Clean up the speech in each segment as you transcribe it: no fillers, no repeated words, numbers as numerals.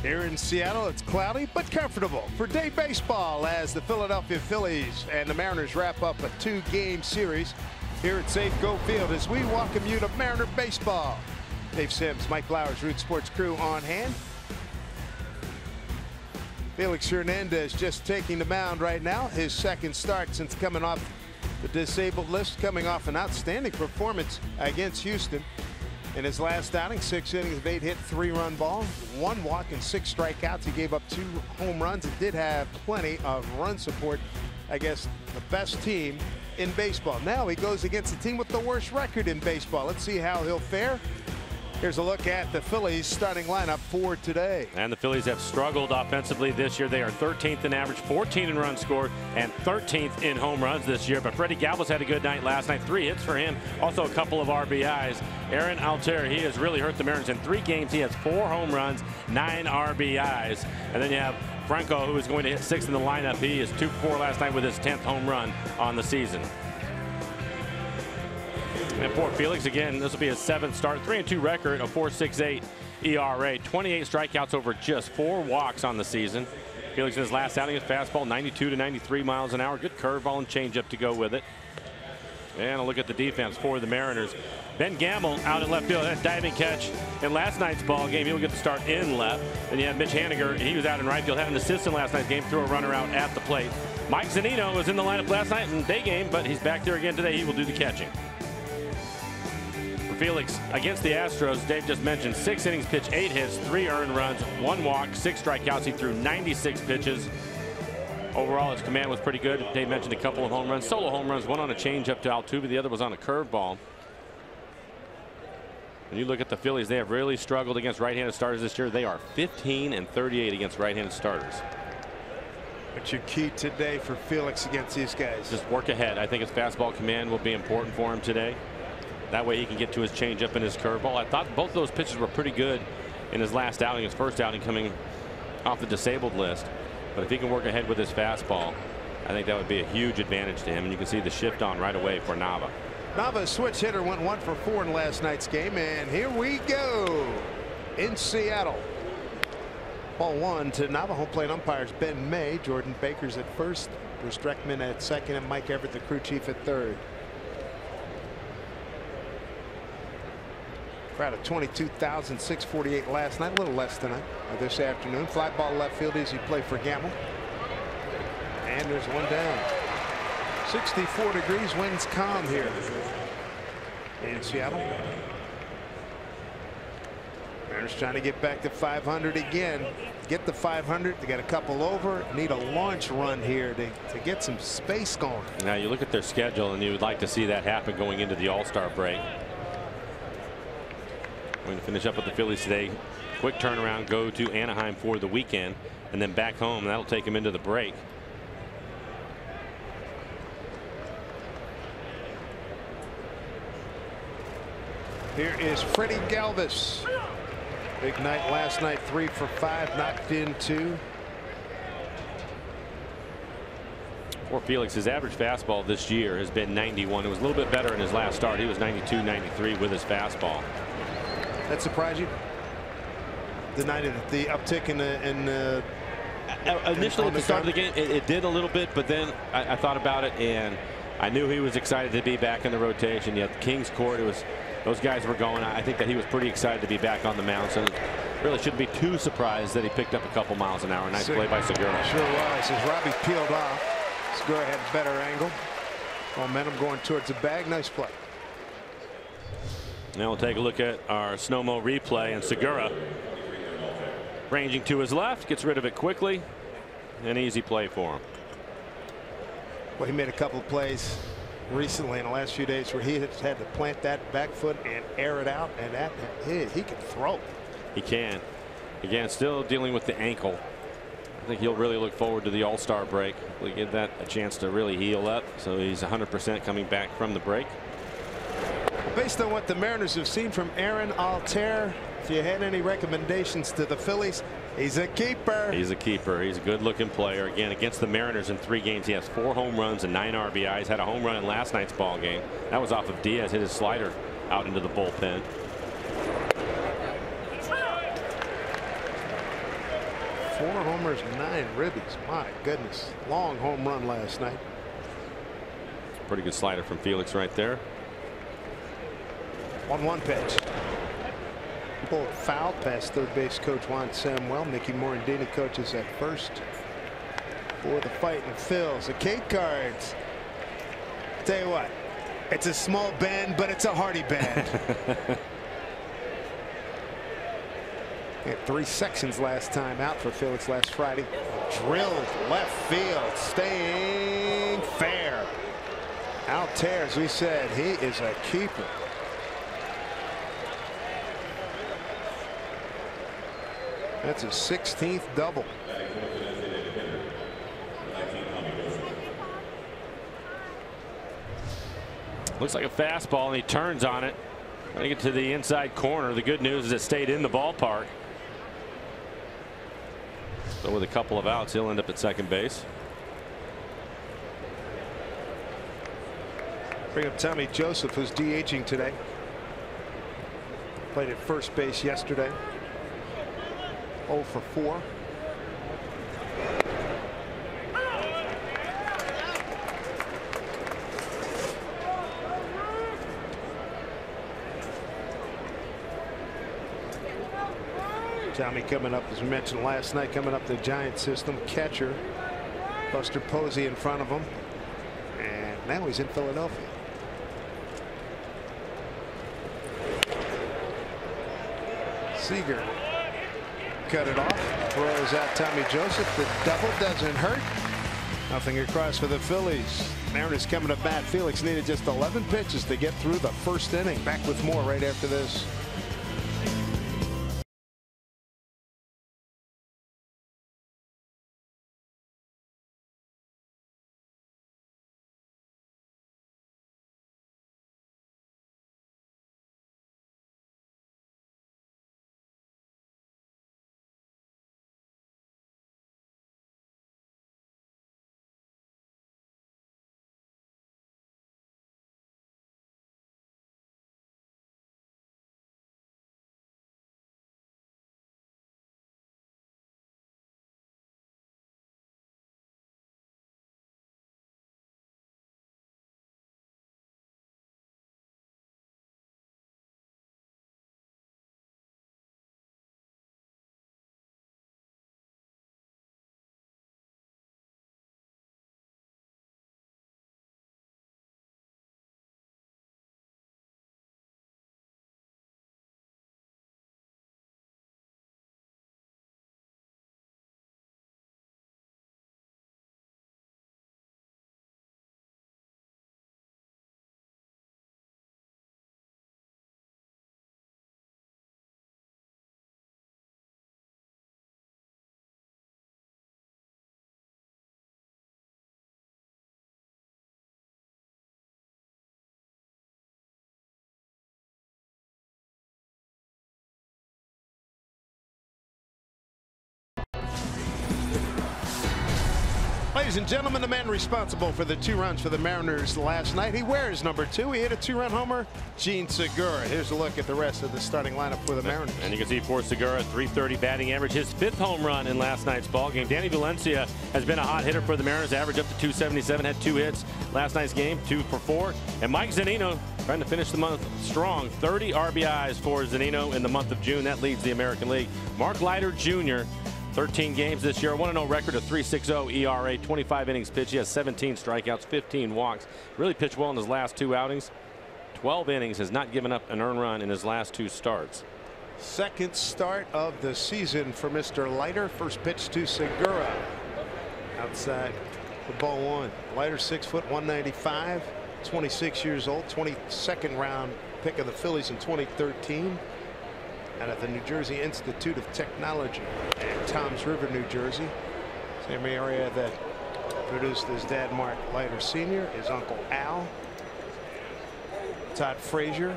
Here in Seattle, it's cloudy but comfortable for day baseball as the Philadelphia Phillies and the Mariners wrap up a 2-game series here at Safeco Field as we welcome you to Mariner Baseball. Dave Sims, Mike Blowers, Root Sports crew on hand. Felix Hernandez just taking the mound right now. His second start since coming off the disabled list, coming off an outstanding performance against Houston. In his last outing, 6 innings of 8 hit, 3-run ball, 1 walk and 6 strikeouts. He gave up 2 home runs and did have plenty of run support against the best team in baseball. Now he goes against a team with the worst record in baseball. Let's see how he'll fare. Here's a look at the Phillies starting lineup for today. And the Phillies have struggled offensively this year. They are 13th in average, 14 in runs scored, and 13th in home runs this year. But Freddy Galvis had a good night last night. 3 hits for him, also a couple of RBIs. Aaron Altherr, he has really hurt the Mariners in 3 games. He has 4 home runs, 9 RBIs. And then you have Franco, who is going to hit 6th in the lineup. He is 2-for-4 last night with his 10th home run on the season. And poor Felix, again, this will be his 7th start, 3-2 record, a 4.68 ERA, 28 strikeouts over just 4 walks on the season. Felix in his last outing, his fastball 92 to 93 miles an hour. Good curveball and changeup to go with it. And a look at the defense for the Mariners. Ben Gamble out at left field, had a diving catch in last night's ball game. He'll get the start in left. And you have Mitch Haniger, he was out in right field, had an assist in last night's game, threw a runner out at the plate. Mike Zunino was in the lineup last night in day game, but he's back there again today. He will do the catching. Felix against the Astros, Dave just mentioned, 6 innings pitched, 8 hits, 3 earned runs, 1 walk, 6 strikeouts. He threw 96 pitches. Overall, his command was pretty good. Dave mentioned a couple of home runs, solo home runs, one on a changeup to Altuve, the other was on a curveball. When you look at the Phillies, they have really struggled against right-handed starters this year. They are 15 and 38 against right-handed starters. What's your key today for Felix against these guys? Just work ahead. I think his fastball command will be important for him today. That way he can get to his changeup and his curveball. I thought both of those pitches were pretty good in his last outing, his first outing coming off the disabled list. But if he can work ahead with his fastball, I think that would be a huge advantage to him. And you can see the shift on right away for Nava. Nava, switch hitter, went 1 for 4 in last night's game. And here we go in Seattle. Ball 1 to Nava. Home plate umpires Ben May, Jordan Baker's at first, Bruce Dreckman at second, and Mike Everett, the crew chief, at third. Crowd of 22,648 last night, a little less tonight this afternoon. Fly ball left field as you play for Gamble. And there's one down. 64 degrees, winds calm here in Seattle. Mariners trying to get back to 500 again. Get the 500. They got a couple over. Need a launch run here to get some space going. Now you look at their schedule and you would like to see that happen going into the All-Star break. We're going to finish up with the Phillies today. Quick turnaround, go to Anaheim for the weekend, and then back home. That'll take them into the break. Here is Freddy Galvis. Big night last night, 3 for 5, knocked in 2. For Felix, his average fastball this year has been 91. It was a little bit better in his last start. He was 92, 93 with his fastball. That surprised you? The uptick in initially at the start of the game, it did a little bit, but then I thought about it and I knew he was excited to be back in the rotation. Yet the King's Court, those guys were going. I think that he was pretty excited to be back on the mound, so really shouldn't be too surprised that he picked up a couple miles an hour. Nice play by Segura. Sure was. As Robbie peeled off, Segura had a better angle. Momentum going towards the bag. Nice play. Now we'll take a look at our slow-mo replay, and Segura ranging to his left, gets rid of it quickly. An easy play for him. Well, he made a couple of plays recently in the last few days where he had to plant that back foot and air it out, and he can throw. He can. Again, still dealing with the ankle. I think he'll really look forward to the All-Star break. We'll give that a chance to really heal up, so he's 100% coming back from the break. Based on what the Mariners have seen from Aaron Altherr, if you had any recommendations to the Phillies, he's a keeper. He's a keeper. He's a good-looking player. Again, against the Mariners in 3 games, he has 4 home runs and 9 RBIs. Had a home run in last night's ball game. That was off of Diaz. Hit his slider out into the bullpen. 4 homers, 9 ribbies. My goodness. Long home run last night. Pretty good slider from Felix right there. 1-1 pitch. Pulled foul past third base coach Juan Samuel. Mickey Morandini coaches at first for the Fighting Phils. The K cards. Tell you what, it's a small band, but it's a hearty band. Had 3 sections last time out for Felix last Friday. Drilled left field, staying fair. Altair, as we said, he is a keeper. That's a 16th double. Looks like a fastball, and he turns on it. Trying to get to the inside corner. The good news is it stayed in the ballpark. So with a couple of outs, he'll end up at second base. Bring up Tommy Joseph, who's DHing today. Played at first base yesterday. 0 for 4. Tommy coming up, as we mentioned last night, coming up the Giant system. Catcher Buster Posey in front of him, and now he's in Philadelphia. Seager cut it off, throws out Tommy Joseph. The double doesn't hurt. Nothing across for the Phillies. Mariners coming up bat. Felix needed just 11 pitches to get through the first inning. Back with more right after this. Ladies and gentlemen, the man responsible for the 2 runs for the Mariners last night. He wears number 2. He hit a 2-run homer. Gene Segura. Here's a look at the rest of the starting lineup for the Mariners. And you can see for Segura, 330 batting average, his 5th home run in last night's ball game. Danny Valencia has been a hot hitter for the Mariners, average up to 277, had 2 hits last night's game, 2 for 4. And Mike Zunino trying to finish the month strong, 30 RBIs for Zunino in the month of June. That leads the American League. Mark Leiter Jr., 13 games this year, 1-0 record, of 3.60 ERA, 25 innings pitched. He has 17 strikeouts, 15 walks. Really pitched well in his last 2 outings. 12 innings, has not given up an earned run in his last 2 starts. Second start of the season for Mr. Leiter. First pitch to Segura. Outside for ball 1. Leiter 6 foot 195, 26 years old, 22nd round pick of the Phillies in 2013. Out of the New Jersey Institute of Technology in Toms River, New Jersey. Same area that produced his dad, Mark Leiter Sr., his uncle Al. Todd Frazier,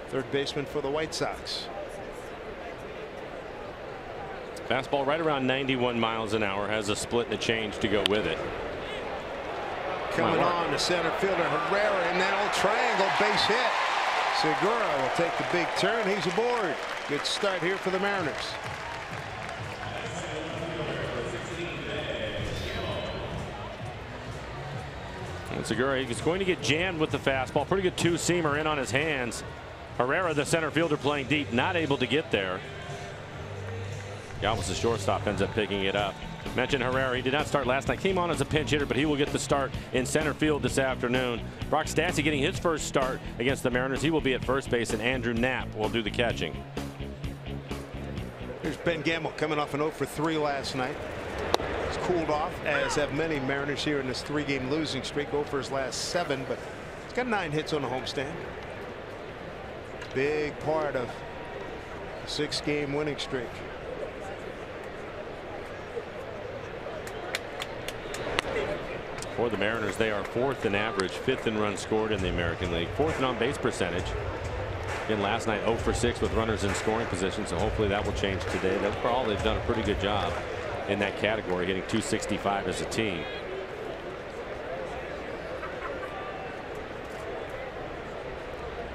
third baseman for the White Sox. Fastball right around 91 miles an hour, has a split and a change to go with it. Coming on, the center fielder Herrera in that old triangle, base hit. Segura will take the big turn. He's aboard. Good start here for the Mariners. And Segura, he's going to get jammed with the fastball. Pretty good two-seamer in on his hands. Herrera, the center fielder, playing deep, not able to get there. Galvis, the shortstop, ends up picking it up. Mentioned Herrera, he did not start last night. Came on as a pinch hitter, but he will get the start in center field this afternoon. Brock Stassi getting his first start against the Mariners. He will be at first base, and Andrew Knapp will do the catching. Here's Ben Gamble coming off an 0 for 3 last night. He's cooled off, as have many Mariners here in this 3-game losing streak. 0 for his last 7, but he's got 9 hits on the homestand. Big part of a 6-game winning streak. For the Mariners, they are 4th in average, 5th in runs scored in the American League, 4th in on-base percentage. Again, last night 0 for 6 with runners in scoring position, so hopefully that will change today. Overall, they've done a pretty good job in that category, hitting .265 as a team.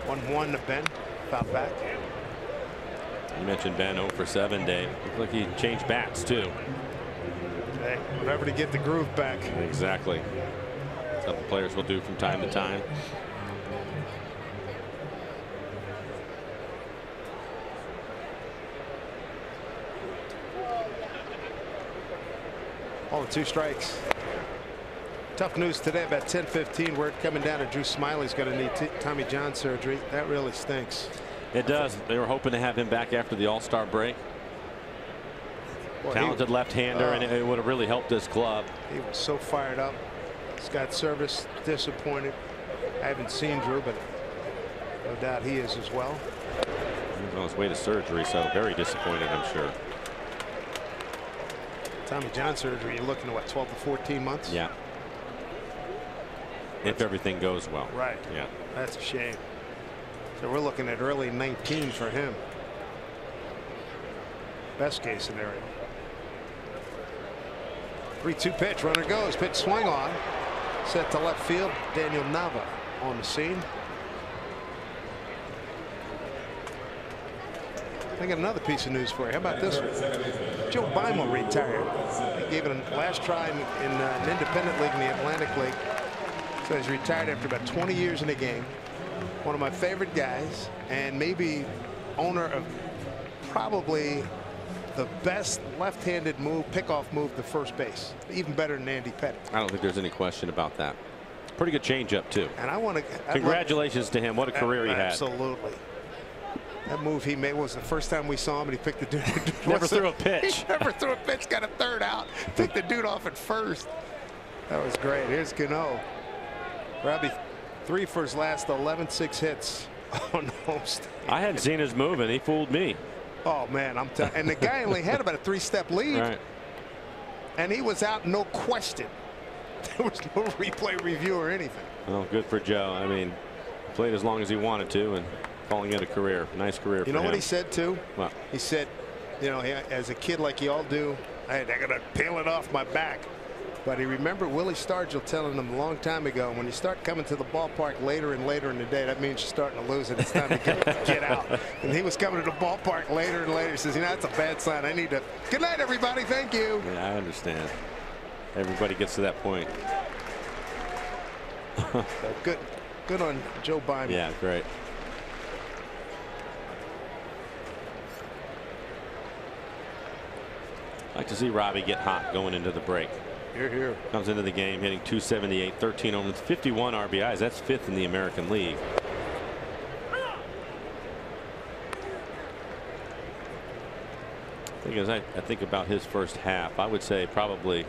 One to Ben, foul back. You mentioned Ben 0 for 7, Dave. Looked like he changed bats too. Hey, whatever to get the groove back. Exactly. That's what the players will do from time to time. All the 2 strikes. Tough news today about 10:15. Word coming down to Drew Smiley's going to need Tommy John surgery. That really stinks. It does. They were hoping to have him back after the All-Star break. Boy, talented left-hander, and it would have really helped this club. He was so fired up. He's got service. Disappointed. I haven't seen Drew, but no doubt he is as well. He's on his way to surgery, so very disappointed, I'm sure. Tommy John surgery, you're looking at what, 12 to 14 months? Yeah. If everything goes well. Right. Yeah. That's a shame. So we're looking at early 19 for him. Best case scenario. 3-2 pitch. Runner goes. Pitch swing on. Set to left field. Daniel Nava on the scene. I got another piece of news for you. How about this one? Joe Bimo retired. He gave it a last try in an independent league in the Atlantic League. So he's retired after about 20 years in the game. One of my favorite guys, and maybe owner of probably the best left-handed move, pickoff move to first base. Even better than Andy Pettitte. I don't think there's any question about that. Pretty good changeup too. And I want to congratulations to him. What a career he had. Absolutely. That move he made was the first time we saw him, and he picked the dude. Never threw a pitch. He never threw a pitch. Got a third out. Picked the dude off at first. That was great. Here's Cano. Robbie, 3 for his last 11, 6 hits on homestand. I hadn't seen his move, and he fooled me. Oh man, I'm telling. And the guy only had about a 3-step lead. Right. And he was out, no question. There was no replay review or anything. Well, good for Joe. I mean, played as long as he wanted to, and calling it a career. Nice career for him. You know what he said too? What? He said, you know, as a kid, like you all do, I got to peel it off my back. But he remembered Willie Stargell telling him a long time ago, when you start coming to the ballpark later and later in the day, that means you're starting to lose it. It's time to get out. And he was coming to the ballpark later and later. He says, you know, that's a bad sign. I need to. Good night, everybody. Thank you. Yeah, I understand. Everybody gets to that point. So good on Joe Biden. Yeah, great. I'd like to see Robbie get hot going into the break. Here. Comes into the game hitting .278, 13 home runs, 51 RBIs. That's 5th in the American League. I think about his first half, I would say probably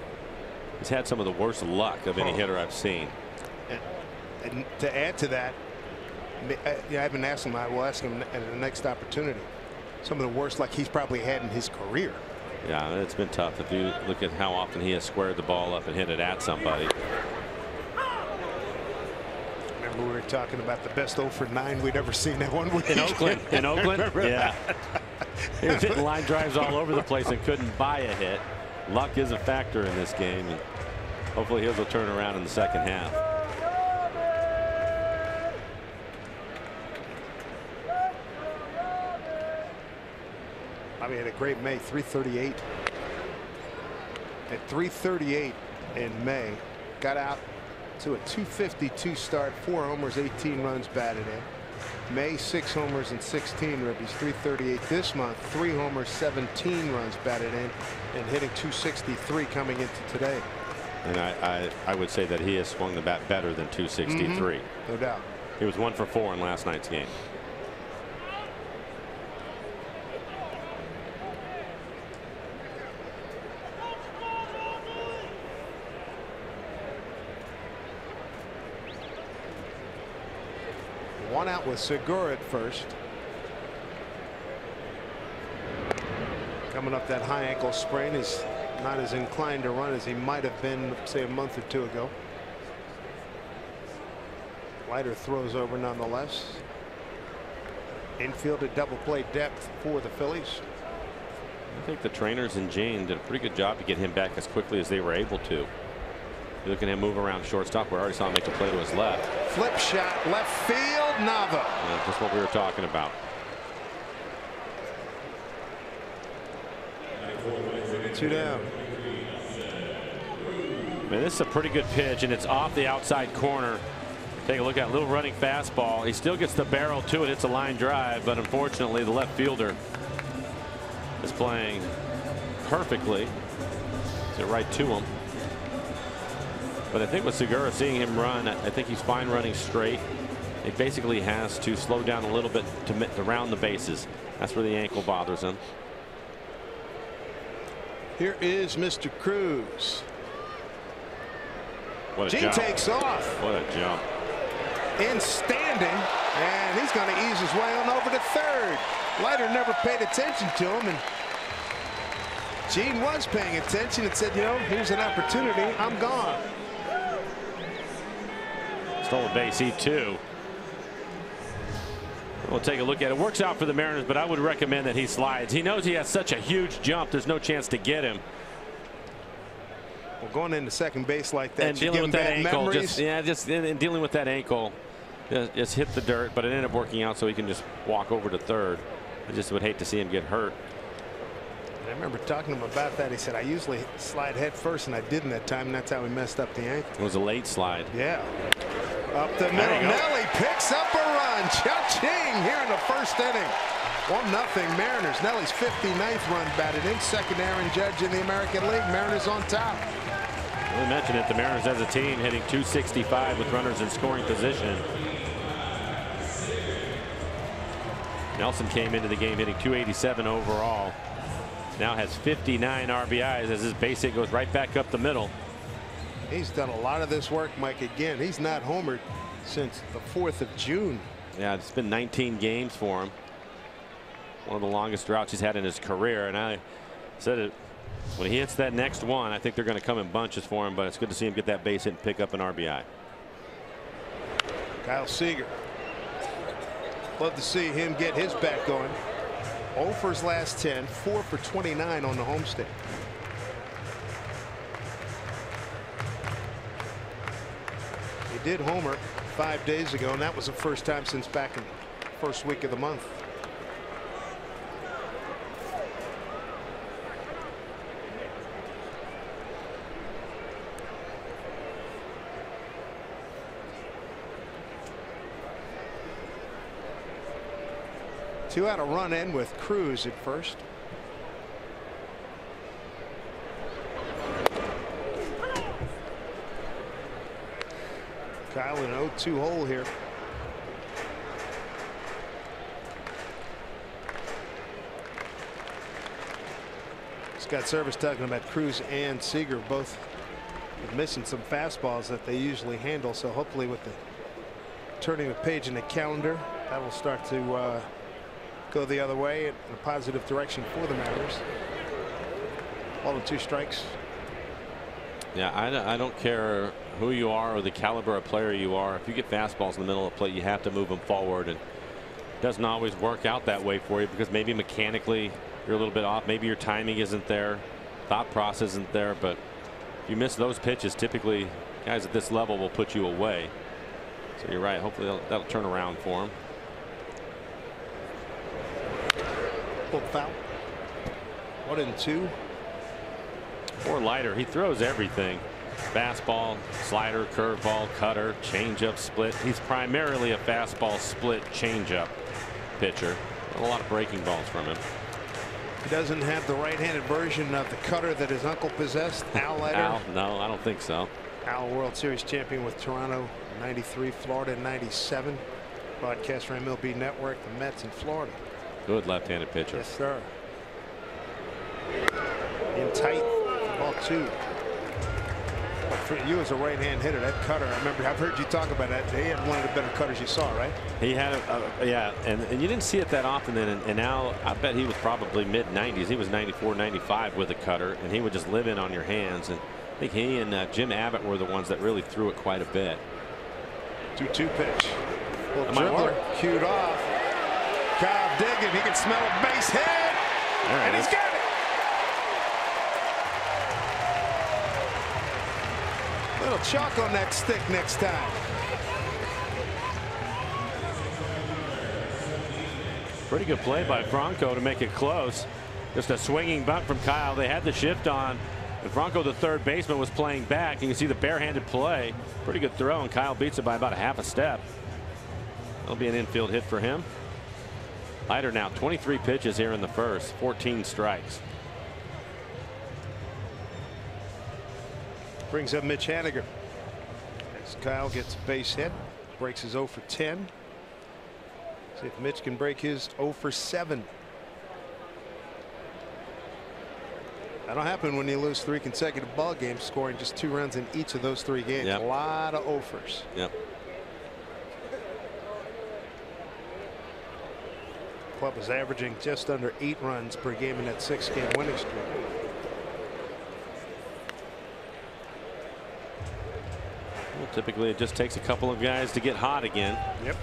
he's had some of the worst luck of any hitter I've seen. And to add to that, I haven't asked him. I will ask him at the next opportunity. Some of the worst luck he's probably had in his career. Yeah, it's been tough. If you look at how often he has squared the ball up and hit it at somebody. Remember we were talking about the best 0 for 9 we'd ever seen that one week. In Oakland. In Oakland. Yeah. That? He was hitting line drives all over the place and couldn't buy a hit. Luck is a factor in this game, and hopefully he'll turn around in the second half. I mean, had a great May, 338. At 338 in May, got out to a .252 start, 4 homers, 18 runs batted in. May, 6 homers and 16 ribbies, .338 this month, 3 homers, 17 runs batted in, and hitting .263 coming into today. And I would say that he has swung the bat better than .263. No doubt. He was 1 for 4 in last night's game. One out with Seager at first. Coming up that high ankle sprain, is not as inclined to run as he might have been, say, a month or 2 ago. Leiter throws over nonetheless. Infield at double play depth for the Phillies. I think the trainers and Jane did a pretty good job to get him back as quickly as they were able to. You're looking at him move around shortstop. We already saw him make a play to his left. Flip shot left field, Nava. Yeah, just what we were talking about. Two down. Man, this is a pretty good pitch, and it's off the outside corner. Take a look at a little running fastball. He still gets the barrel to it. It's a line drive, but unfortunately the left fielder is playing perfectly. It's right to him. But I think with Segura, seeing him run, I think he's fine running straight. He basically has to slow down a little bit to round the bases. That's where the ankle bothers him. Here is Mr. Cruz. What a Gene jump. takes off. What a jump. In standing, and he's going to ease his way on over to third. Leiter never paid attention to him, and Gene was paying attention and said, you know, here's an opportunity. I'm gone. Stole a base, E2. We'll take a look at it. Works out for the Mariners, but I would recommend that he slides. He knows he has such a huge jump. There's no chance to get him. Well, going into second base like that, And dealing with that ankle, just dealing with that ankle, just hit the dirt. But it ended up working out, so he can just walk over to third. I just would hate to see him get hurt. I remember talking to him about that. He said, I usually slide head first, and I didn't that time, and that's how he messed up the ankle. It was a late slide. Yeah. Up the middle. Nelly picks up a run. Cha-ching here in the first inning. 1-0 Mariners. Nelly's 59th run batted in. Second Aaron Judge in the American League. Mariners on top. We mentioned it. The Mariners as a team hitting .265 with runners in scoring position. Nelson came into the game hitting .287 overall. Now has 59 RBIs as his base hit goes right back up the middle. He's done a lot of this work, Mike. Again, he's not homered since the 4th of June. Yeah, it's been 19 games for him. One of the longest droughts he's had in his career. And I said it, when he hits that next one, I think they're going to come in bunches for him, but it's good to see him get that base hit and pick up an RBI. Kyle Seager. Love to see him get his bat going. 0 for his last 10, 4 for 29 on the homestand. He did homer 5 days ago, and that was the first time since back in the first week of the month. Two out a run in with Cruz at first. Kyle in an 0-2 hole here. Scott Service talking about Cruz and Seager both missing some fastballs that they usually handle. So hopefully with the turning the page in the calendar, that will start to go the other way in a positive direction for the Mariners. 1-2 strikes. Yeah, I don't care who you are or the caliber of player you are. If you get fastballs in the middle of the plate, you have to move them forward, and it doesn't always work out that way for you because maybe mechanically you're a little bit off. Maybe your timing isn't there, thought process isn't there. But if you miss those pitches, typically guys at this level will put you away. So you're right. Hopefully that'll turn around for him. Foul. 1-2. Poor Leiter. He throws everything. Fastball, slider, curveball, cutter, changeup, split. He's primarily a fastball, split, changeup pitcher. A lot of breaking balls from him. He doesn't have the right-handed version of the cutter that his uncle possessed. Al Leiter. Al? No, I don't think so. Al, World Series champion with Toronto in '93, Florida in '97. Broadcast for MLB Network, the Mets in Florida. Good left-handed pitcher. Yes, sir. In tight, ball 2. But for you as a right-hand hitter, that cutter, I remember, I've heard you talk about that. He had one of the better cutters you saw, right? He had yeah, and you didn't see it that often then. And now I bet he was probably mid-90s. He was 94, 95 with a cutter, and he would just live in on your hands. And I think he and Jim Abbott were the ones that really threw it quite a bit. 2-2 pitch. Little dribbler cued off. Kyle digging. He can smell a base hit. And he's got it. Little chalk on that stick next time. Pretty good play by Franco to make it close. Just a swinging bunt from Kyle. They had the shift on. And Franco, the third baseman, was playing back. You can see the barehanded play. Pretty good throw, and Kyle beats it by about a half a step. That'll be an infield hit for him. Leiter now 23 pitches here in the first, 14 strikes. Brings up Mitch Haniger. As Kyle gets a base hit, breaks his 0 for 10. See if Mitch can break his 0 for 7. That'll happen when you lose 3 consecutive ball games, scoring just 2 runs in each of those 3 games. Yep. A lot of offers. Yep. Club is averaging just under 8 runs per game in that 6-game winning streak. Well, typically it just takes a couple of guys to get hot again. Yep.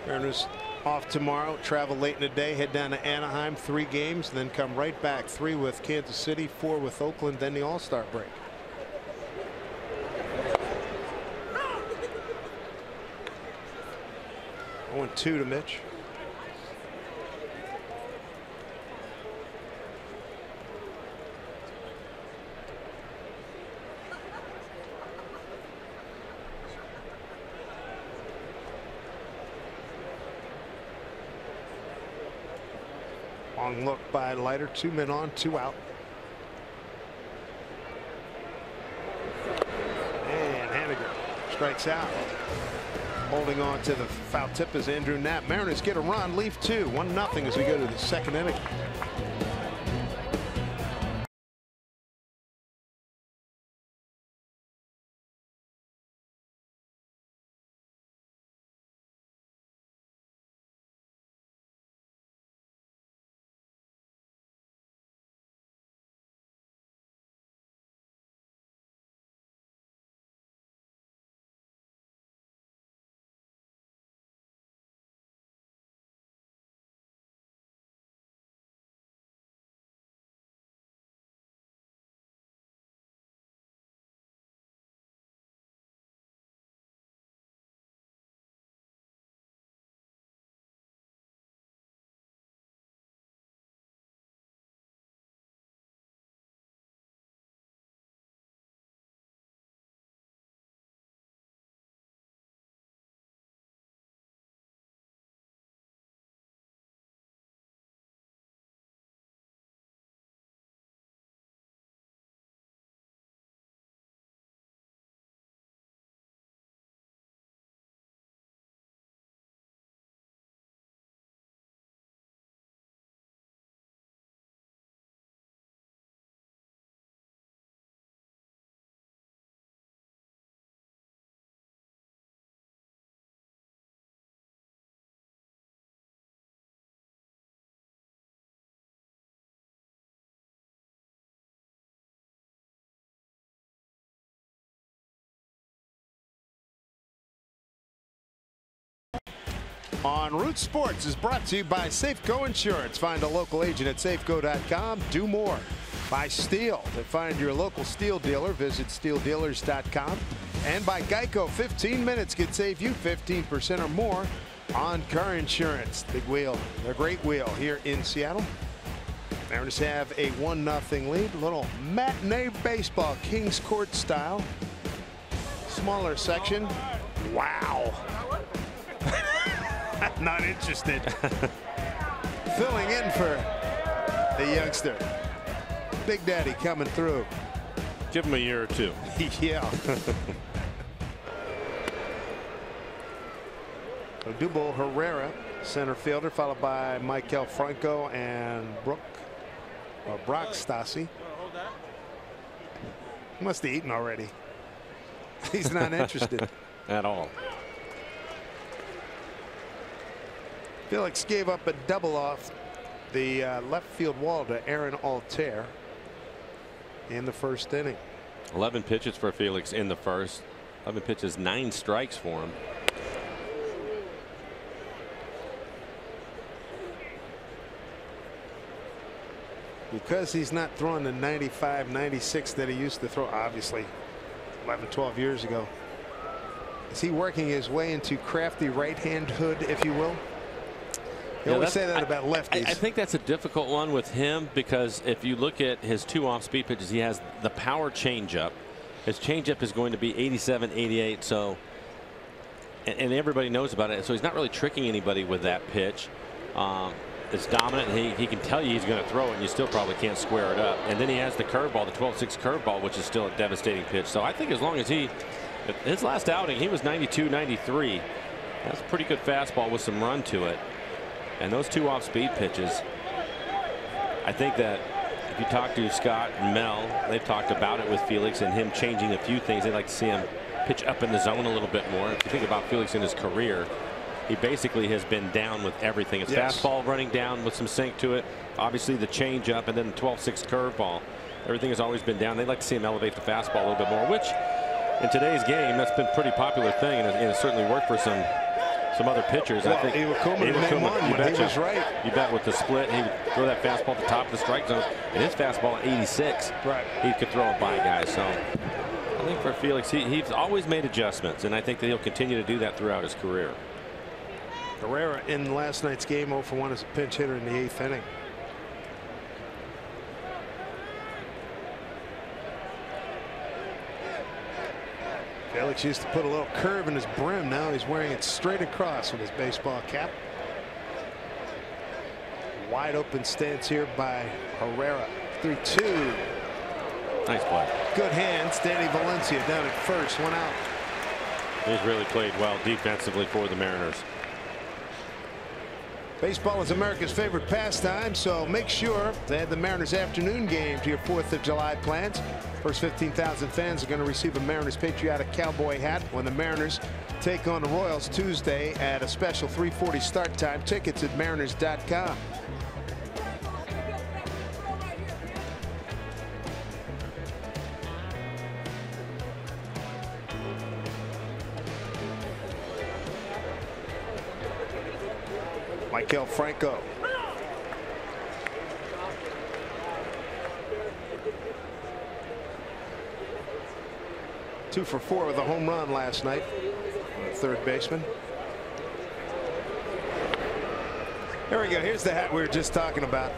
Mariners off tomorrow, travel late in the day, head down to Anaheim, 3 games, then come right back, 3 with Kansas City, 4 with Oakland, then the All-Star break. Going 2 to Mitch. Long look by Leiter. 2 men on, 2 out. And Haniger strikes out. Holding on to the foul tip is Andrew Knapp. Mariners get a run, leave 2, 1-0 as we go to the 2nd inning. On Root Sports is brought to you by Safeco Insurance. Find a local agent at safeco.com. Do more. By Steel. To find your local Steel dealer, visit steeldealers.com. And by Geico, 15 minutes could save you 15% or more on car insurance. Big wheel, a great wheel here in Seattle. Mariners have a 1-0 lead. A little matinee baseball, Kings Court style. Smaller section. Wow. Not interested. Filling in for the youngster. Big Daddy coming through. Give him a year or two. Yeah. Odubel Herrera, center fielder, followed by Michael Franco and Brock Stassi. Must have eaten already. He's not interested at all. Felix gave up a double off the left field wall to Aaron Altair in the first inning. 11 pitches for Felix in the first. 11 pitches, 9 strikes for him. Because he's not throwing the 95, 96 that he used to throw, obviously 11, 12 years ago. Is he working his way into crafty right-hand hood, if you will? You always say that about lefties. I think that's a difficult one with him, because if you look at his 2 off-speed pitches, he has the power changeup. His changeup is going to be 87, 88. So, and everybody knows about it. So he's not really tricking anybody with that pitch. It's dominant, and he can tell you he's going to throw it, and you still probably can't square it up. And then he has the curveball, the 12-6 curveball, which is still a devastating pitch. So I think as long as his last outing, he was 92, 93. That's a pretty good fastball with some run to it. And those 2 off-speed pitches, I think that if you talk to Scott and Mel, they've talked about it with Felix and him changing a few things. They'd like to see him pitch up in the zone a little bit more. If you think about Felix in his career, he basically has been down with everything. It's fastball running down with some sink to it. Obviously the changeup, and then the 12-6 curveball. Everything has always been down. They'd like to see him elevate the fastball a little bit more, which in today's game, that's been a pretty popular thing, and it certainly worked for some other pitchers. Well, I think he was right. You bet with the split, he would throw that fastball at the top of the strike zone, and his fastball at 86. Right. He could throw it by guys. So I think for Felix, he's always made adjustments, and I think that he'll continue to do that throughout his career. Herrera in last night's game 0 for 1 as a pinch hitter in the 8th inning. Felix used to put a little curve in his brim. Now he's wearing it straight across with his baseball cap. Wide open stance here by Herrera. 3-2. Nice play. Good hands. Danny Valencia down at first. 1 out. He's really played well defensively for the Mariners. Baseball is America's favorite pastime, so make sure to add the Mariners afternoon game to your 4th of July plans. First 15,000 fans are going to receive a Mariners patriotic cowboy hat when the Mariners take on the Royals Tuesday at a special 3:40 start time. Tickets at mariners.com. Michael Franco. Two for 4 with a home run last night. Third baseman. There we go. Here's the hat we were just talking about.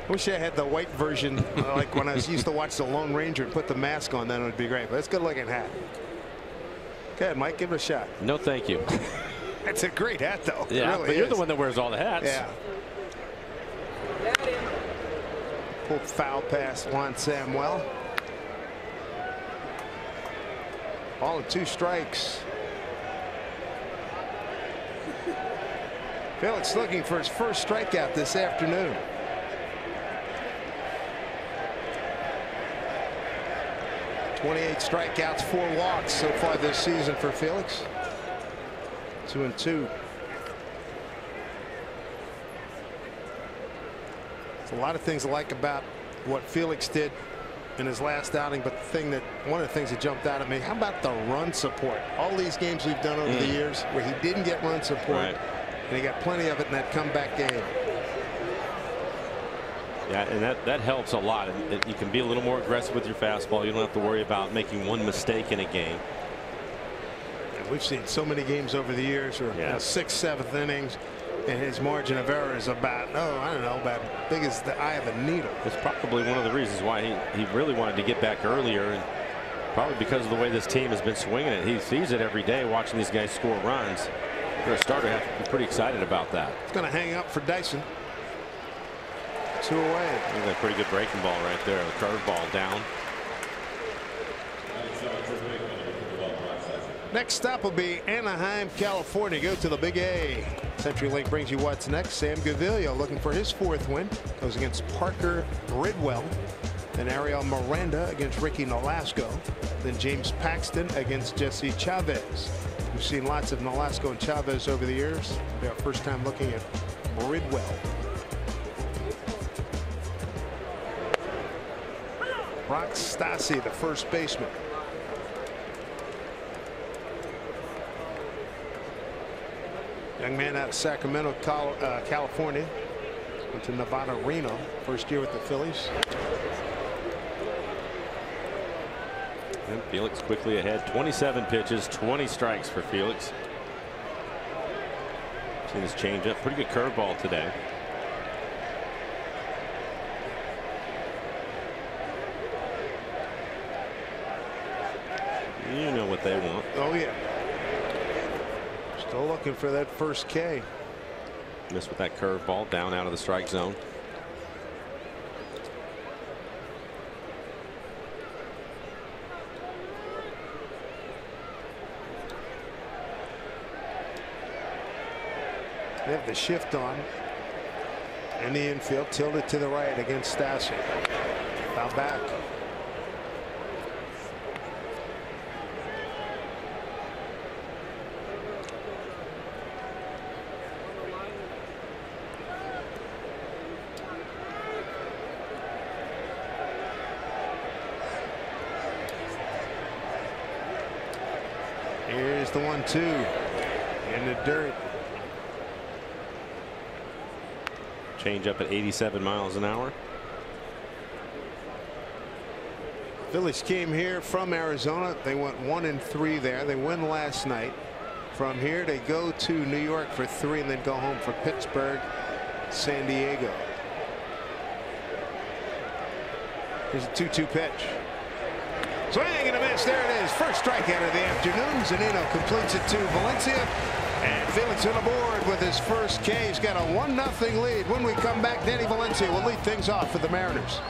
I wish I had the white version, like when I used to watch the Lone Ranger and put the mask on. Then it would be great. But it's a good looking hat. Go ahead, Mike. Give it a shot. No, thank you. It's a great hat, though. Yeah, it really but you're is. the one that wears all the hats. Yeah. Pulled foul past Juan Samuel. Ball and 2 strikes. Felix looking for his first strikeout this afternoon. .28 strikeouts, 4 walks so far this season for Felix. 2-2. There's a lot of things I like about what Felix did in his last outing, but one of the things that jumped out at me, how about the run support? All these games we've done over the years where he didn't get run support, and he got plenty of it in that comeback game. Yeah, and that helps a lot. You can be a little more aggressive with your fastball. You don't have to worry about making one mistake in a game. We've seen so many games over the years where sixth, seventh innings, and his margin of error is about, I don't know, about big as the eye of a needle. It's probably one of the reasons why he really wanted to get back earlier, and probably because of the way this team has been swinging it. He sees it every day watching these guys score runs. For a starter, have to be pretty excited about that. It's going to hang up for Dyson. 2 away. Look at that pretty good breaking ball right there. The curveball down. Next stop will be Anaheim, California. Go to the Big A. CenturyLink brings you what's next. Sam Gaviglio looking for his 4th win. Goes against Parker Bridwell. Then Ariel Miranda against Ricky Nolasco. Then James Paxton against Jesse Chavez. We've seen lots of Nolasco and Chavez over the years. Our first time looking at Bridwell. Brock Stassi, the first baseman. Young man out of Sacramento, California. Went to Nevada, Reno. First year with the Phillies. And Felix quickly ahead. 27 pitches, 20 strikes for Felix. Seen his changeup. Pretty good curveball today. You know what they want. Oh, yeah. Still looking for that first K. Missed with that curveball down out of the strike zone. They have the shift on in the infield, tilted to the right against Stassi. Foul back. Here's the 1-2 in the dirt. Change up at 87 miles an hour. Phillies came here from Arizona. They went 1-3 there. They win last night. From here they go to New York for 3 and then go home for Pittsburgh, San Diego. Here's a 2-2 pitch. Swing and a miss. There it is. First strikeout of the afternoon. Zunino completes it to Valencia. And Felix on the board with his first K. He's got a 1-0 lead. When we come back, Danny Valencia will lead things off for the Mariners.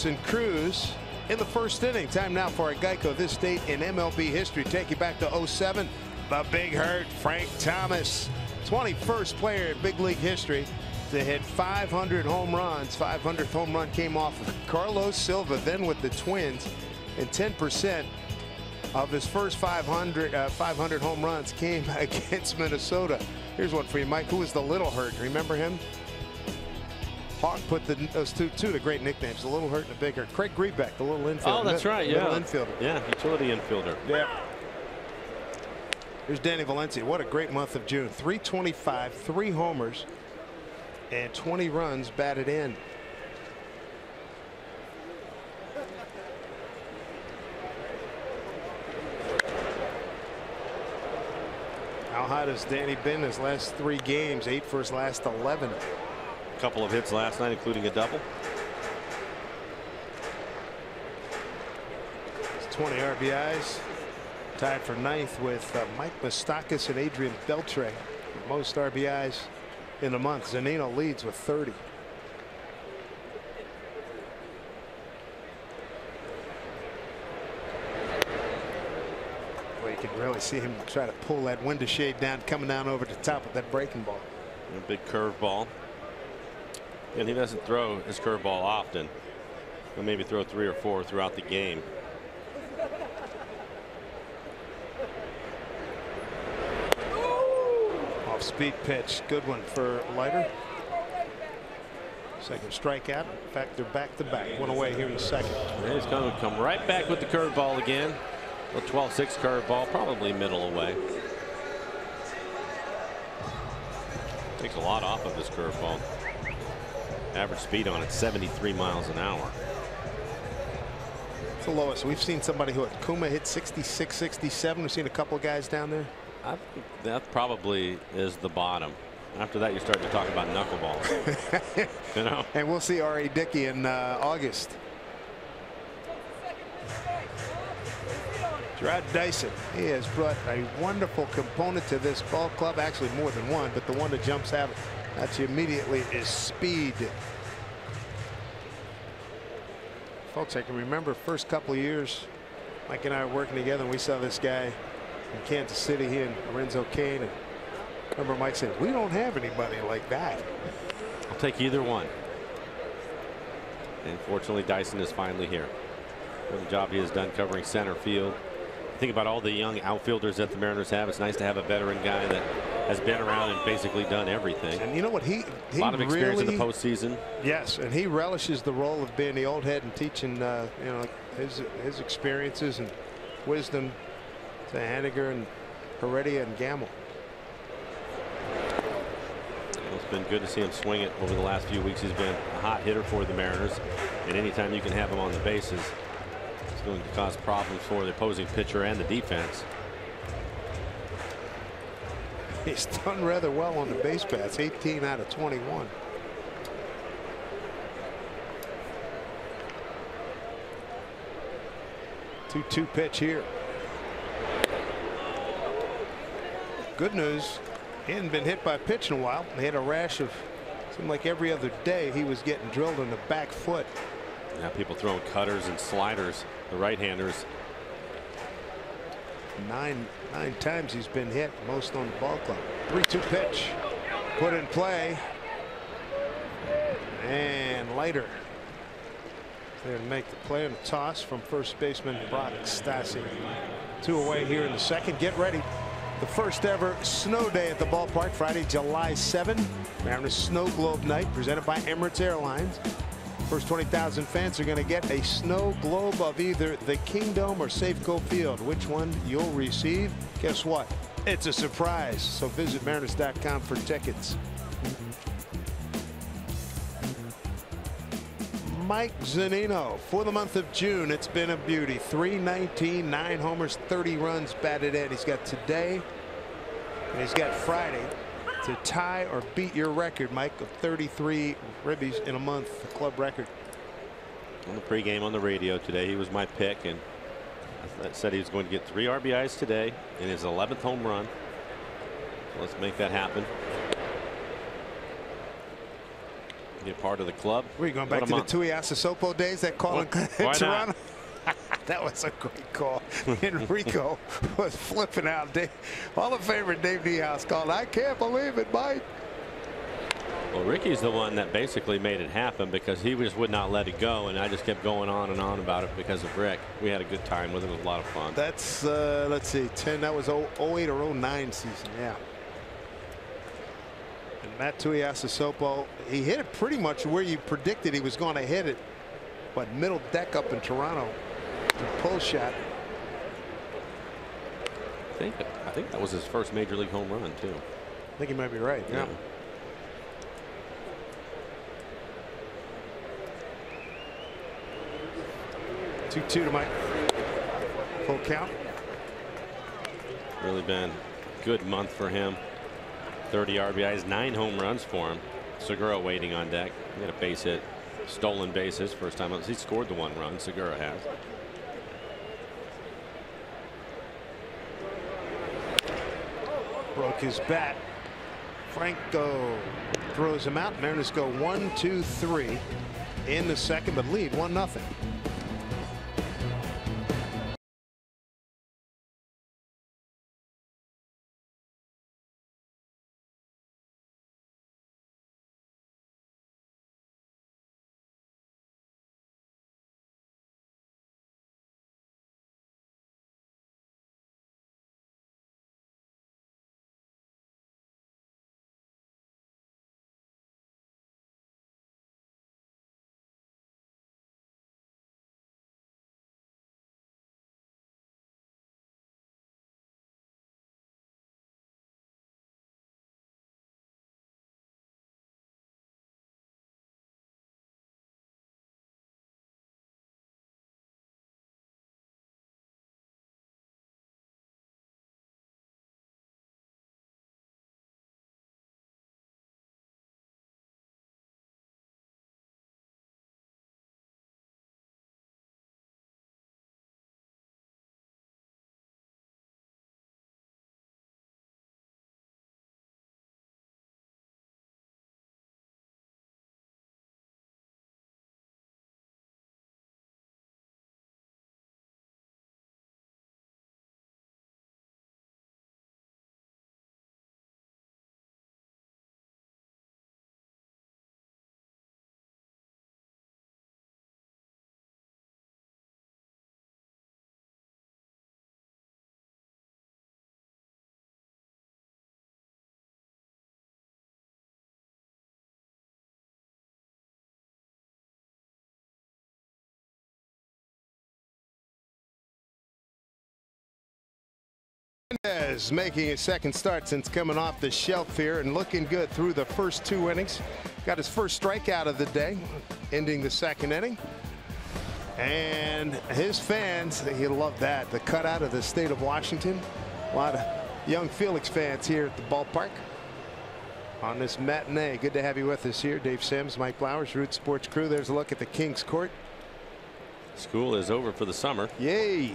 And Cruz in the first inning. Time now for a Geico This Date in MLB history. Take you back to 07. The Big Hurt, Frank Thomas, 21st player in big league history to hit 500 home runs. 500th home run came off of Carlos Silva, then with the Twins, and 10% of his first 500 home runs came against Minnesota. Here's one for you, Mike. Who was the Little Hurt? Remember him? Hawk put those two the great nicknames, the Little Hurt and the Big Hurt. Craig Grebeck, the little infielder. Oh, that's right. Yeah. Little infielder. Yeah, utility infielder. Yeah. Here's Danny Valencia. What a great month of June. 325, 3 homers, and 20 runs batted in. How hot has Danny been his last 3 games? 8 for his last 11. A couple of hits last night, including a double. It's 20 RBIs. Tied for 9th with Mike Moustakas and Adrian Beltre. Most RBIs in a month. Zunino leads with 30. Well, you can really see him try to pull that window shade down, coming down over the top of that breaking ball. A big curveball. And he doesn't throw his curveball often. He'll maybe throw 3 or 4 throughout the game. Off speed pitch. Good one for Leiter. Second strikeout. In fact, they're back to back. One away here in the second. Yeah, he's going to come right back with the curveball again. A 12-6 curveball, probably middle away. Takes a lot off of this curveball. Average speed on it 73 miles an hour. It's the lowest. We've seen somebody who at Kuma hit 66, 67. We've seen a couple of guys down there. I think that probably is the bottom. After that, you start to talk about knuckleballs. You know. And we'll see R.A. Dickey in August. Gerard Dyson, he has brought a wonderful component to this ball club. Actually, more than one, but the one that jumps out at you immediately is speed. Folks, I can remember first couple of years, Mike and I were working together, and we saw this guy in Kansas City, he and Lorenzo Cain. And I remember Mike said, we don't have anybody like that. I'll take either one. And fortunately, Dyson is finally here. What a job he has done covering center field. Think about all the young outfielders that the Mariners have. It's nice to have a veteran guy that has been around and basically done everything. And you know what, he a lot of experience really, in the postseason. Yes, and he relishes the role of being the old head and teaching you know, his experiences and wisdom to Haniger and Heredia and Gamble. Well, it's been good to see him swing it over the last few weeks. He's been a hot hitter for the Mariners, and anytime you can have him on the bases, it's going to cause problems for the opposing pitcher and the defense. He's done rather well on the base paths, 18 out of 21. Two pitch here. Good news, he hadn't been hit by a pitch in a while. He had a rash of, seemed like every other day he was getting drilled in the back foot. Yeah, people throwing cutters and sliders, the right-handers. Nine times he's been hit, most on the ball club. 3-2 pitch put in play, and Leiter there to make the play on a toss from first baseman Brock Stassi. 2 away here in the second. Get ready. The first ever snow day at the ballpark, Friday, July 7. Mariners Snow Globe Night presented by Emirates Airlines. First 20,000 fans are going to get a snow globe of either the Kingdome or Safeco Field. Which one you'll receive? Guess what? It's a surprise. So visit Mariners.com for tickets. Mike Zunino for the month of June. It's been a beauty. 319, 9 homers, 30 runs batted in. He's got today and he's got Friday to tie or beat your record, Mike, of 33 ribbies in a month, the club record. On the pregame on the radio today, he was my pick, and I said he was going to get 3 RBIs today in his 11th home run. So let's make that happen. Be a part of the club. We're going back to the Tui Asasopo days, that call in Toronto. That was a great call. Enrico was flipping out. Hall of Famer Dave Niehaus called. I can't believe it, Mike. Well, Ricky's the one that basically made it happen because he just would not let it go, and I just kept going on and on about it because of Rick. We had a good time with it. It was a lot of fun. That's let's see, 10. That was 08 or 09 season. Yeah. And Matsui Asasopo, he hit it pretty much where you predicted he was going to hit it, but middle deck up in Toronto. The pull shot. I think that was his first major league home run too. I think you might be right. Yeah. 2-2 to Mike. Full count. Really been a good month for him. 30 RBIs, 9 home runs for him. Segura waiting on deck. He had a base hit, stolen bases first time out. He scored the 1 run. Segura has. Broke his bat. Franco throws him out. Mariners go 1-2-3 in the second, but lead 1-0. Is making his second start since coming off the shelf here and looking good through the first 2 innings. Got his first strikeout of the day, ending the second inning. And his fans, he'll love that. The cutout of the state of Washington. A lot of young Felix fans here at the ballpark on this matinee. Good to have you with us here. Dave Sims, Mike Flowers, Root Sports crew. There's a look at the Kings Court. School is over for the summer. Yay.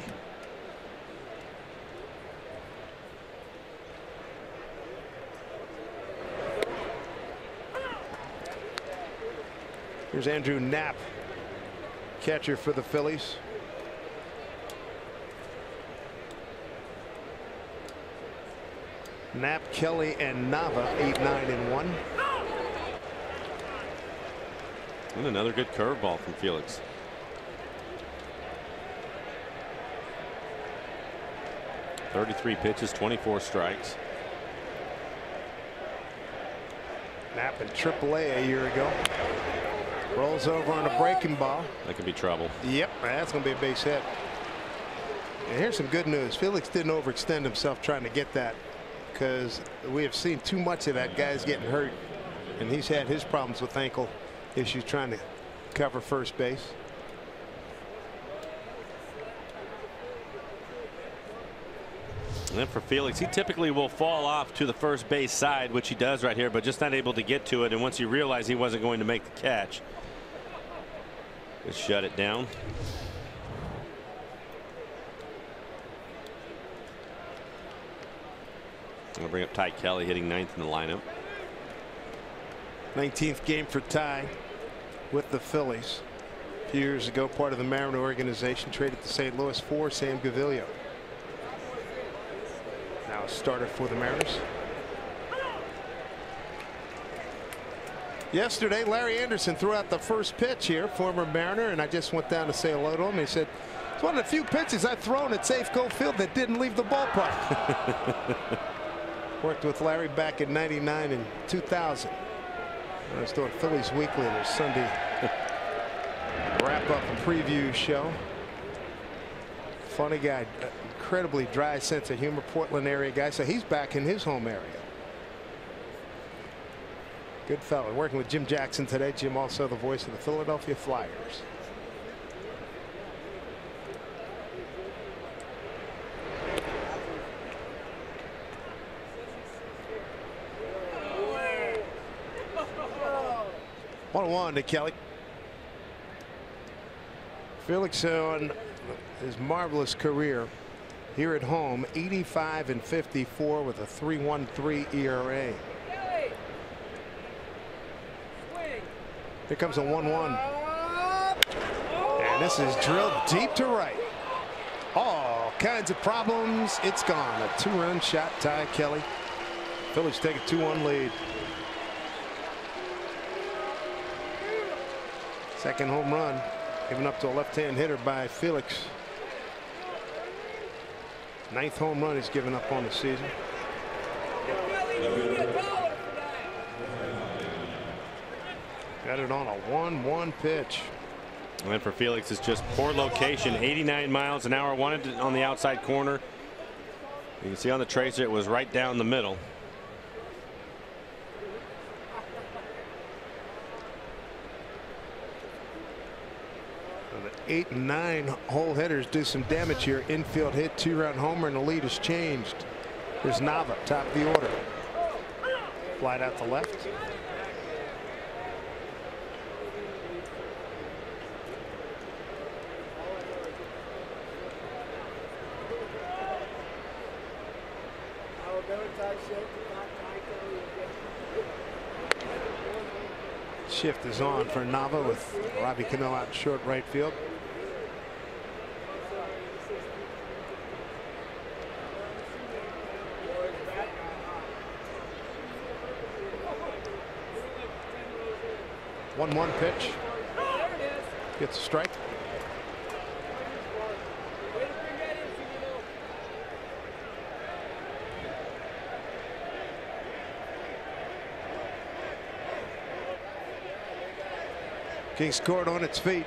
Here's Andrew Knapp, catcher for the Phillies. Knapp, Kelly, and Nava 8-9-1. And another good curveball from Felix. .33 pitches, 24 strikes. Knapp in AAA a year ago. Rolls over on a breaking ball. That could be trouble. Yep, that's going to be a base hit. And here's some good news. Felix didn't overextend himself trying to get that, because we have seen too much of that. Guys getting hurt, and he's had his problems with ankle issues trying to cover first base. And then for Felix, he typically will fall off to the first base side, which he does right here, but just not able to get to it. And once he realized he wasn't going to make the catch, just shut it down. I'm going to bring up Ty Kelly, hitting 9th in the lineup. 19th game for Ty with the Phillies. A few years ago, part of the Mariner organization, traded to St. Louis for Sam Gaviglio. Now a starter for the Mariners. Yesterday, Larry Anderson threw out the first pitch here, former Mariner, and I just went down to say hello to him. He said, it's one of the few pitches I've thrown at Safeco Field that didn't leave the ballpark. Worked with Larry back in '99 and 2000. I was doing Phillies Weekly, their Sunday wrap-up and preview show. Funny guy, incredibly dry sense of humor, Portland area guy, so he's back in his home area. Good fellow. Working with Jim Jackson today. Jim also the voice of the Philadelphia Flyers. One to Kelly. Felix on his marvelous career here at home, 85 and 54 with a 3.13 ERA. Here comes a 1-1. And this is drilled deep to right. All kinds of problems. It's gone. A 2-run shot, Ty Kelly. Phillies take a 2-1 lead. Second home run given up to a left-hand hitter by Felix. 9th home run he's given up on the season. Got it on a 1-1 pitch. And for Felix, it's just poor location. 89 miles an hour. Wanted it on the outside corner. You can see on the tracer it was right down the middle. So the 8 and 9 hole hitters do some damage here. Infield hit, 2-run homer, and the lead has changed. Here's Nava, top of the order. Flight out to left. Shift is on for Nava with Robbie Cano out in short right field. One pitch. Gets a strike. Kings Court on its feet.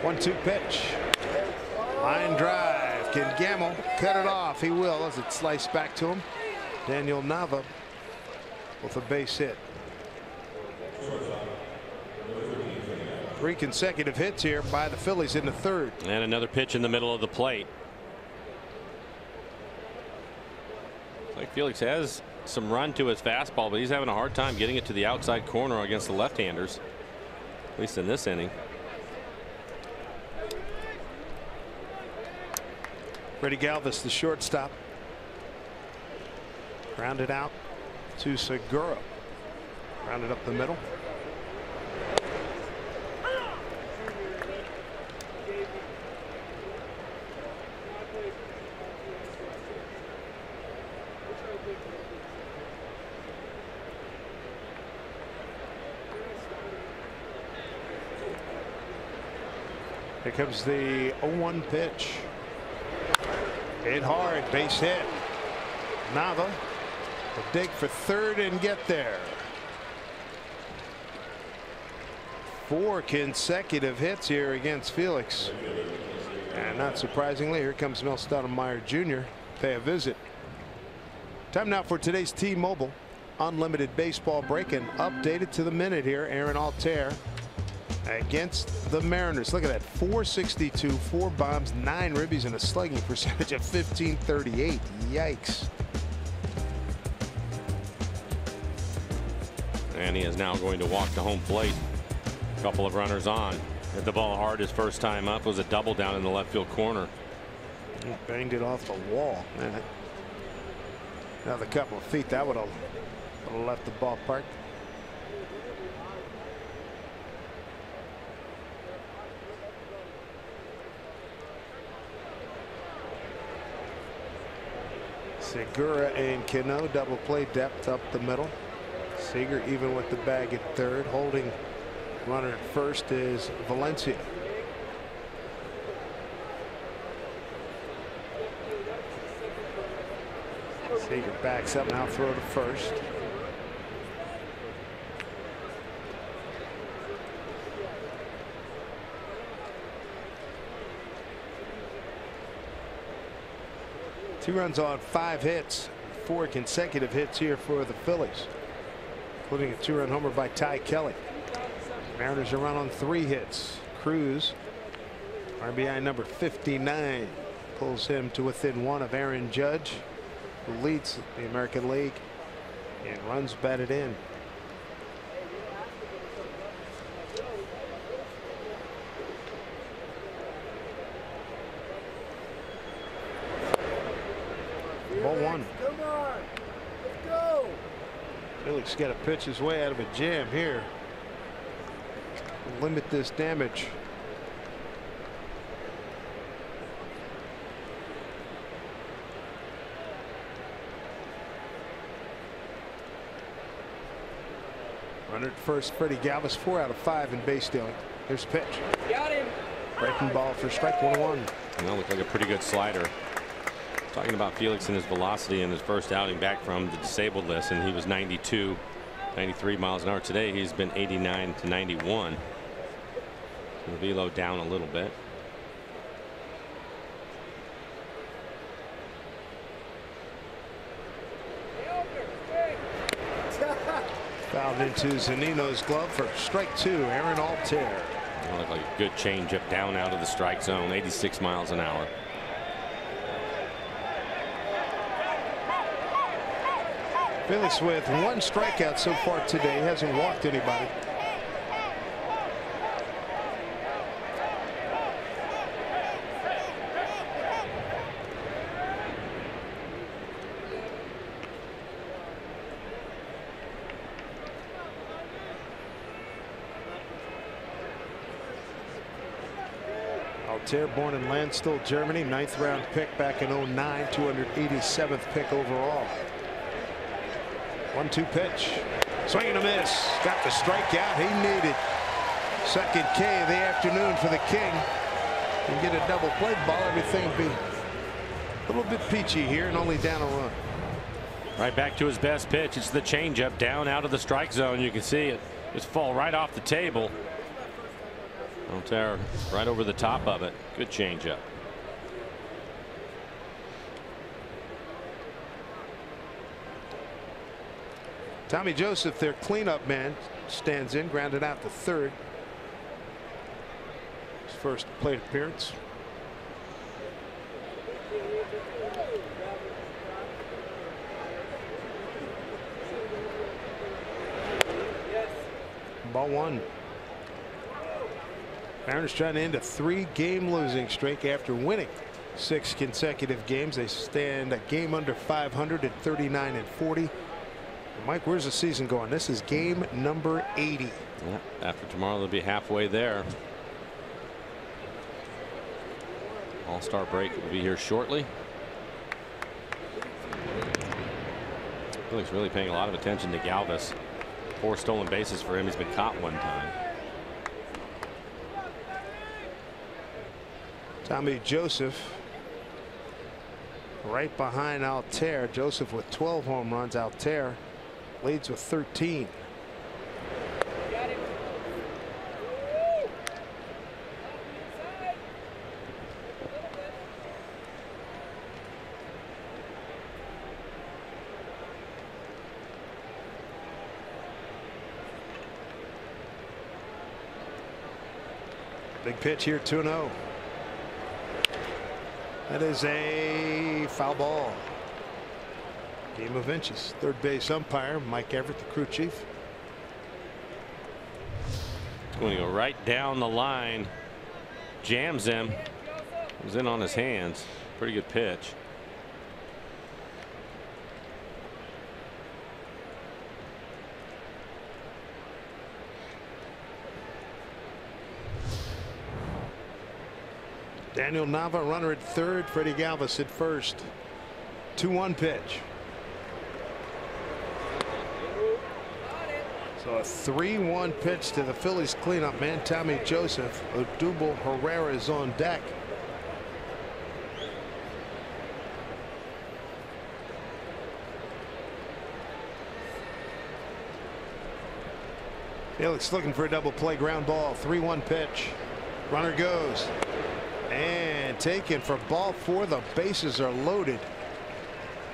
One-two pitch. Line drive. Can Gamble cut it off? He will as it sliced back to him. Daniel Nava with a base hit. 3 consecutive hits here by the Phillies in the 3rd. And another pitch in the middle of the plate. Looks like Felix has some run to his fastball, but he's having a hard time getting it to the outside corner against the left-handers, at least in this inning. Freddy Galvis, the shortstop. Grounded out to Segura. Rounded up the middle. Here comes the 0-1 pitch. Hit hard, base hit. Nava will dig for 3rd and get there. 4 consecutive hits here against Felix. And not surprisingly, here comes Mel Stoudemire Jr. Pay a visit. Time now for today's T-Mobile Unlimited Baseball Break-In. Updated to the minute here. Aaron Altair against the Mariners. Look at that. 462, 4 bombs, 9 ribbies, and a slugging percentage of 1538. Yikes. And he is now going to walk to home plate. A couple of runners on. Hit the ball hard his first time up. It was a double down in the left field corner. He banged it off the wall. Man, another couple of feet, that would have left the ballpark. Segura and Cano double play depth up the middle. Seager even with the bag at third. Holding runner at first is Valencia. Seager backs up, now throw to first. Two runs on 5 hits, 4 consecutive hits here for the Phillies, including a 2-run homer by Ty Kelly. Mariners are run on 3 hits. Cruz, RBI number 59, pulls him to within 1 of Aaron Judge, who leads the American League in runs batted in. Ball 1. Come on, let's go. Felix got to pitch his way out of a jam here. Limit this damage. Runner at first, Freddy Galvis, 4 out of 5 in base stealing. Here's the pitch. Got him. Breaking ball for strike 1-1. That looked like a pretty good slider. Talking about Felix and his velocity in his first outing back from the disabled list, and he was 92, 93 miles an hour. Today he's been 89 to 91. The velo down a little bit. Fouled into Zunino's glove for strike 2. Aaron Altair. That looked like a good changeup down out of the strike zone. 86 miles an hour. Felix with 1 strikeout so far today, hasn't walked anybody. Altair, born in Landstuhl, Germany, 9th round pick back in 09, 287th pick overall. 1-2 pitch. Swing and a miss. Got the strikeout he needed. Second K of the afternoon for the King. And get a double play ball, everything will be a little bit peachy here and only down a run. Right back to his best pitch. It's the changeup down out of the strike zone. You can see it just fall right off the table. Altair right over the top of it. Good changeup. Tommy Joseph, their cleanup man, stands in, grounded out to third. His first plate appearance. Ball 1. Mariners trying to end a 3-game losing streak after winning 6 consecutive games. They stand a game under 500 at 39-40. Mike, where's the season going? This is game number 80. Yeah, after tomorrow they'll be halfway there. All-star break will be here shortly. Felix really paying a lot of attention to Galvis. 4 stolen bases for him. He's been caught 1 time. Tommy Joseph right behind Altair. Joseph with 12 home runs. Altair leads with 13. Got him. Big pitch here, 2-0. That is a foul ball. Game of inches. Third base umpire Mike Everett, the crew chief. It's going to go right down the line. Jams him. Was in on his hands. Pretty good pitch. Daniel Nava, runner at third. Freddy Galvis at first. 2-1 pitch. So a 3-1 pitch to the Phillies cleanup man. Tommy Joseph. Odubel Herrera is on deck. Felix looking for a double play ground ball. 3-1 pitch. Runner goes and taken for ball 4. The bases are loaded.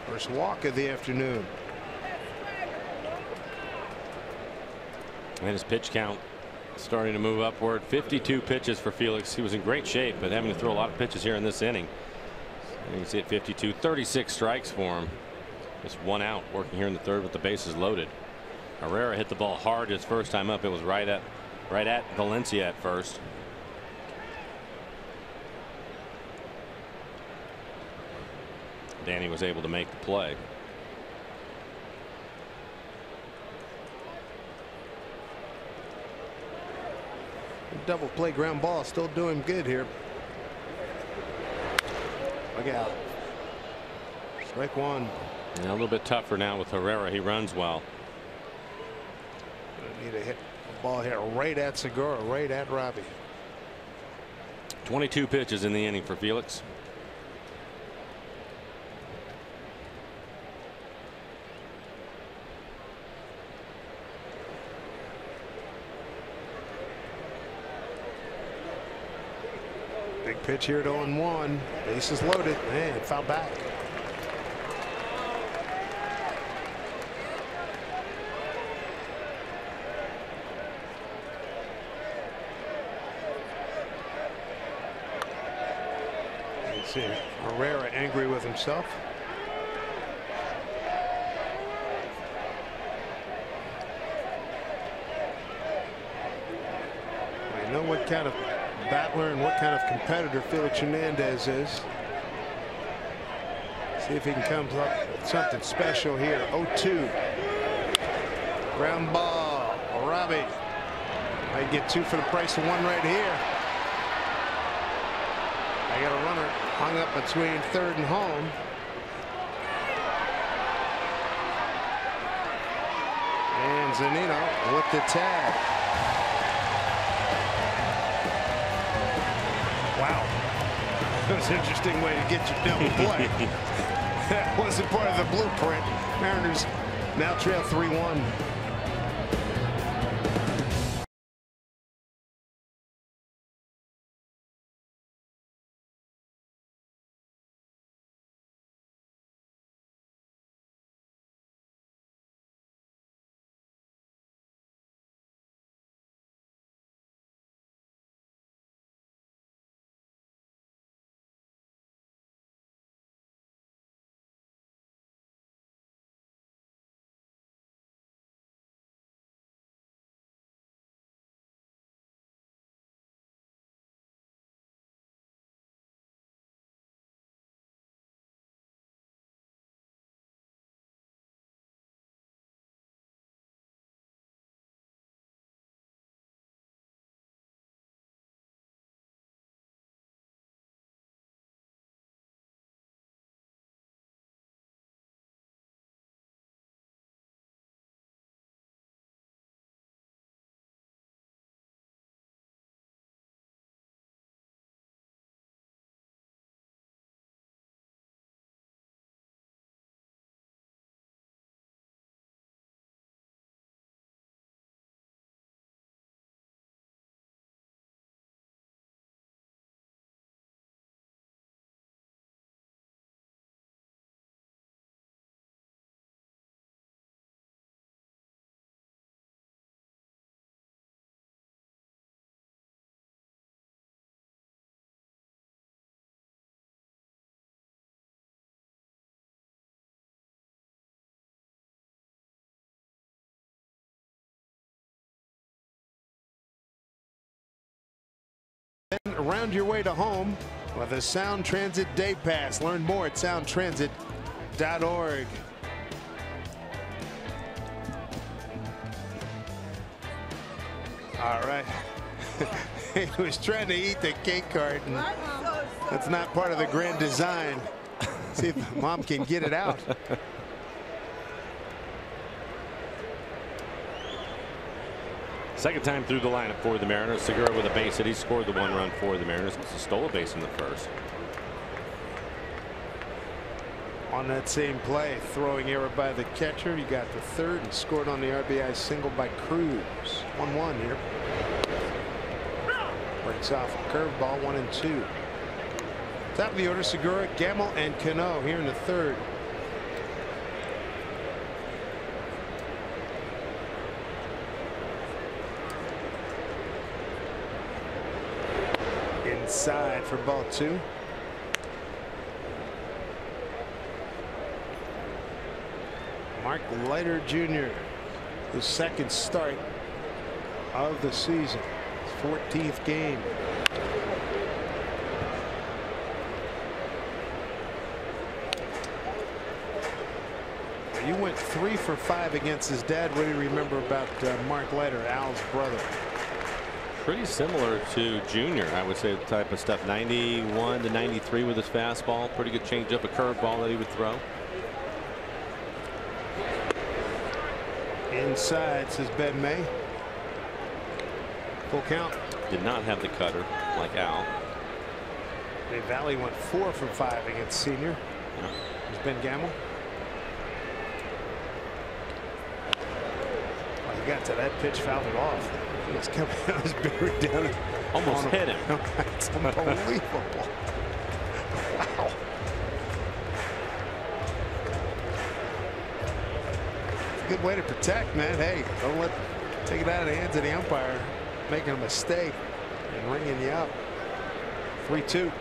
First walk of the afternoon. And his pitch count starting to move upward. 52 pitches for Felix. He was in great shape, but having to throw a lot of pitches here in this inning. You can see at 52, 36 strikes for him. Just 1 out, working here in the 3rd with the bases loaded. Herrera hit the ball hard his first time up. It was right at Valencia at first. Danny was able to make the play. Double play ground ball, still doing good here. Look out. Strike 1. Yeah, a little bit tougher now with Herrera. He runs well. Need to hit the ball here right at Segura, right at Robbie. 22 pitches in the inning for Felix. Big pitch here to 0-1. Bases loaded. Man, foul back. You see Herrera angry with himself. I know what kind of battler and what kind of competitor Felix Hernandez is. See if he can come up with something special here. 0-2. Ground ball. Robbie might get 2 for the price of 1 right here. I got a runner hung up between 3rd and home. And Zunino with the tag. Wow. That was an interesting way to get your double play. That wasn't part of the blueprint. Mariners now trail 3-1. Around your way to home with a Sound Transit Day Pass. Learn more at soundtransit.org. All right. He was trying to eat the cake carton. That's not part of the grand design. See if Mom can get it out. Second time through the lineup for the Mariners. Seager with a base hit. He scored the 1 run for the Mariners. He stole a base in the first. On that same play, throwing error by the catcher. You got the third and scored on the RBI single by Cruz. 1-1 here. Breaks off a curveball, 1-2. Top of the order, Segura, Gamble, and Cano here in the third. Inside for ball 2. Mark Leiter Jr., his second start of the season, his 14th game. You went 3 for 5 against his dad. What do you remember about Mark Leiter, Al's brother? Pretty similar to Junior, I would say, the type of stuff. 91 to 93 with his fastball. Pretty good changeup, a curveball that he would throw. Inside, says Ben May. Full count. Did not have the cutter like Al. Bay Valley went 4 for 5 against Senior. Yeah. There's Ben Gamble. Well, he got to that pitch, fouled it off. He was coming out, was buried down. Almost hit him. It's unbelievable. Wow. Good way to protect, man. Hey, don't take it out of the hands of the umpire making a mistake and ringing you up. 3-2.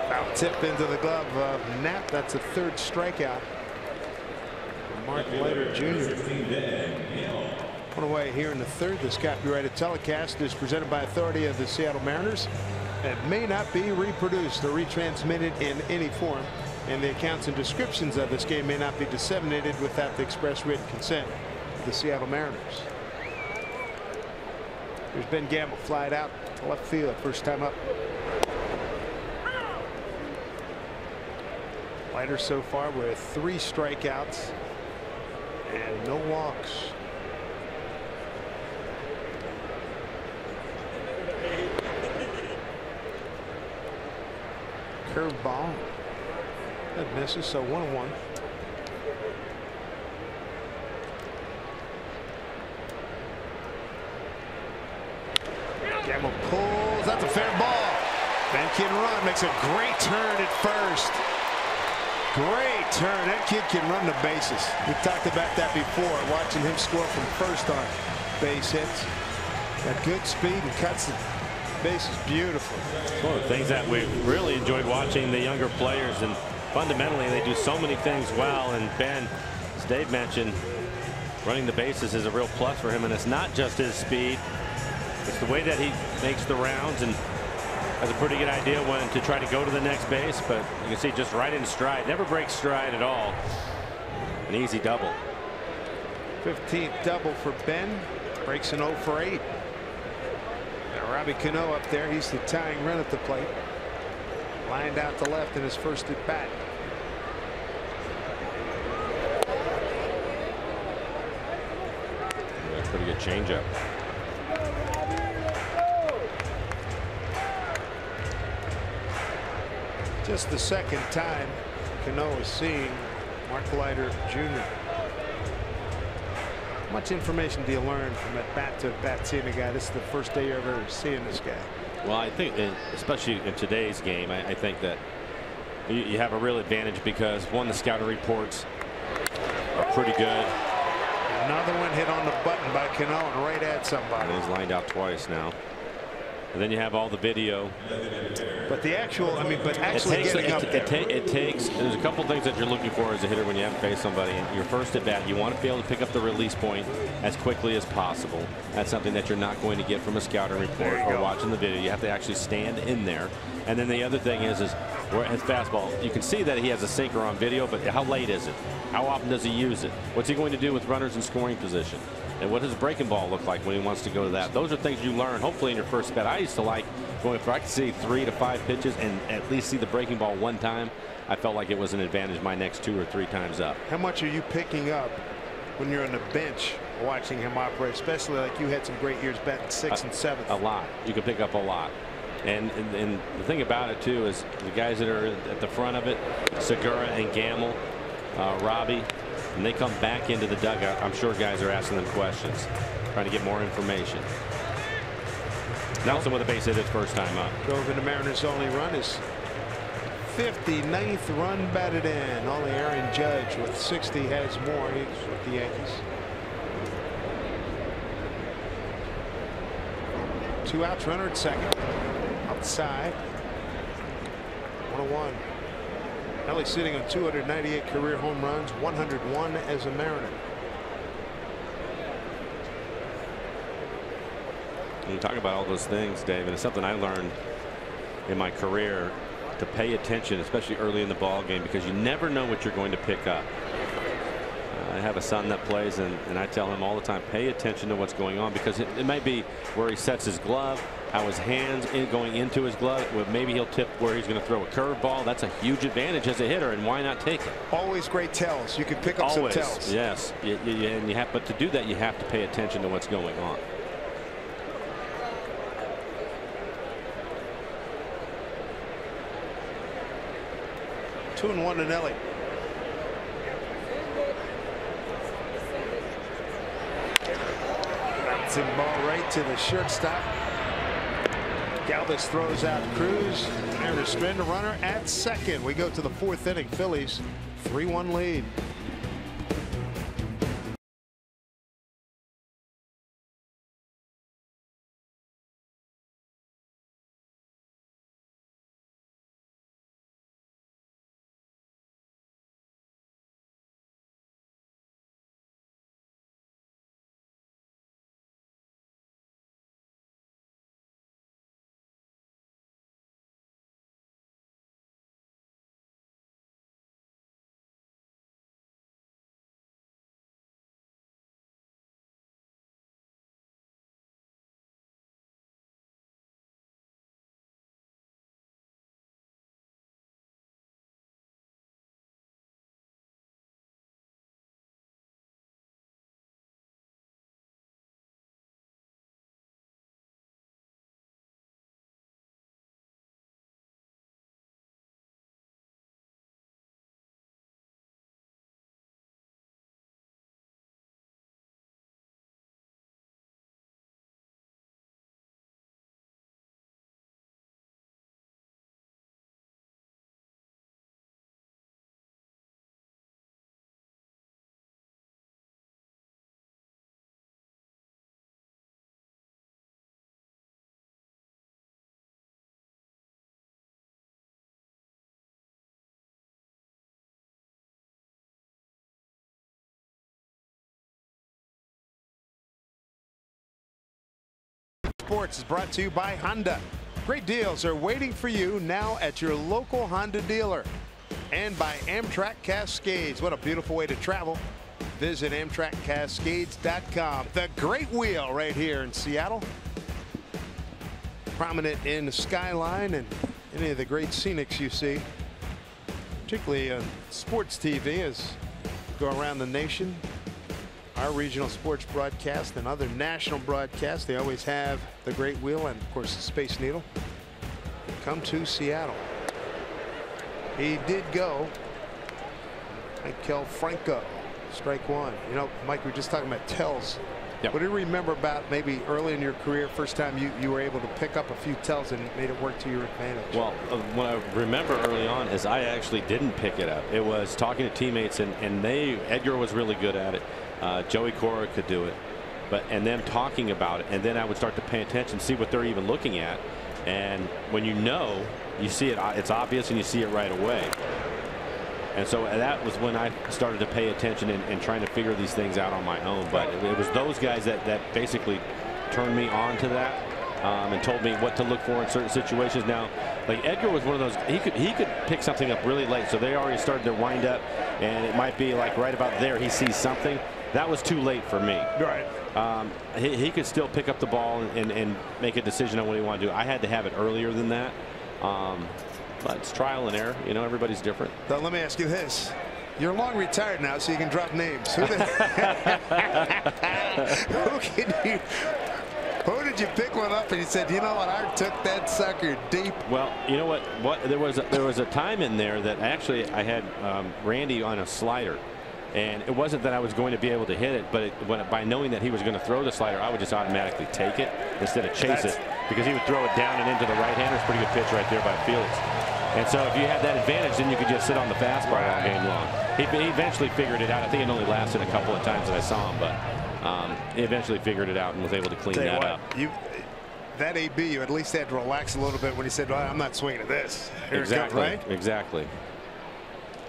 Foul tip into the glove of Knapp. That's a third strikeout for Mark Leiter Jr. One away here in the third. This copyrighted telecast is presented by authority of the Seattle Mariners and may not be reproduced or retransmitted in any form. And the accounts and descriptions of this game may not be disseminated without the express written consent of the Seattle Mariners. There's Ben Gamble, flied out to left field, first time up. Leiter so far with 3 strikeouts and no walks. Curveball. That misses, so 1-1. Gamble pulls. That's a fair ball. That kid run, makes a great turn at first. Great turn. That kid can run the bases. We talked about that before, watching him score from first on base hits. Got good speed and cuts the bases beautiful. One of the things that we really enjoyed watching the younger players, and fundamentally they do so many things well. And Ben, as Dave mentioned, running the bases is a real plus for him, and it's not just his speed. It's the way that he makes the rounds and has a pretty good idea when to try to go to the next base. But you can see just right in stride, never breaks stride at all. An easy double. 15th double for Ben. Breaks an 0 for 8. Now Robbie Cano up there. He's the tying run at the plate. Lined out to left in his first at bat. That's a pretty good changeup. Just the second time Cano is seeing Mark Leiter Jr. How much information do you learn from at bat to bat seeing a guy? This is the first day you're ever seeing this guy. Well, I think, especially in today's game, I think that you have a real advantage because, one, the scouting reports are pretty good. Another one hit on the button by Cano and right at somebody. And he's lined out twice now. And then you have all the video. But the actual, but actually getting up there. It takes, there's a couple things that you're looking for as a hitter when you have to face somebody. And your first at bat, you want to be able to pick up the release point as quickly as possible. That's something that you're not going to get from a scouting report or watching the video. You have to actually stand in there. And then the other thing is where his fastball, you can see that he has a sinker on video, but how late is it? How often does he use it? What's he going to do with runners in scoring position? And what does the breaking ball look like when he wants to go to that? Those are things you learn hopefully in your first bet. I used to like going, if I could see 3 to 5 pitches and at least see the breaking ball one time, I felt like it was an advantage my next 2 or 3 times up. How much are you picking up when you're on the bench watching him operate, especially like you had some great years batting 6th and 7th? A lot. You can pick up a lot. And the thing about it too is the guys that are at the front of it, Segura and Gamble, Robbie, when they come back into the dugout, I'm sure guys are asking them questions, trying to get more information. Nelson with a base hit his first time up. Drove in the Mariners' only run, is 59th run batted in. Only Aaron Judge with 60 has more. He's with the Yankees. 2 outs, runner at second. Outside. 1-1. Ellie sitting on 298 career home runs, 101 as a Mariner. You talk about all those things, Dave, and it's something I learned in my career, to pay attention, especially early in the ball game, because you never know what you're going to pick up. I have a son that plays, and I tell him all the time, pay attention to what's going on, because it might be where he sets his glove, how his hands going into his glove. Maybe he'll tip where he's going to throw a curveball. That's a huge advantage as a hitter, and why not take it? Always great tells. You can pick up Always. some tells. Yes, and you have, but to do that, you have to pay attention to what's going on. Two and 1 to Nelly. Bouncing ball right to the shortstop. Galvis throws out Cruz. Mariners strand a runner at second. We go to the 4th inning. Phillies 3-1 lead. Sports is brought to you by Honda. Great deals are waiting for you now at your local Honda dealer. And by Amtrak Cascades. What a beautiful way to travel. Visit AmtrakCascades.com. The Great Wheel right here in Seattle. Prominent in the skyline and any of the great scenics you see, particularly on sports TV as you go around the nation. Our regional sports broadcast and other national broadcasts, they always have the Great Wheel and, of course, the Space Needle. Come to Seattle. He did go. Michael Franco, strike one. You know, Mike, we were just talking about tells. Yep. What do you remember about maybe early in your career, first time you were able to pick up a few tells and made it work to your advantage? Well, what I remember early on is I actually didn't pick it up. It was talking to teammates, and Edgar was really good at it. Joey Cora could do it, and them talking about it, and then I would start to pay attention, see what they're even looking at, and when you see it, it's obvious, and you see it right away. And so that was when I started to pay attention and trying to figure these things out on my own. But it was those guys that basically turned me on to that and told me what to look for in certain situations. Now, like Edgar was one of those, he could pick something up really late, so they already started to wind up, and it might be like right about there he sees something, that was too late for me. Right. He could still pick up the ball and make a decision on what he wanted to do. I had to have it earlier than that. But it's trial and error. You know, everybody's different. Now, let me ask you this. You're long retired now, so you can drop names. Who did you pick one up and you said, you know what, I took that sucker deep? Well, you know what? There was a time in there that actually I had Randy on a slider. And it wasn't that I was going to be able to hit it, but by knowing that he was going to throw the slider, I would just automatically take it instead of chase it, because he would throw it down and into the right-hander. It's a pretty good pitch right there by Felix. And so if you had that advantage, then you could just sit on the fastball all game long. He eventually figured it out. I think it only lasted a couple of times that I saw him, but he eventually figured it out and was able to clean that up. That AB, you at least had to relax a little bit when he said, well, I'm not swinging at this. Exactly. Right? Exactly.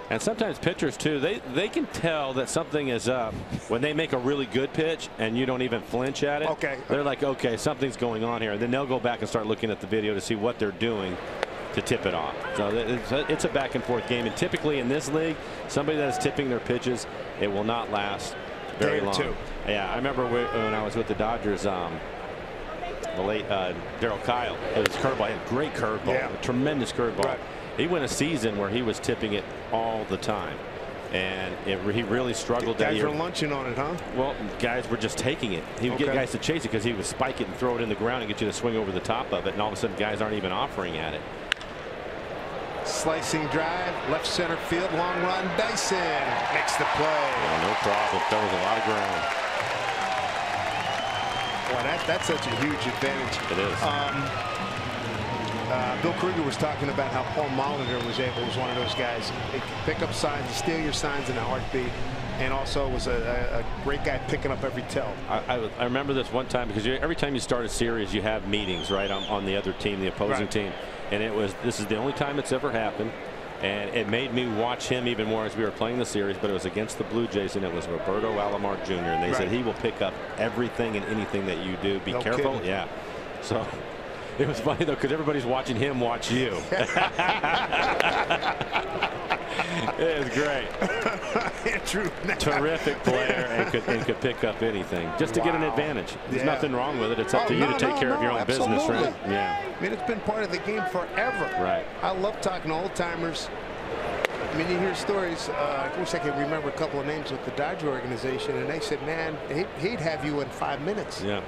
And sometimes pitchers too, they can tell that something is up when they make a really good pitch and you don't even flinch at it. Okay. They're like, okay, something's going on here. And then they'll go back and start looking at the video to see what they're doing to tip it off. So it's a back and forth game. And typically in this league, somebody that's tipping their pitches, it will not last very long. Yeah, I remember when I was with the Dodgers, the late Darryl Kyle. It was curveball. He had a great curveball, a tremendous curveball. Right. He went a season where he was tipping it all the time, and he really struggled that year. Guys were lunching on it, huh? Well, guys were just taking it. He would get guys to chase it because he would spike it and throw it in the ground and get you to swing over the top of it, and all of a sudden guys aren't even offering at it. Slicing drive, left center field, long run. Dyson makes the play. No problem. Covers a lot of ground. Boy, that's such a huge advantage. It is. Bill Kruger was talking about how Paul Molitor was one of those guys. He could pick up signs, steal your signs in a heartbeat, and also was a great guy picking up every tell. I remember this one time because every time you start a series, you have meetings right on the other team, the opposing team, and this is the only time it's ever happened. And it made me watch him even more as we were playing the series, but it was against the Blue Jays, and it was Roberto Alomar Jr. And they said he will pick up everything and anything that you do. Be careful. Kidding. Yeah. So it was funny, though, because everybody's watching him watch you. It was great. Andrew Knapp. Terrific player and could pick up anything just to get an advantage. There's nothing wrong with it. It's up to you to take care of your own business, right? Yeah. I mean, it's been part of the game forever. Right. I love talking to old timers. I mean, you hear stories. I wish I could remember a couple of names with the Dodger organization, and they said, man, he'd have you in 5 minutes. Yeah.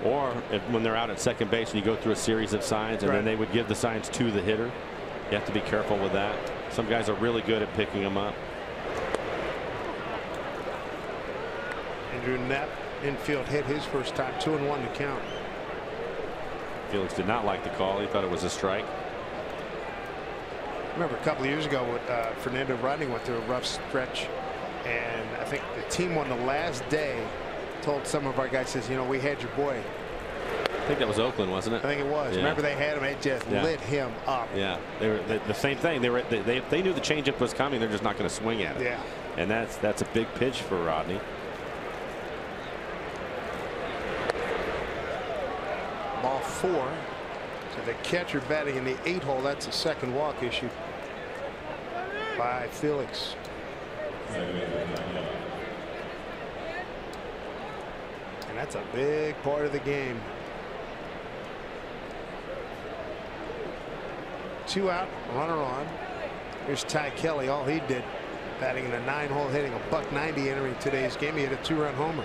Or when they're out at second base and you go through a series of signs, and then they would give the signs to the hitter. You have to be careful with that. Some guys are really good at picking them up. Andrew Knapp, infield hit his first time, 2-1 to count. Felix did not like the call. He thought it was a strike. I remember a couple of years ago when Fernando Rodney went through a rough stretch, and I think the team on the last day told some of our guys, says, you know, we had your boy. I think that was Oakland, wasn't it? I think it was. Yeah. Remember, they had him. It just lit him up. Yeah, they were the same thing. They knew the changeup was coming. They're just not going to swing at it. Yeah, and that's a big pitch for Rodney. Ball 4. So the catcher batting in the 8-hole. That's a second walk issued by Felix. And that's a big part of the game. 2 out, runner on. Here's Ty Kelly. All he did, batting in a 9-hole, hitting a .190 entering today's game. He hit a 2-run homer.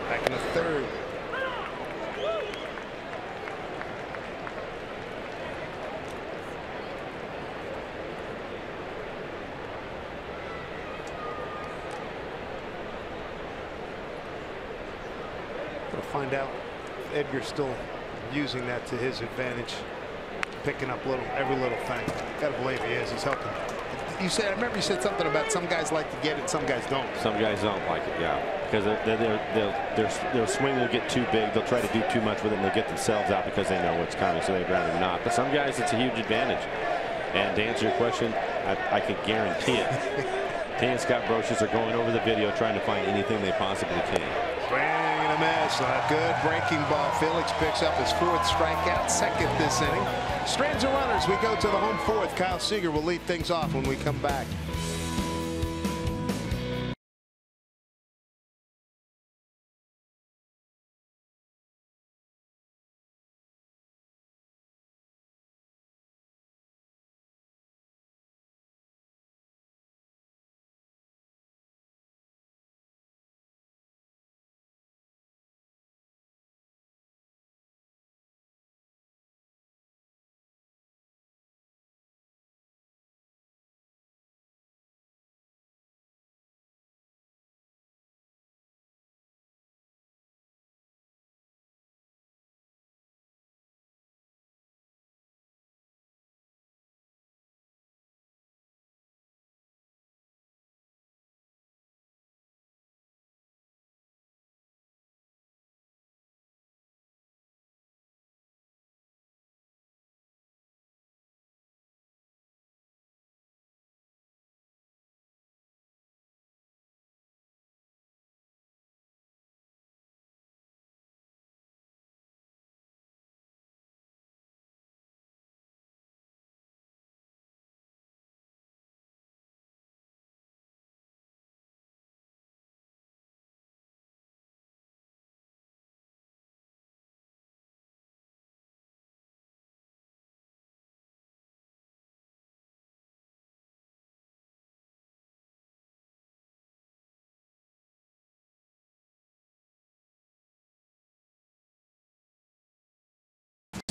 Back in the 3rd. We'll find out if Edgar's still using that to his advantage, picking up every little thing. Gotta believe he is. He's helping. You said, I remember you said something about some guys like to get it, some guys don't. Some guys don't like it, yeah, because their swing will get too big. They'll try to do too much with it, and they'll get themselves out because they know what's coming, so they'd rather not. But some guys, it's a huge advantage. And to answer your question, I can guarantee it. He and Scott Brocious are going over the video trying to find anything they possibly can. Swing and a miss. A good breaking ball. Felix picks up his 4th strikeout, 2nd this inning. Strands of runners. We go to the home 4th. Kyle Seager will lead things off when we come back.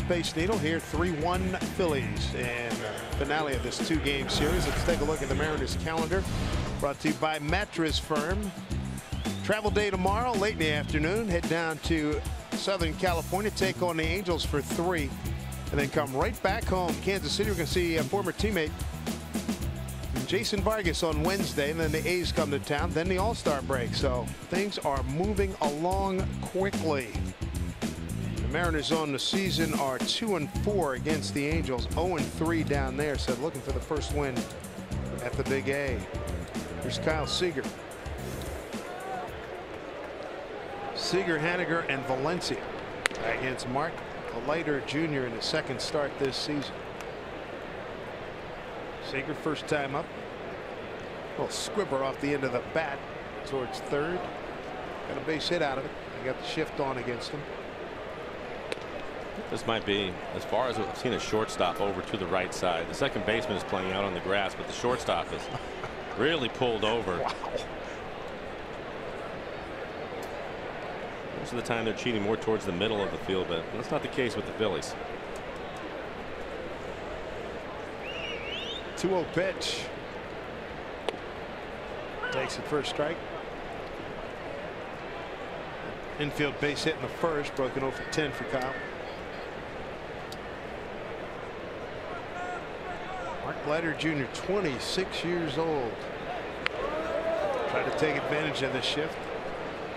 Space Needle here. 3-1 Phillies and finale of this 2-game series. Let's take a look at the Mariners calendar, brought to you by Mattress Firm. Travel day tomorrow late in the afternoon. Head down to Southern California, take on the Angels for 3, and then come right back home. Kansas City, we're going to see a former teammate Jason Vargas on Wednesday, and then the A's come to town, then the All-Star break. So things are moving along quickly. The Mariners on the season are 2-4 against the Angels, 0-3 down there. So looking for the first win at the Big A. Here's Kyle Seager. Seager, Haniger, and Valencia against Mark Leiter Jr. in his second start this season. Seager first time up. A little squibber off the end of the bat towards third. Got a base hit out of it. They got the shift on against him. This might be, as far as I've seen, a shortstop over to the right side. The second baseman is playing out on the grass, but the shortstop is really pulled over. Wow. Most of the time they're cheating more towards the middle of the field, but that's not the case with the Phillies. 2-0 pitch. Takes it first strike. Infield base hit in the first, broken 0 for 10 for Kyle. Mark Leiter Jr., 26 years old. Tried to take advantage of the shift.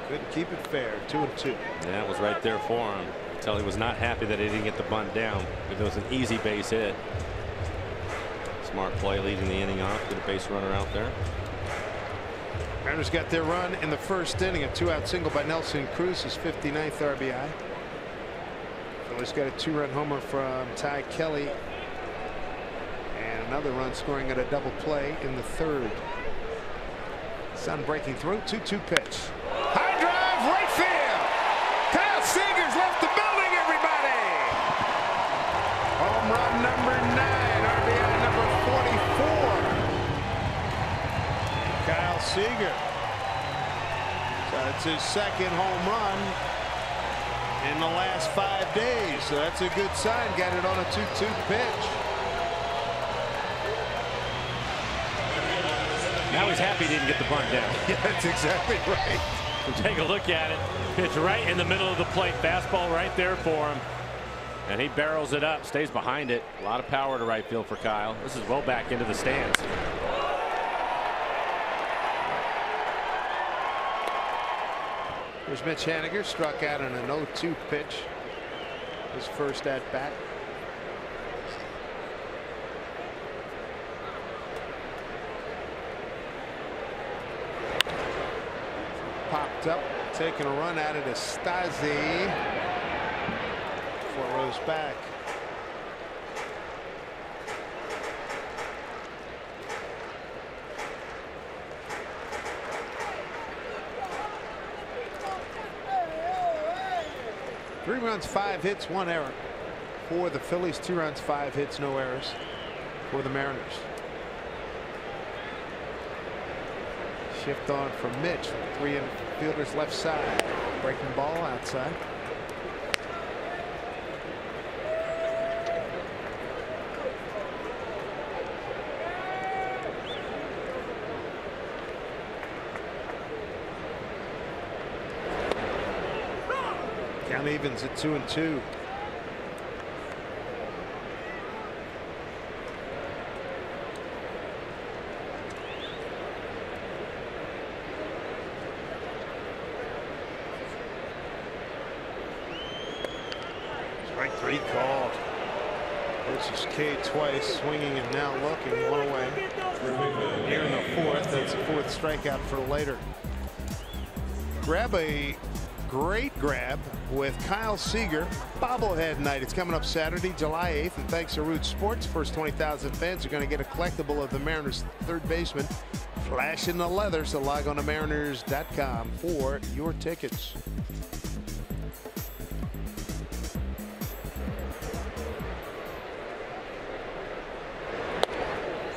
Couldn't keep it fair. 2-2. Yeah, it was right there for him. Until he was not happy that he didn't get the bunt down. If it was an easy base hit. Smart play leading the inning off. Get a base runner out there. Mariners got their run in the first inning. A 2-out single by Nelson Cruz, his 59th RBI. Phillies got a 2-run homer from Ty Kelly. And another run scoring at a double play in the third. Sun breaking through. 2-2 pitch. High drive, right field. Kyle Seager's left the building, everybody. Home run number 9, RBI number 44. Kyle Seager. So it's his second home run in the last 5 days. So that's a good sign. Got it on a 2-2 pitch. Now he's happy he didn't get the bunt down. Yeah, that's exactly right. Take a look at it. Pitch right in the middle of the plate. Fastball right there for him. And he barrels it up, stays behind it. A lot of power to right field for Kyle. This is well back into the stands. Here's Mitch Haniger, struck out on an 0-2 pitch. His first at bat. Popped up, taking a run at it as Stasi. Four rows back. Three runs, 5 hits, 1 error for the Phillies. 2 runs, 5 hits, no errors for the Mariners. Shift on from Mitch. 3 infielders left side. Breaking ball outside. Count evens at 2-2. Strike 3 called. This is K twice, swinging and now looking, 1 away. Here in the 4th, that's the 4th strikeout for Leiter. Grab a great grab with Kyle Seager bobblehead night. It's coming up Saturday, July 8th, and thanks to Root Sports, first 20,000 fans are going to get a collectible of the Mariners third baseman flashing the leather. So log on to mariners.com for your tickets.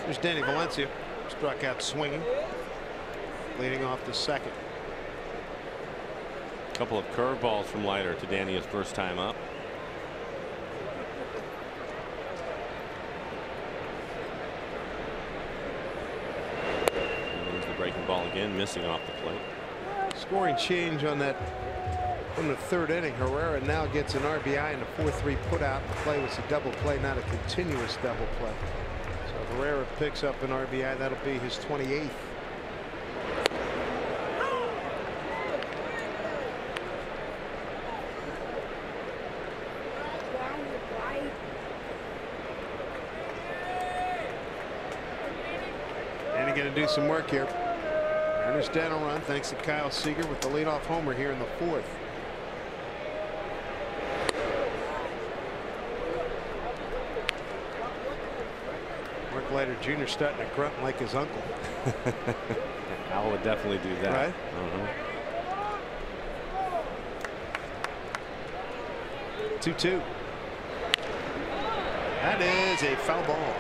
There's Danny Valencia, struck out swinging, leading off the second. Couple of curveballs from Leiter to Danny his first time up. Breaking ball again, missing off the plate. Scoring change on that in the third inning. Herrera now gets an RBI and a 4-3 put out. The play was a double play, not a continuous double play. So Herrera picks up an RBI. That'll be his 28th. And he's going to do some work here. Mariners down a run thanks to Kyle Seager with the leadoff homer here in the fourth. Mark Leiter Jr. starting to grunt like his uncle. Al would definitely do that. Right? 2-2. That is a foul ball.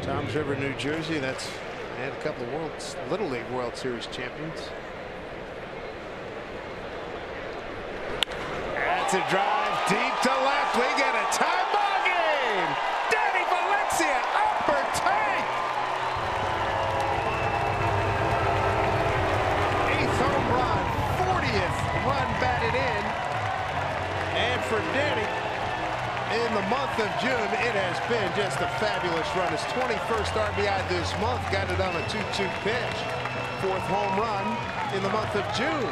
Toms River, New Jersey. That's had a couple of Little League World Series champions. That's a drive deep to left. We get a tie ball game. Danny Valencia, upper tank. 8th home run, 40th run batted in. And for Danny, in the month of June, it has been just a fabulous run. His 21st RBI this month, got it on a 2-2 pitch. 4th home run in the month of June.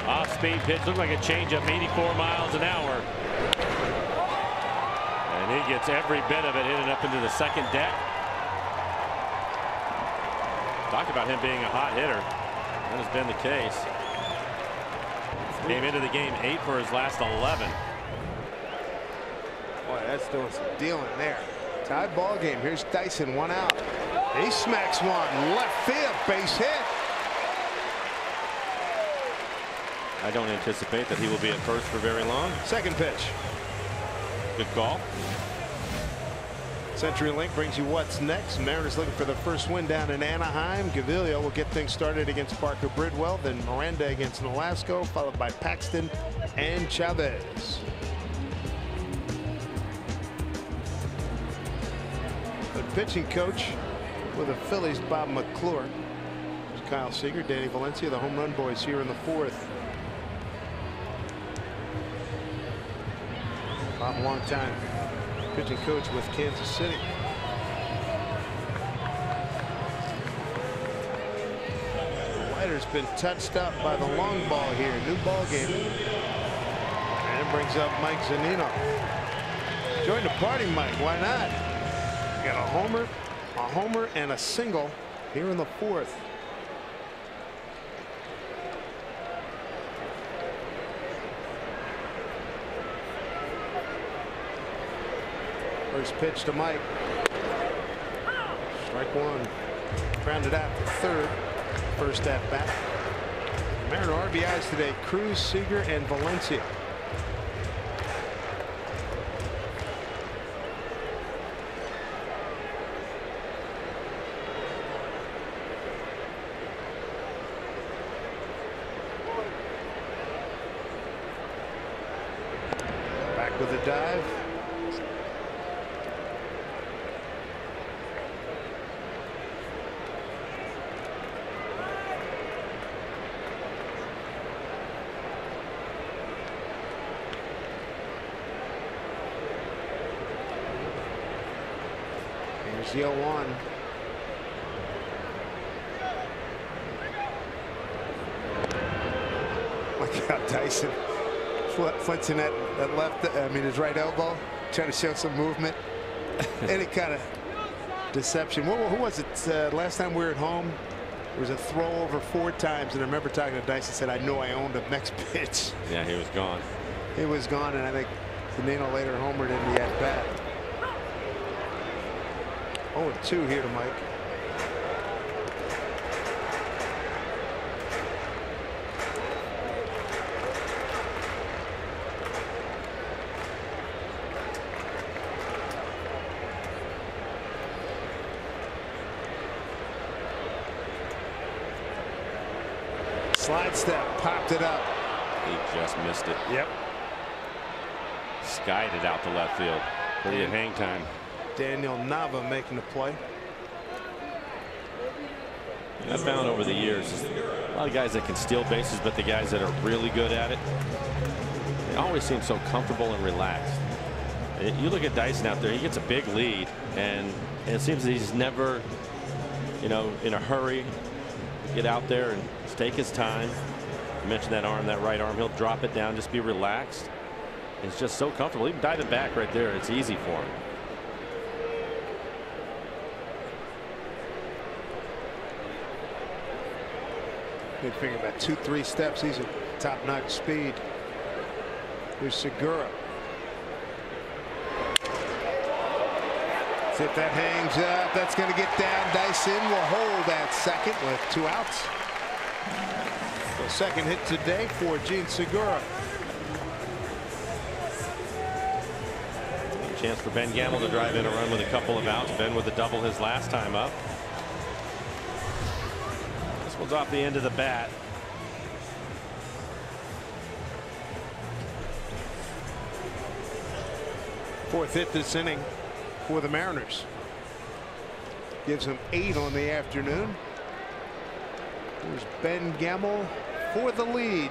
Off-speed pitch, looked like a changeup, 84 miles an hour. And he gets every bit of it, hitting up into the second deck. Talk about him being a hot hitter. That has been the case. Came into the game 8 for his last 11. Boy, that's doing some dealing there. Tied ball game. Here's Dyson, 1 out. He smacks one left field, base hit. I don't anticipate that he will be at first for very long. Second pitch. Good call. CenturyLink brings you what's next. Mariners looking for the first win down in Anaheim. Gaviglio will get things started against Parker Bridwell. Then Miranda against Nolasco, followed by Paxton and Chavez. The pitching coach with the Phillies, Bob McClure. There's Kyle Seager, Danny Valencia, the home run boys here in the fourth. Bob, a long time pitching coach with Kansas City. Leiter's been touched up by the long ball here. New ball game. And brings up Mike Zunino. Join the party, Mike. Why not? Got a homer and a single here in the fourth. First pitch to Mike. Strike one. Grounded out to third. First at bat. Mariner RBIs today: Cruz, Seager, and Valencia. Back with a dive. Here's the 0-1. Look how Dyson flexing that left, his right elbow, trying to show some movement. Any kind of deception. Who was it last time we were at home? There was a throw over 4 times, and I remember talking to Dyson, said, I know I owned him. Next pitch. Yeah, he was gone. He was gone, and I think Zunino later homered in the at-bat. 0-2 here to Mike. Slide step, popped it up. He just missed it. Yep. Skied it out to left field. Pretty at hang time. Daniel Nava making the play. I've found over the years a lot of guys that can steal bases, but the guys that are really good at it, they always seem so comfortable and relaxed. You look at Dyson out there, he gets a big lead, and it seems that he's never, in a hurry to get out there and take his time. You mentioned that arm, that right arm, he'll drop it down, just be relaxed. It's just so comfortable. Even diving back right there, it's easy for him. Big finger about 2-3 steps. He's at top-notch speed. Here's Segura. See if that hangs up. That's going to get down. Dyson will hold at second with 2 outs. The second hit today for Gene Segura. Chance for Ben Gamble to drive in a run with a couple of outs. Ben with a double his last time up. This one's off the end of the bat. Fourth hit this inning for the Mariners. Gives him 8 on the afternoon. Here's Ben Gamble for the lead.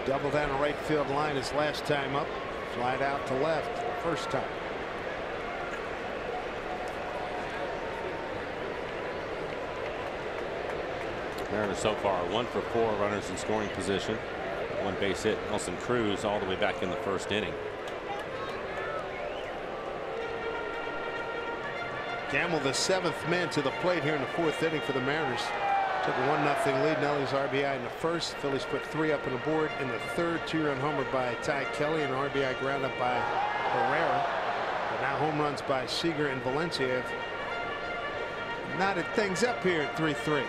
Double down the right field line his last time up. Slide out to left first time. Mariners so far 1 for 4 runners in scoring position. 1 base hit. Nelson Cruz all the way back in the first inning. Gamble, the 7th man to the plate here in the 4th inning for the Mariners. Took a 1-0 lead. Nelly's RBI in the first. Phillies put 3 up on the board in the third. 2-run homer by Ty Kelly and an RBI ground up by Herrera. But now home runs by Seager and Valencia have knotted things up here at 3-3.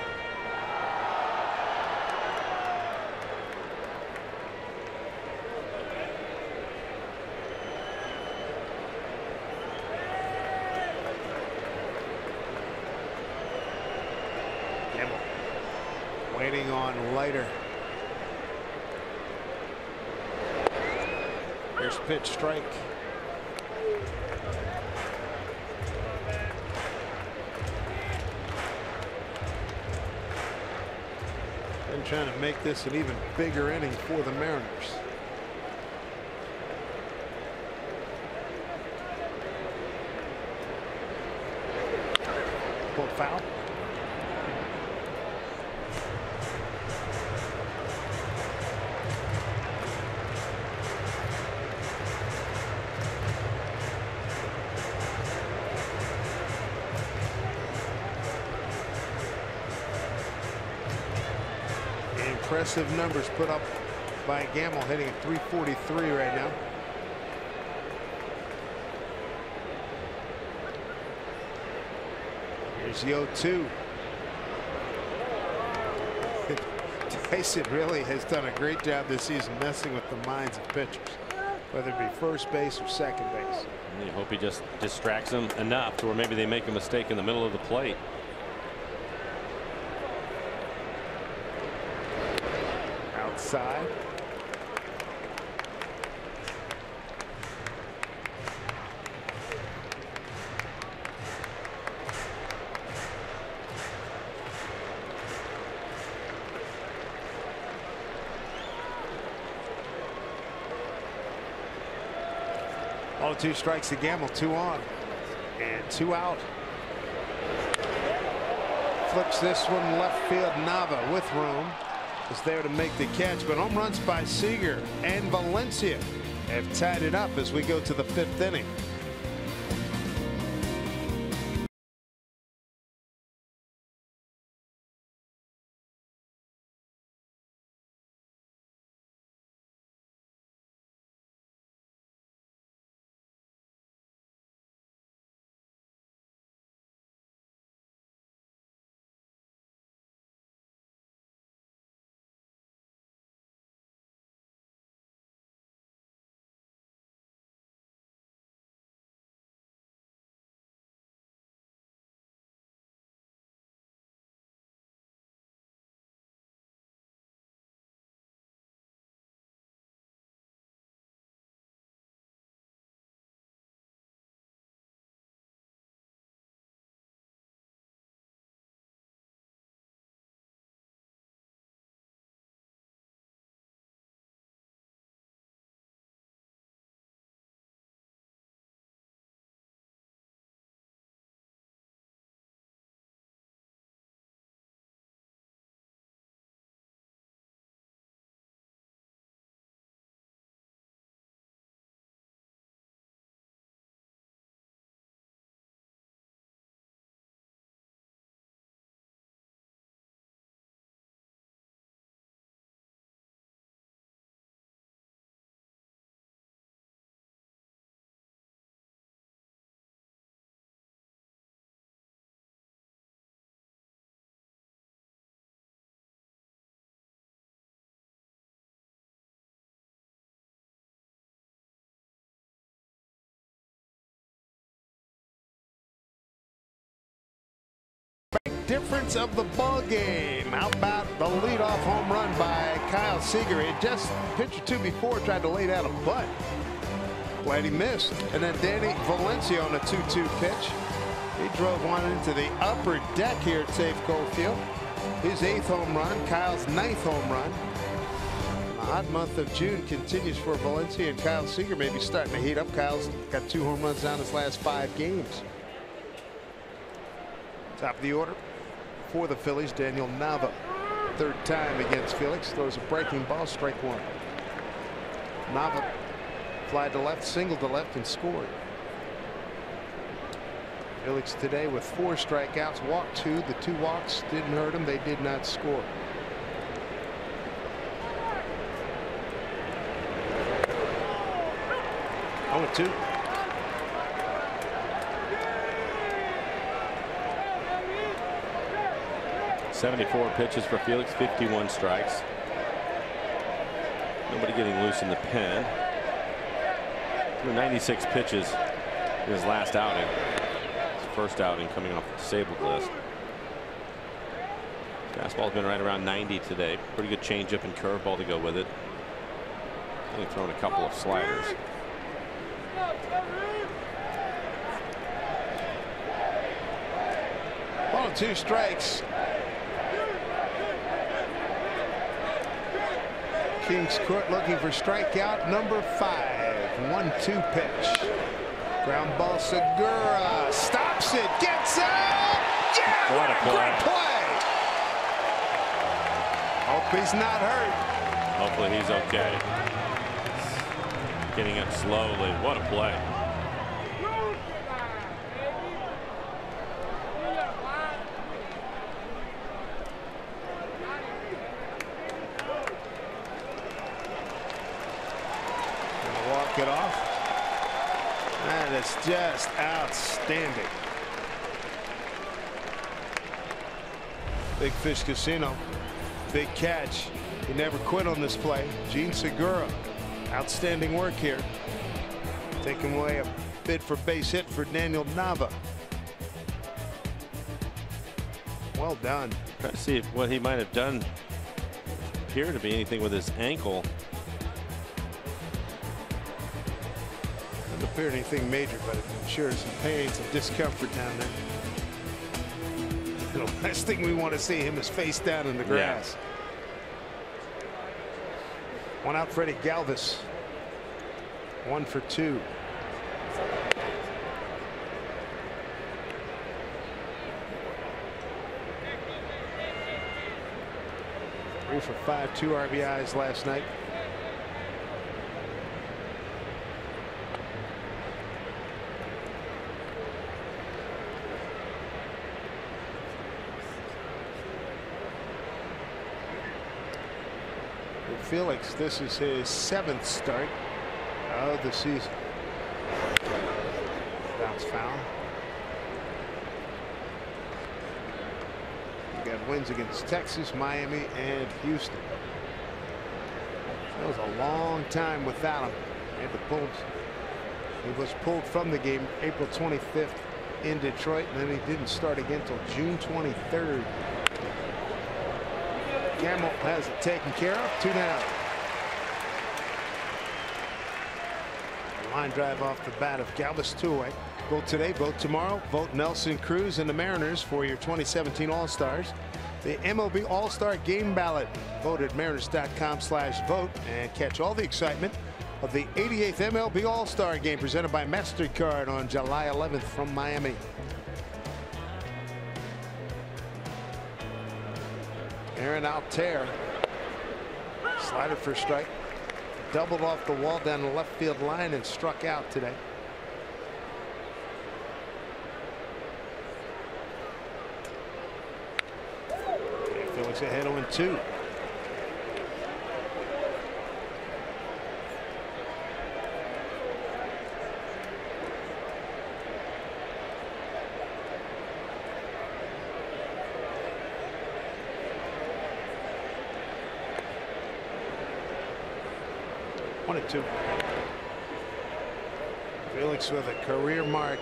Waiting on Leiter. Here's pitch, strike. And trying to make this an even bigger inning for the Mariners. Pulled foul. Impressive numbers put up by Gamble, hitting at 343 right now. Here's the 0-2. Dyson really has done a great job this season messing with the minds of pitchers, whether it be first base or second base. You hope he just distracts them enough to where maybe they make a mistake in the middle of the plate. Outside. All 2 strikes to Gamble, 2 on and 2 out. Flips this one left field. Nava with room is there to make the catch, but home runs by Seager and Valencia have tied it up as we go to the 5th inning. difference of the ball game. How about the leadoff home run by Kyle Seager? He had just pitched or two before, tried to lay down a butt. Glad he missed. And then Danny Valencia on a 2-2 pitch. He drove one into the upper deck here at Safeco Field. His 8th home run, Kyle's 9th home run. The hot month of June continues for Valencia, and Kyle Seager may be starting to heat up. Kyle's got 2 home runs down his last 5 games. Top of the order for the Phillies, Daniel Nava. 3rd time against Felix. Throws a breaking ball, strike 1. Nava fly to left, single to left, and scored. Felix today with 4 strikeouts, walked 2. The 2 walks didn't hurt him. They did not score. Oh, 2. '74 pitches for Felix, 51 strikes. Nobody getting loose in the pen. 96 pitches in his last outing. His first outing coming off the disabled list. Fastball's been right around 90 today. Pretty good changeup and curveball to go with it. Only thrown a couple of sliders. Ball 2 strikes. Kings Court looking for strikeout number 5. 1-2 pitch. Ground ball, Segura stops it, gets out. Yeah, what a great play. Hope he's not hurt. Hopefully he's okay. Getting up slowly. What a play. Walk it off. That is just outstanding. Big Fish Casino. Big catch. He never quit on this play. Gene Segura. Outstanding work here. Taking away a bid for base hit for Daniel Nava. Well done. Try to see what he might have done. Appear to be anything with his ankle. Doesn't appear anything major, but I'm sure some pain, some discomfort down there. The last thing we want to see him is face down in the grass. Yeah. One out, Freddy Galvis. 1 for 2. Three for 5, 2 RBIs last night. Felix, this is his 7th start of the season. Bounce foul. We got wins against Texas, Miami, and Houston. That was a long time without him. He was pulled from the game April 25th in Detroit, and then he didn't start again until June 23rd. Gamble has it taken care of. 2 down. Line drive off the bat of Galvis, 2 away. Vote today, vote tomorrow. Vote Nelson Cruz and the Mariners for your 2017 All-Stars. The MLB All-Star Game Ballot. Vote at mariners.com/vote and catch all the excitement of the 88th MLB All-Star Game presented by MasterCard on July 11th from Miami. Aaron Altair. Slider for strike. Doubled off the wall down the left field line and struck out today. Felix ahead 0-2. Felix with a career mark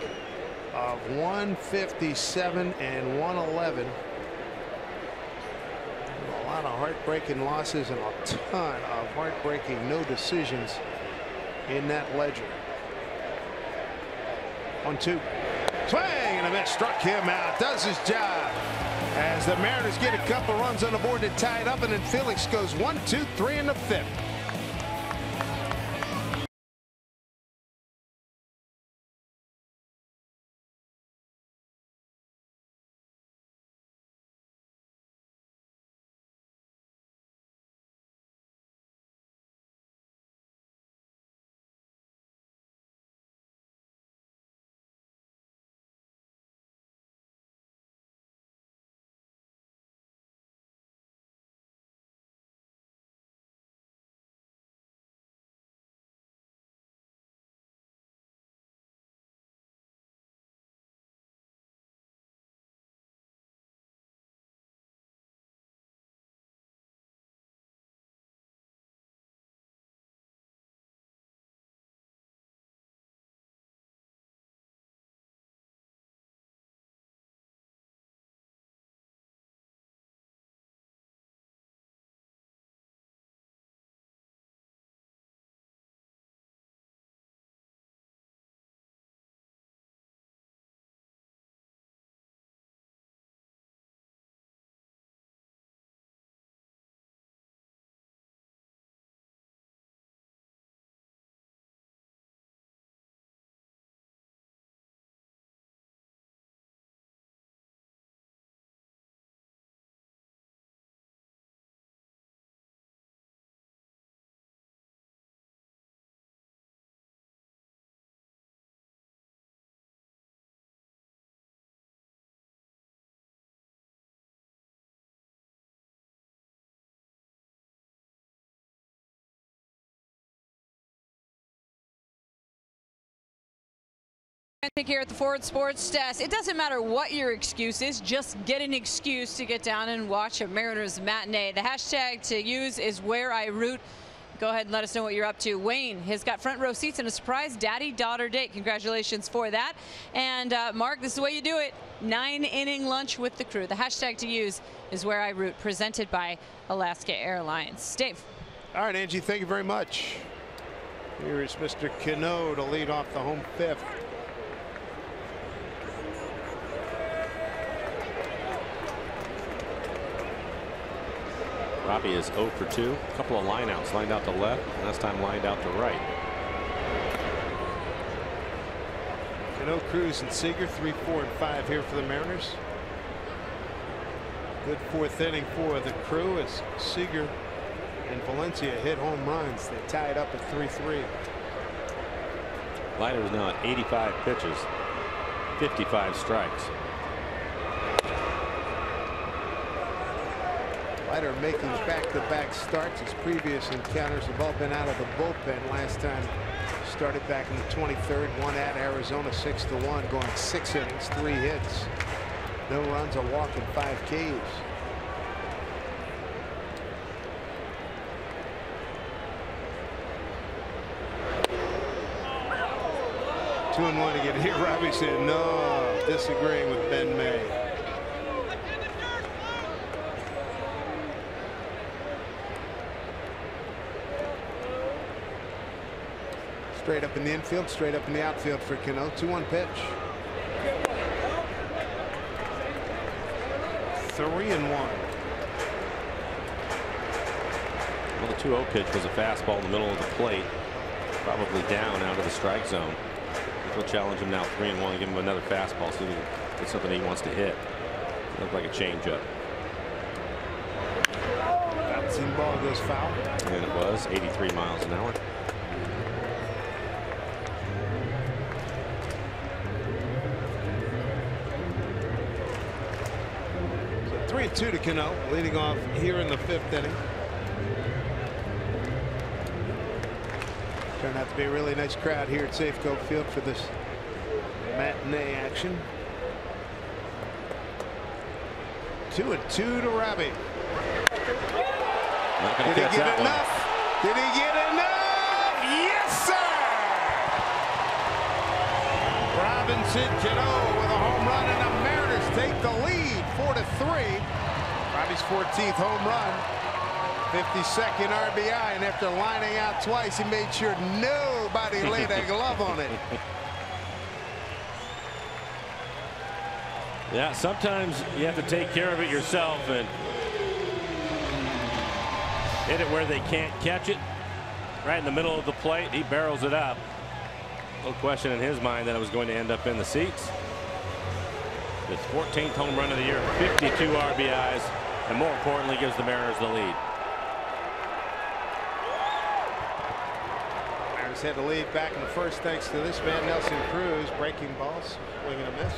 of 157 and 111. heartbreaking losses and a ton of heartbreaking no decisions in that ledger. 1-2. Swing and a miss. Struck him out. Does his job. As the Mariners get a couple runs on the board to tie it up, and then Felix goes 1, 2, 3 in the 5th. I think here at the Ford Sports Desk, it doesn't matter what your excuse is, just get an excuse to get down and watch a Mariners matinee. The hashtag to use is where I root. Go ahead and let us know what you're up to. Wayne has got front row seats and a surprise daddy-daughter date. Congratulations for that. And Mark, this is the way you do it. 9-inning lunch with the crew. The hashtag to use is where I root, presented by Alaska Airlines. Dave. All right, Angie, thank you very much. Here is Mr. Cano to lead off the home 5th. Robbie is 0 for 2. A couple of lineouts, lined out to left. Last time lined out to right. Cano, Cruz, and Seager 3, 4, and 5 here for the Mariners. Good 4th inning for the crew as Seager and Valencia hit home runs. They tied up at 3-3. Leiter is now at 85 pitches, 55 strikes. Leiter making back-to-back starts. His previous encounters have all been out of the bullpen. Last time started back in the 23rd, one at Arizona, 6-1, going 6 innings, 3 hits, no runs, a walk, and 5 Ks. Two and 1 to get here. Robbie said no, disagreeing with Ben May. Straight up in the infield, straight up in the outfield for Cano. 2-1 pitch. 3-1. Well, the 2-0 pitch was a fastball in the middle of the plate, probably down out of the strike zone. We'll challenge him now 3-1, give him another fastball, see if it's something he wants to hit. Looked like a changeup. Bouncing ball goes foul. And it was 83 miles an hour. So 3-2 to Cano, leading off here in the 5th inning. Turned out to be a really nice crowd here at Safeco Field for this matinee action. 2-2 to Robbie. Did he get enough? Did he get enough? Yes, sir! Robinson Cano with a home run, and the Mariners take the lead 4-3. Robbie's 14th home run. 52nd RBI, and after lining out twice, he made sure nobody laid a glove on it. Yeah, sometimes you have to take care of it yourself and hit it where they can't catch it. Right in the middle of the plate, he barrels it up. No question in his mind that it was going to end up in the seats. His 14th home run of the year, 52 RBIs, and more importantly, gives the Mariners the lead. Mariners had the lead back in the first thanks to this man, Nelson Cruz, breaking balls, swing and a miss.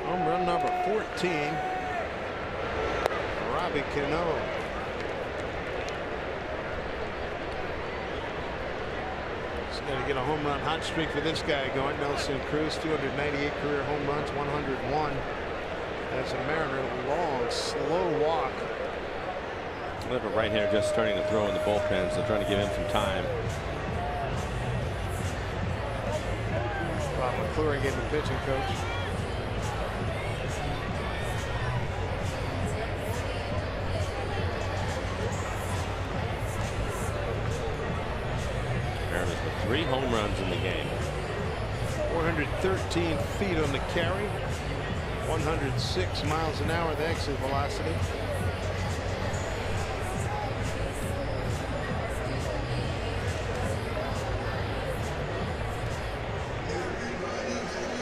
Home run number 14. Robbie Cano. Got to get a home run hot streak for this guy going. Nelson Cruz, 298 career home runs, 101 as a Mariner. Long, slow walk. Whatever, right here just starting to throw in the bullpen, so trying to give him some time. Bob McClure gave him pitching coach. Mariners with 3 home runs in the game. 413 feet on the carry. 106 miles an hour the exit velocity.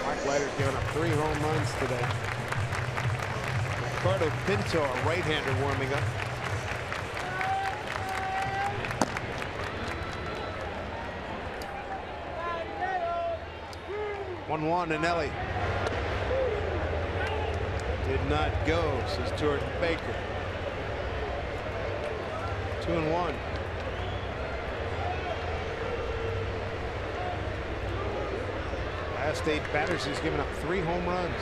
Mark Leiter's giving up 3 home runs today. Ricardo Pinto, a right-hander, warming up. One and Ellie did not go, says Jordan Baker. 2-1. Last 8 batters, he's given up 3 home runs.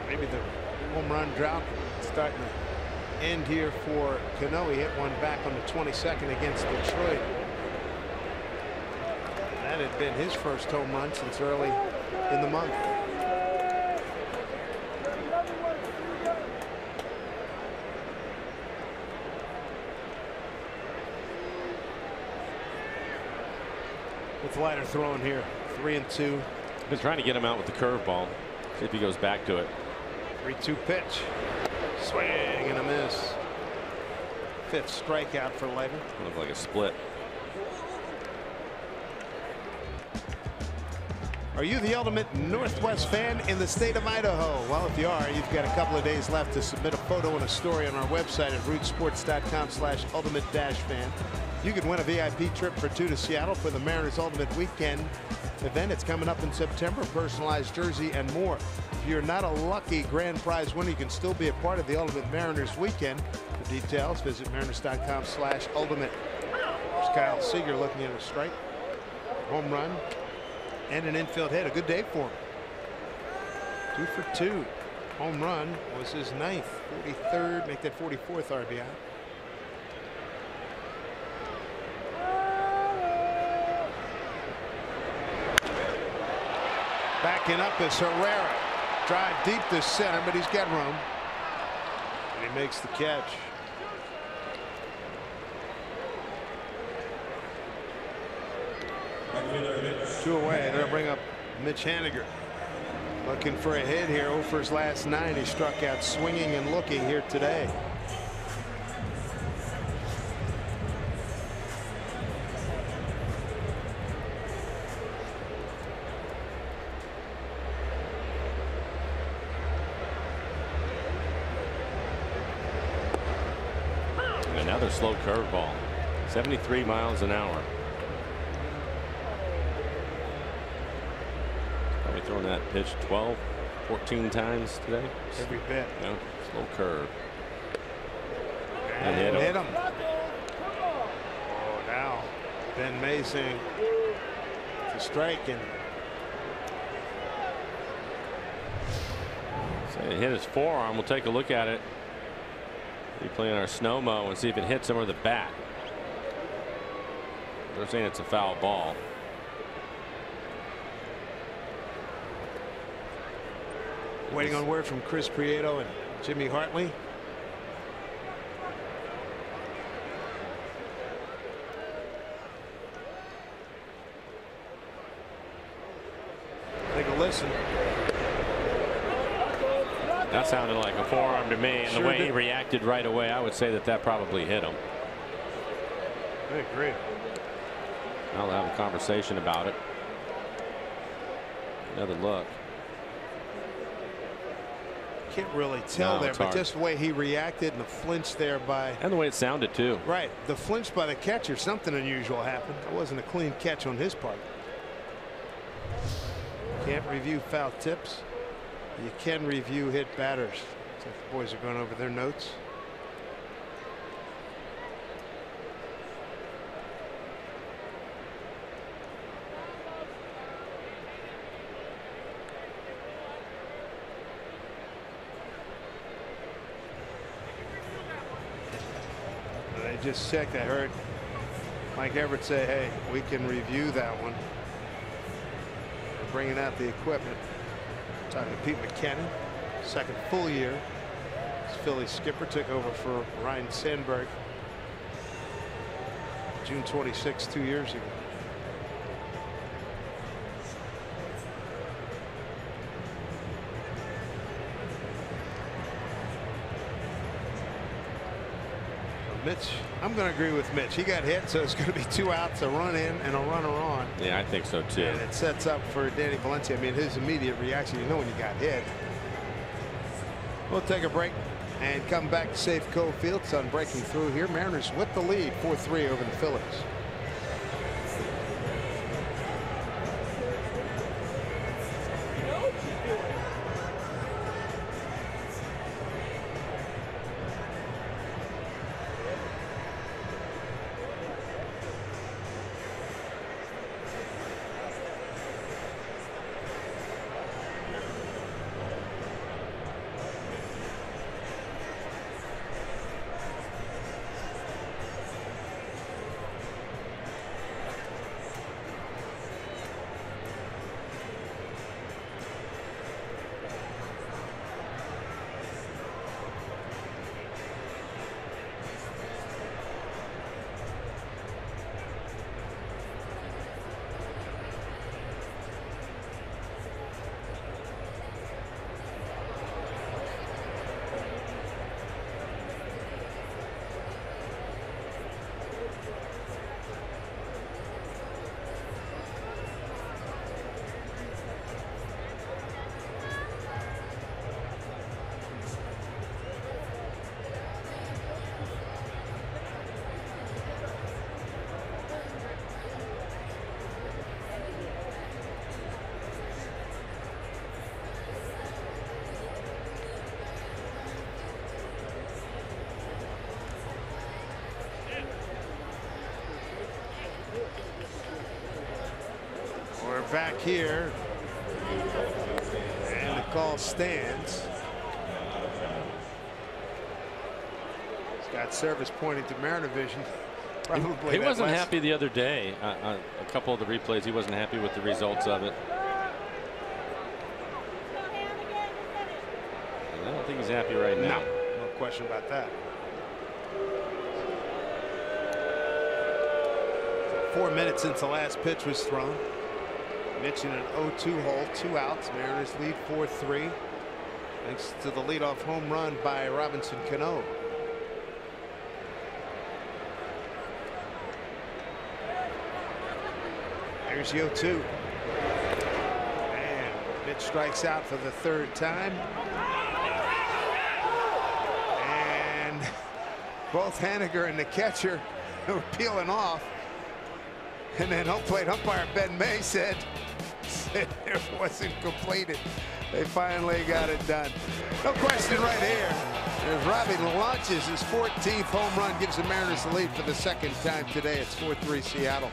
Maybe the home run drought starting to end here for Cano. He hit one back on the 22nd against Detroit. That had been his first home run since early in the month. With Leiter throwing here, 3-2. Been trying to get him out with the curveball. See if he goes back to it. 3-2 pitch. Swing and a miss. 5th strikeout for Leiter. Looked like a split. Are you the ultimate Northwest fan in the state of Idaho? Well, if you are, you've got a couple of days left to submit a photo and a story on our website at rootsports.com/ultimate-fan. You could win a VIP trip for 2 to Seattle for the Mariners Ultimate Weekend event. It's coming up in September. Personalized jersey and more. If you're not a lucky grand prize winner, you can still be a part of the Ultimate Mariners Weekend. For details, visit mariners.com/ultimate. There's Kyle Seager looking at a strike. Home run and an infield hit. A good day for him. 2 for 2. Home run was his 9th, 43rd, make that 44th RBI. Backing up is Herrera. Drive deep to center, but he's got room. And he makes the catch. Two away. They'll bring up Mitch Haniger. Looking for a hit here. 0 for his last 9. He struck out swinging and looking here today. Another slow curveball. 73 miles an hour. Probably throwing that pitch 12, 14 times today. Every bit. Yeah, slow curve. And hit him. Oh, now Ben Masing to strike, and So it hit his forearm. We'll take a look at it. We're playing our snow-mo and see if it hits him or the bat. They're saying it's a foul ball. Waiting on word from Chris Prieto and Jimmy Hartley. Take a listen. That sounded like a forearm to me, and Sure the way did. he reacted right away, I would say that that probably hit him. I agree. I'll have a conversation about it. Another look. Can't really tell No, there, it's but hard. just the way he reacted and the flinch there by. And the way it sounded too. Right, the flinch by the catcher. Something unusual happened. It wasn't a clean catch on his part. Can't review foul tips. You can review hit batters. So the boys are going over their notes. They just checked. I heard Mike Everett say, hey, we can review that one. They're bringing out the equipment. Talking to Pete McKinnon, second full year. This Phillies skipper took over for Ryan Sandberg June 26, 2 years ago. Mitch, I'm going to agree with Mitch. He got hit, so it's going to be 2 outs, a run in and a runner on. Yeah, I think so too. And it sets up for Danny Valencia. I mean, his immediate reaction, you know when you got hit. We'll take a break and come back to Safeco Field. Sun breaking through here. Mariners with the lead, 4-3 over the Phillies. We're back here, and the call stands. He's got service pointing to Mariner vision. Probably He that wasn't last- happy the other day. A couple of the replays, he wasn't happy with the results of it. And I don't think he's happy right now. No question about that. 4 minutes since the last pitch was thrown. Mitch in an 0-2 hole, 2 outs. Mariners lead 4-3 thanks to the leadoff home run by Robinson Cano. There's the 0-2. And Mitch strikes out for the 3rd time. And both Haniger and the catcher were peeling off. And then home plate umpire Ben May said it wasn't completed. They finally got it done. No question right here. As Robbie launches his 14th home run, gives the Mariners the lead for the 2nd time today. It's 4-3 Seattle.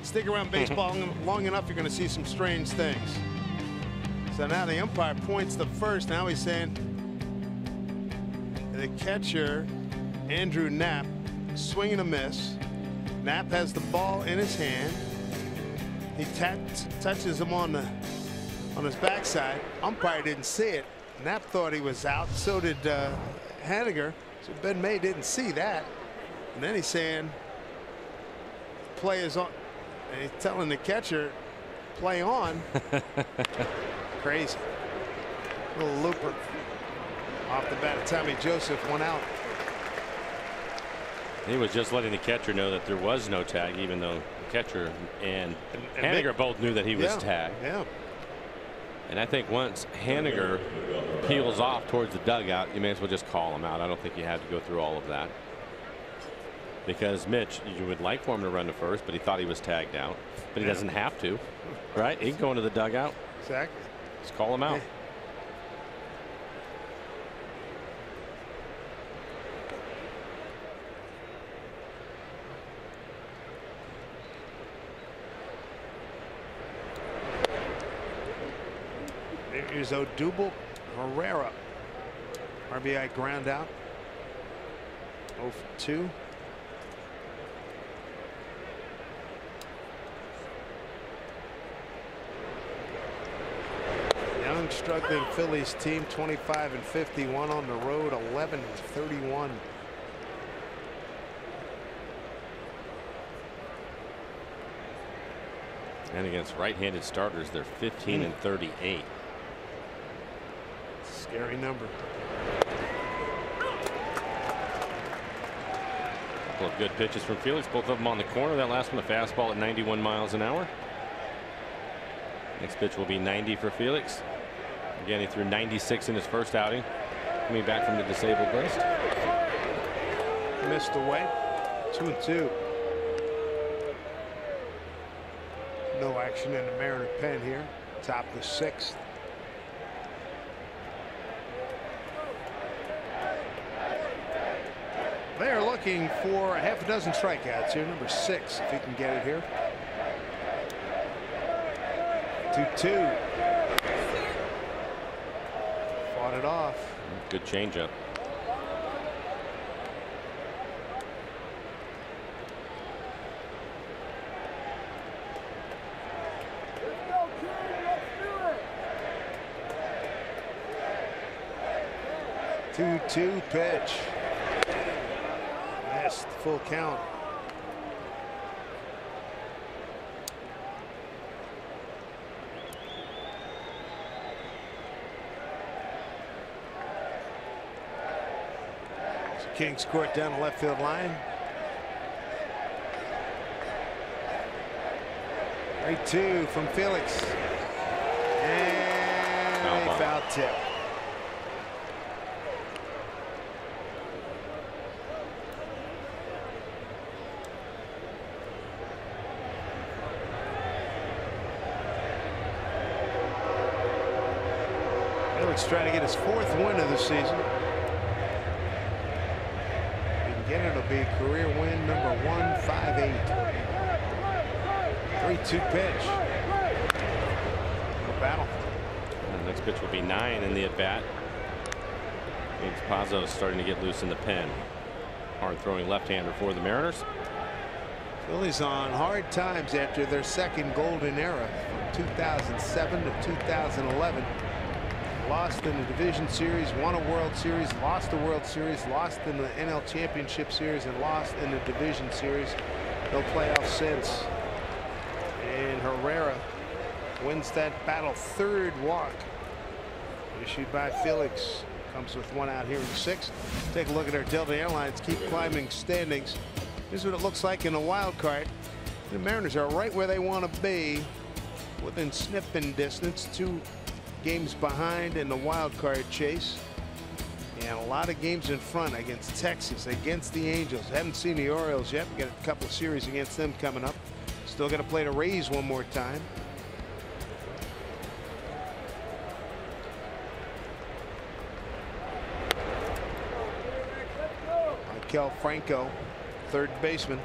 Stick around baseball long enough, you're going to see some strange things. So now the umpire points the first. Now he's saying the catcher, Andrew Knapp, swing and a miss. Knapp has the ball in his hand. He touches him on his backside. Umpire didn't see it. Knapp thought he was out. So did Haniger. So Ben May didn't see that. And then he's saying play is on. And he's telling the catcher play on. Crazy. Little looper off the bat. Tommy Joseph went out. He was just letting the catcher know that there was no tag, even though the catcher and Haniger both knew that he was tagged. Yeah. And I think once Haniger peels off towards the dugout, you may as well just call him out. I don't think you had to go through all of that. Because Mitch, you would like for him to run to first, but he thought he was tagged out. But he doesn't have to, right? He can go into the dugout. Exactly. Just call him out. Here's Odubel Herrera. RBI ground out. 0 for 2. Young struggling Phillies team, 25 and 51 on the road, 11 and 31. And against right-handed starters, they're 15 and 38. Scary number. Couple of good pitches from Felix, both of them on the corner. That last one, a fastball at 91 miles an hour. Next pitch will be 90 for Felix. Again, he threw 96 in his first outing, coming back from the disabled list. Missed away. 2-2. No action in the Mariner pen here. Top of the 6th. They're looking for a half a dozen strikeouts here. Number 6, if he can get it here. 2-2. Fought it off. Good changeup. Two pitch. Missed. Full count. Kings court down the left field line. 3-2 from Felix. And a foul tip. Felix trying to get his 4th win of the season. Again, it'll be career win number 158. 3-2 pitch. No battle. And the next pitch will be 9 in the at bat. James Pazos starting to get loose in the pen. Hard throwing left-hander for the Mariners. Phillies on hard times after their second golden era from 2007 to 2011. Lost in the division series, won a World Series, lost the World Series, lost in the NL Championship Series, and lost in the division series. No playoffs since. And Herrera wins that battle. 3rd walk issued by Felix. Comes with 1 out here in the 6th. Take a look at our Delta Airlines keep climbing standings. This is what it looks like in the wild card. The Mariners are right where they want to be, within sniffing distance. 2 games behind in the wild card chase, and a lot of games in front against Texas, against the Angels. Haven't seen the Orioles yet. We got a couple of series against them coming up. Still got to play the Rays one more time. Michael Franco, 3rd baseman.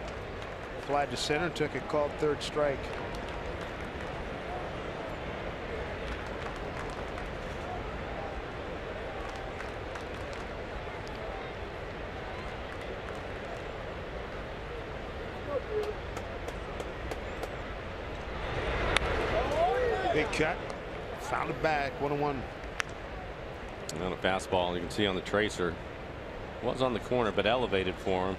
Fly to center, took a called third strike. Big cut. Found it back. 1-1. And on a fastball, you can see on the tracer, was on the corner, but elevated for him.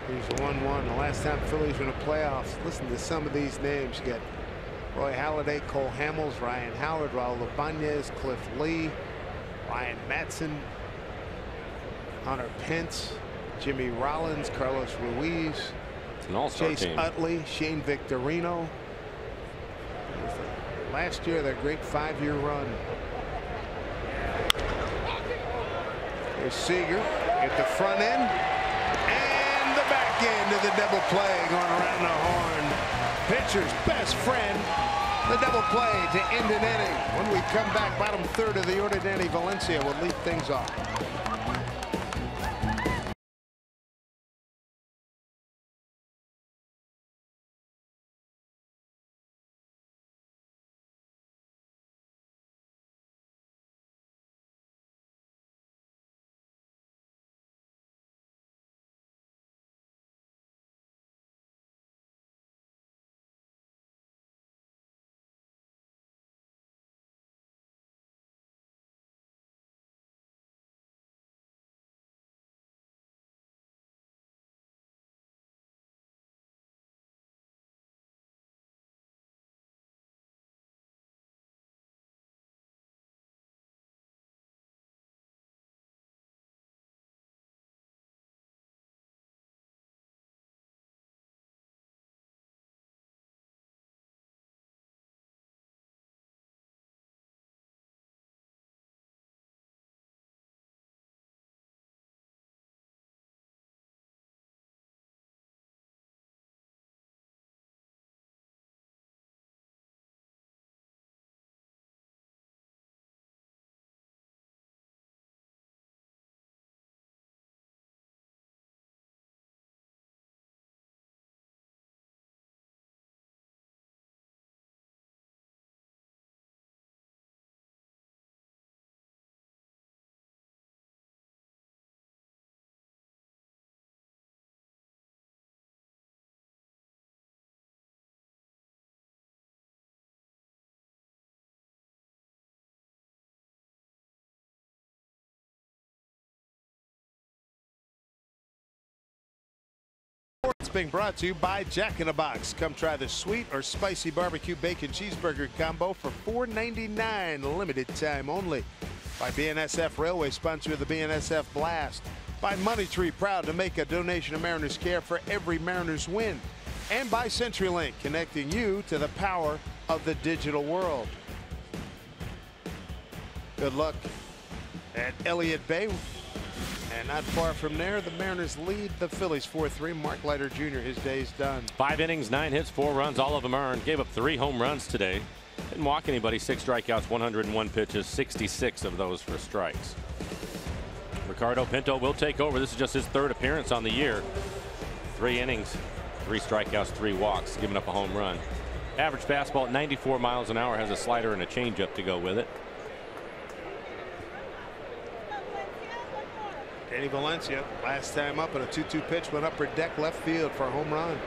Here's the 1-1. The last time Phillies were in the playoffs. Listen to some of these names. You got Roy Halladay, Cole Hamels, Ryan Howard, Raul Ibanez, Cliff Lee, Ryan Matson, Hunter Pence, Jimmy Rollins, Carlos Ruiz, an all-star Chase team. Utley, Shane Victorino. Last year, their great 5-year run. Here's Seager at the front end and the back end of the double play going around the horn. Pitcher's best friend. The double play to end an inning. When we come back, bottom third of the order, Danny Valencia will lead things off. It's being brought to you by Jack in the Box. Come try the sweet or spicy barbecue bacon cheeseburger combo for $4.99, limited time only. By BNSF Railway, sponsor of the BNSF Blast. By Money Tree, proud to make a donation to Mariners Care for every Mariners win. And by CenturyLink, connecting you to the power of the digital world. Good luck at Elliott Bay. And not far from there, the Mariners lead the Phillies 4-3. Mark Leiter Jr., his day's done. 5 innings, 9 hits, 4 runs, all of them earned. Gave up 3 home runs today. Didn't walk anybody. 6 strikeouts, 101 pitches, 66 of those for strikes. Ricardo Pinto will take over. This is just his 3rd appearance on the year. 3 innings, 3 strikeouts, 3 walks, giving up a home run. Average fastball at 94 miles an hour, has a slider and a changeup to go with it. Danny Valencia, last time up on a 2-2 pitch, went upper deck left field for a home run.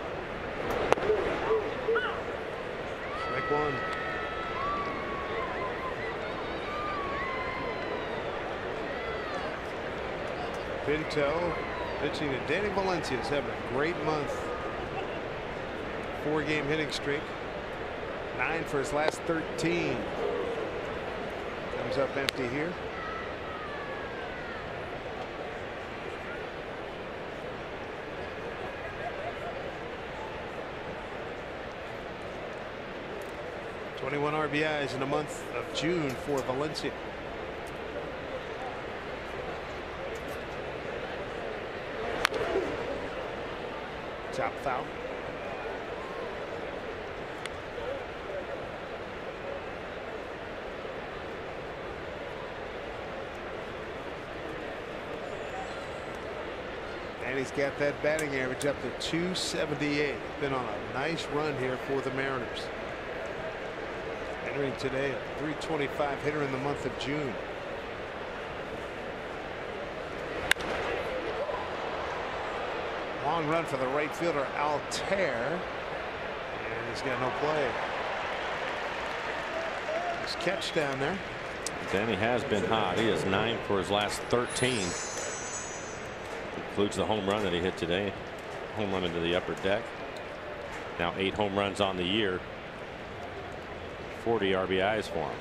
Strike 1. Pinto pitching to Danny Valencia is having a great month. 4-game hitting streak. 9 for his last 13. Comes up empty here. .21 RBIs in the month of June for Valencia. Chop foul. And he's got that batting average up to 278. Been on a nice run here for the Mariners. Entering today a 325 hitter in the month of June. Long run for the right fielder Altair. And he's got no play. Nice catch down there. Danny has been hot. He is 9 for his last 13. Includes the home run that he hit today. Home run into the upper deck. Now 8 home runs on the year. 40 RBIs for him.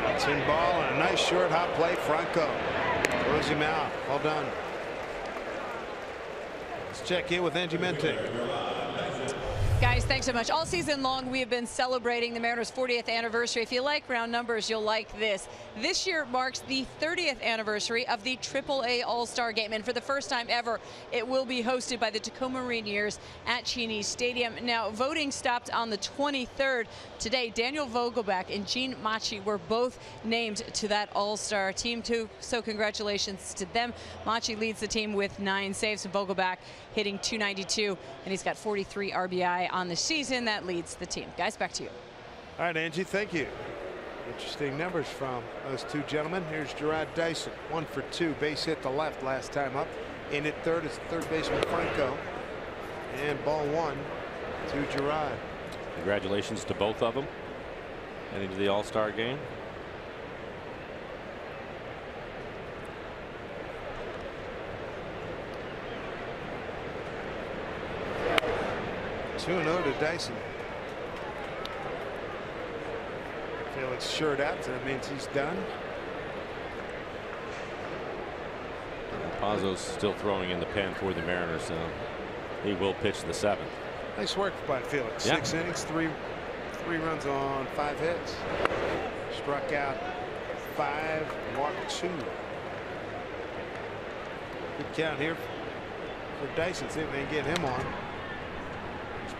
That's in ball and a nice short hop play. Franco throws him out. Well done. Let's check in with Angie Mente. Guys, thanks so much. All season long, we have been celebrating the Mariners' 40th anniversary. If you like round numbers, you'll like this. This year marks the 30th anniversary of the AAA All-Star Game. And for the first time ever, it will be hosted by the Tacoma Rainiers at Cheney Stadium. Now, voting stopped on the 23rd. Today, Daniel Vogelbach and Gene Machi were both named to that All-Star team, too. So congratulations to them. Machi leads the team with 9 saves, and Vogelbach hitting .292, and he's got 43 RBI on the season. That leads the team. Guys, back to you. All right, Angie, thank you. Interesting numbers from those two gentlemen. Here's Gerard Dyson, 1 for 2, base hit to left last time up. In at third is third baseman Franco, and ball 1 to Gerard. Congratulations to both of them heading to the All-Star game. Two 2-0 to Dyson. Felix shirt out, so that means he's done. Pazos still throwing in the pen for the Mariners, so he will pitch the 7th. Nice work by Felix. Yeah. 6 innings, three runs on 5 hits. Struck out 5, walked 2. Good count here for Dyson. See if they can get him on.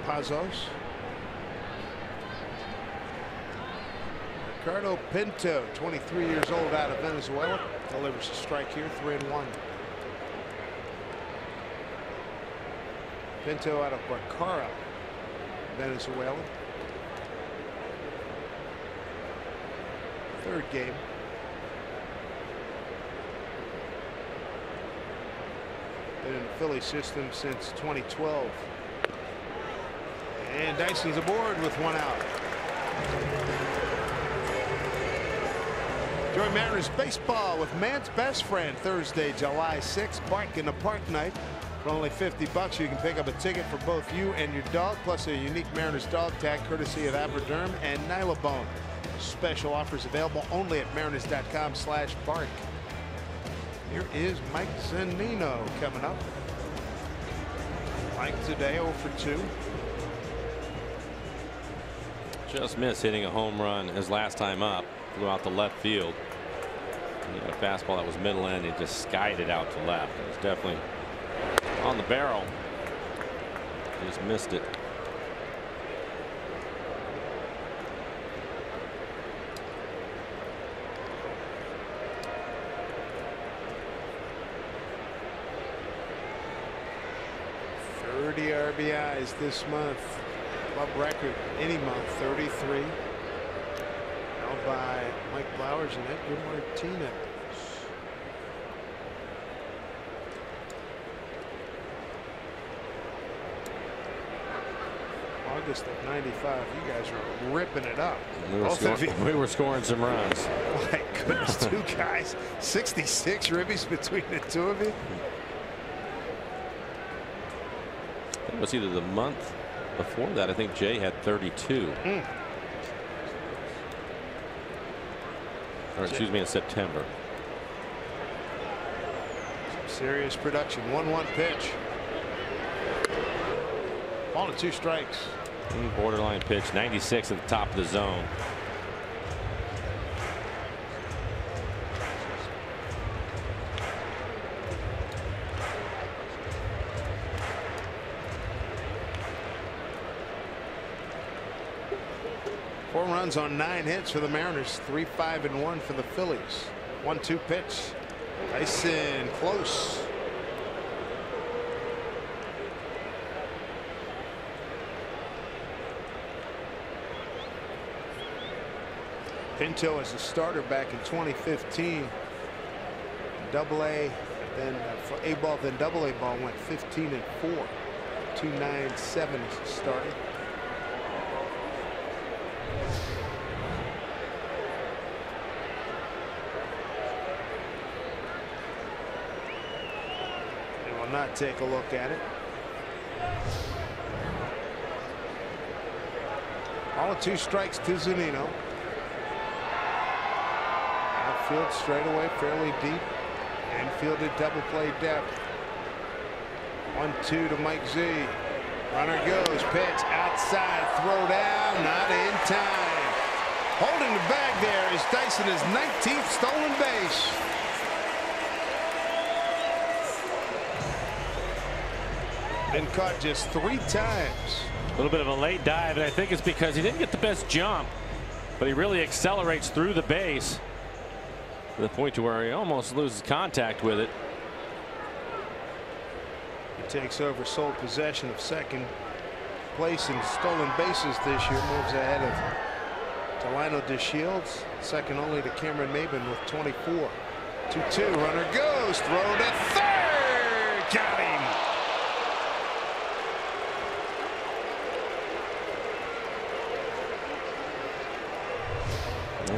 Pazos. Ricardo Pinto, 23 years old, out of Venezuela, delivers a strike here, 3-1. Pinto out of Bacara, Venezuela. 3rd game. Been in the Philly system since 2012. And Dyson's aboard with 1 out. Join Mariners baseball with man's best friend Thursday, July 6th. Bark in the Park night. For only $50, you can pick up a ticket for both you and your dog, plus a unique Mariners dog tag courtesy of Aberderm and Nylabone. Special offers available only at mariners.com/bark. Here is Mike Zunino coming up. Mike today 0 for 2. Just missed hitting a home run his last time up. Flew out to left field. He had a fastball that was middle end. He just skied it out to left. It was definitely on the barrel. Just missed it. RBIs this month. Club record any month, 33. Held by Mike Flowers and Edgar Martinez. August of '95. You guys are ripping it up. We were scoring some runs. My goodness, 2 guys, 66 ribbies between the 2 of you. It was either the month before that. I think Jay had 32. Or excuse me, in September. Some serious production. 1-1 pitch. Ball and 2 strikes. Borderline pitch. 96 at the top of the zone. 4 runs on 9 hits for the Mariners. 3-5-1 for the Phillies. 1-2 pitch. Tyson close. Pinto as a starter back in 2015. Double-A, then for A-ball, then Double-A ball went 15-4. 2.97 as a starter. They will not take a look at it. All 2 strikes to Zunino. Outfield straightaway fairly deep. And fielded double play depth. 1-2 to Mike Z. Runner goes, pitch outside, throw down, not in time. Holding the bag there is Dyson, his 19th stolen base. Been caught just 3 times. A little bit of a late dive, and I think it's because he didn't get the best jump, but he really accelerates through the base to the point to where he almost loses contact with it. He takes over sole possession of second place in stolen bases this year. Moves ahead of Delino DeShields, second only to Cameron Maben with 24. 2-2, runner goes, throw to third, got him.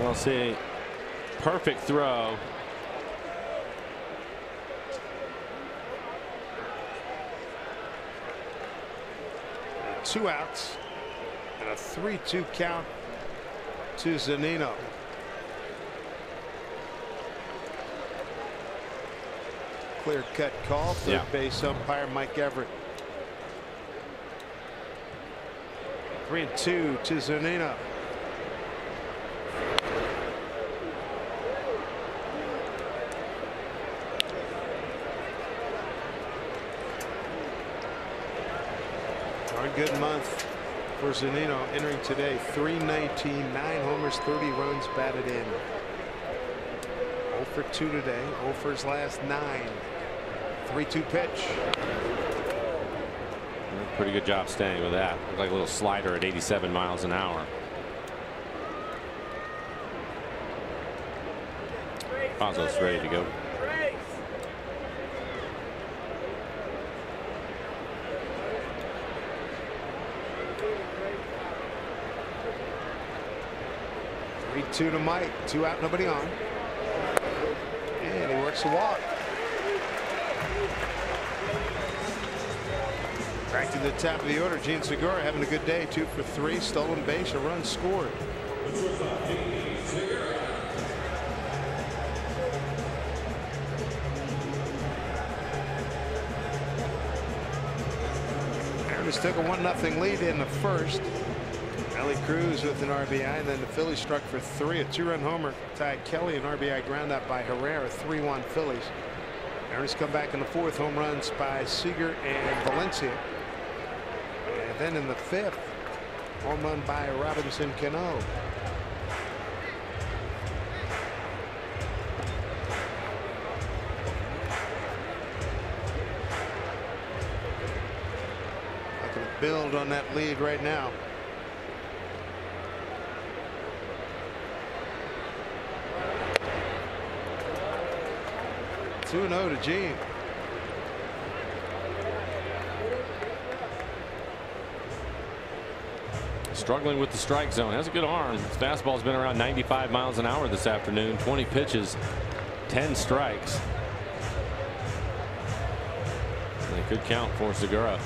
We'll see. Perfect throw. Two outs and a 3-2 count to Zunino. Clear cut call. Third base umpire Mike Everett. 3-2 to Zunino. Good month for Zunino, entering today. 319, 9 homers, 30 runs batted in. 0 for 2 today. 0 for his last 9. 3-2 pitch. Pretty good job staying with that. Looked like a little slider at 87 miles an hour. Pazos ready to go. 3-2 to Mike. 2 out, nobody on. And he works the walk. Back to the top of the order. Gene Segura having a good day. 2 for 3. Stolen base, a run scored. Mariners took a 1-0 lead in the first. Ellie Cruz with an RBI, and then the Phillies struck for 3. A 2-run homer. Ty Kelly, an RBI ground out by Herrera. 3-1 Phillies. Mariners come back in the 4th. Home runs by Seager and Valencia. And then in the 5th, home run by Robinson Cano. Looking to build on that lead right now. 2-0 to Gene. Struggling with the strike zone. Has a good arm. His fastball's been around 95 miles an hour this afternoon. 20 pitches, 10 strikes. And a good count for Segura.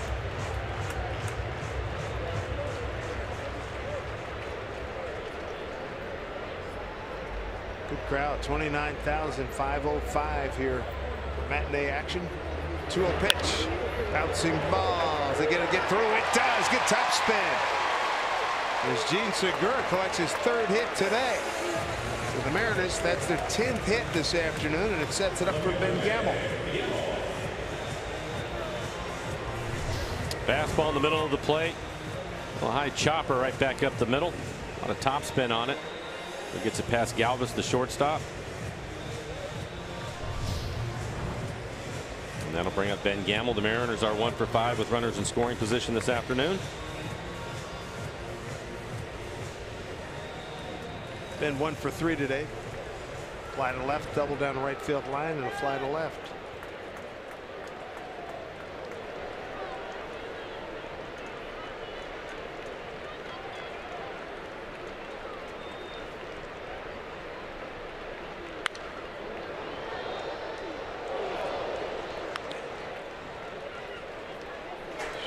Good crowd. 29,505 here. Matinee action. 2-0 pitch. Bouncing balls. They get through. It does. Good top spin. As Gene Segura collects his 3rd hit today. For the Mariners, that's their 10th hit this afternoon, and it sets it up for Ben Gamble. Fastball in the middle of the plate. A high chopper right back up the middle. A lot of top spin on it. It gets it past Galvis, the shortstop. And that'll bring up Ben Gamble. The Mariners are 1 for 5 with runners in scoring position this afternoon. Ben 1 for 3 today. Fly to left, double down the right field line, and a fly to left.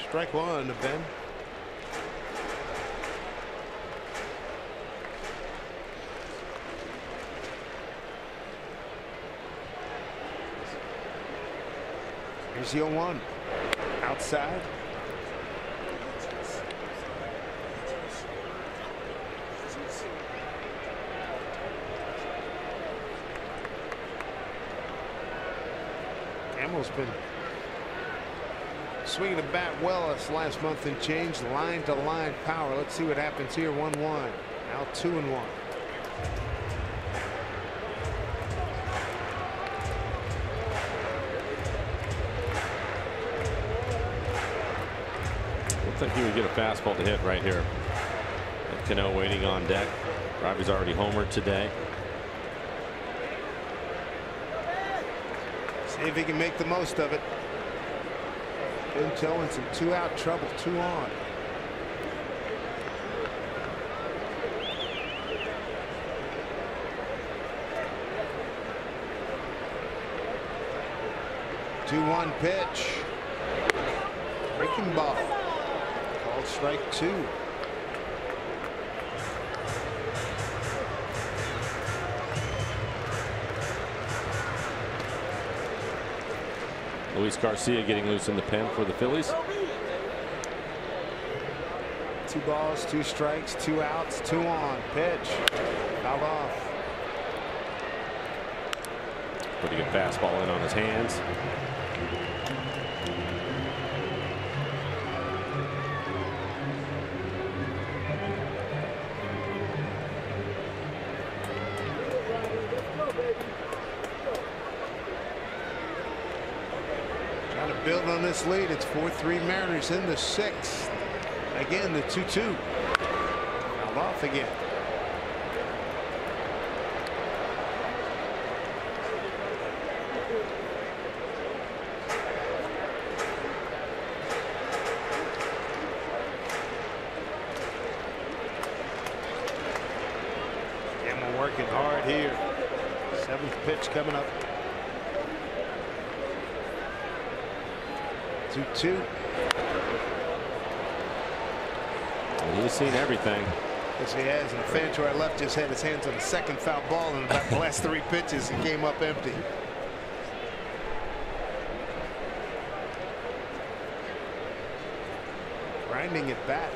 Strike one to Ben. Here's the 0-1. Outside. Gamble's been swinging the bat well this last month and change. Line to line power. Let's see what happens here. 1-1. Now 2-1. Looks like he would get a fastball to hit right here. And Cano waiting on deck. Robbie's already homered today. See if he can make the most of it. Ben Tillman, some 2 out trouble, 2 on. Two-one pitch. Breaking ball. Called strike 2. Luis Garcia getting loose in the pen for the Phillies. 2 balls, 2 strikes, 2 outs, 2 on. Pitch. Fouled off. Pretty good fastball in on his hands. Build on this lead. It's 4-3 Mariners in the 6th. Again, the 2-2. Fouled off again. Gamble working hard here. 7th pitch coming up. 2-2. He's seen everything. Yes, he has. And the fan to our left just had his hands on the 2nd foul ball in about the last 3 pitches and came up empty. Grinding it back.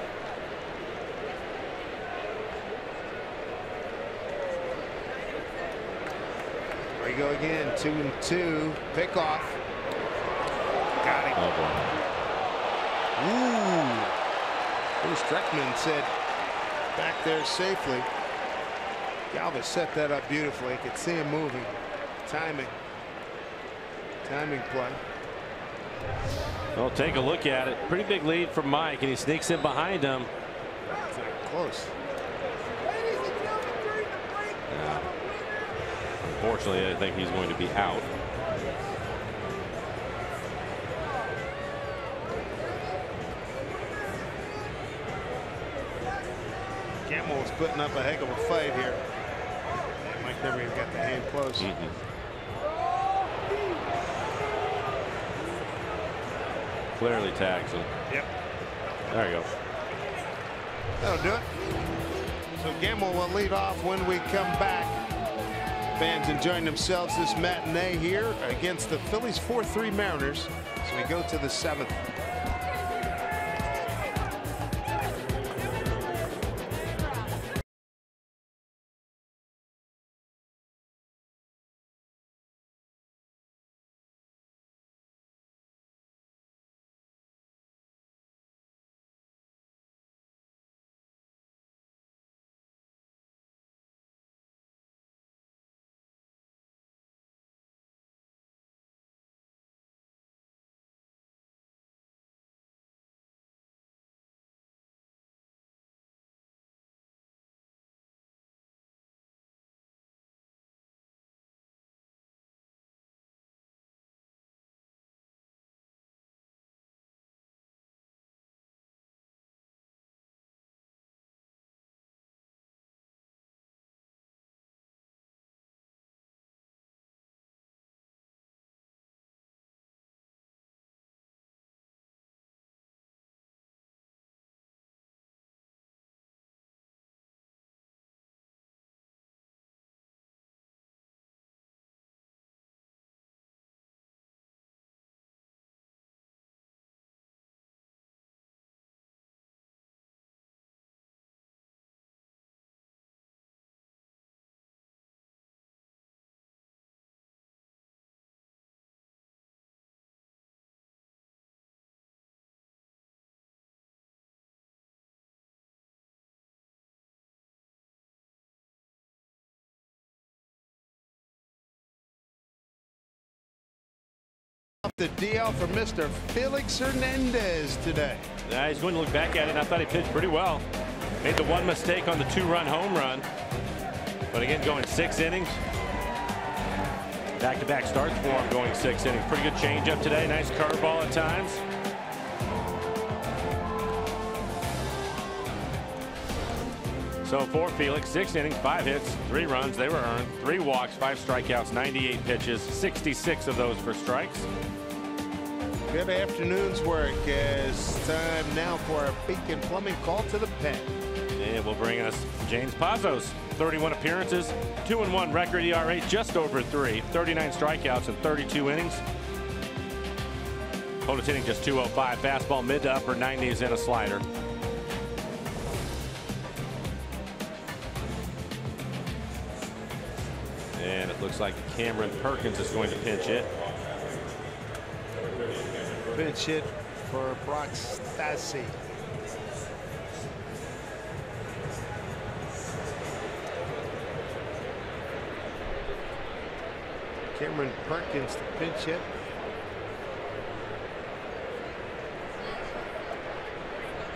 There we go again. 2-2. Pick off. Got him. Oh boy. Ooh. Bruce Streckman said back there safely. Galvis set that up beautifully. You could see him moving. Timing play. Well, take a look at it. Pretty big lead for Mike, and he sneaks in behind him. It's not close. Yeah. Unfortunately, I think he's going to be out. Gamble was putting up a heck of a fight here. Mike never even got the hand close. Clearly tags him. Yep. There you go. That'll do it. So Gamble will lead off when we come back. Fans enjoying themselves this matinee here against the Phillies 4-3 Mariners. So we go to the 7th. The DL for Mr. Felix Hernandez today. Yeah, he's going to look back at it, and I thought he pitched pretty well. Made the one mistake on the 2-run home run. But again, going 6 innings. Back-to-back starts for him, going 6 innings. Pretty good changeup today. Nice curveball at times. So for Felix, 6 innings, 5 hits, 3 runs. They were earned. 3 walks, 5 strikeouts, 98 pitches, 66 of those for strikes. Good afternoon's work. It's time now for a Beacon Plumbing call to the pen. And it will bring us James Pazos. 31 appearances, 2-1 record, ERA just over 3, 39 strikeouts in 32 innings. Opponent's hitting just .205, fastball mid to upper 90s and a slider. And it looks like Cameron Perkins is going to pinch hit. Pinch hit for Brock Stassi. Cameron Perkins to pinch hit.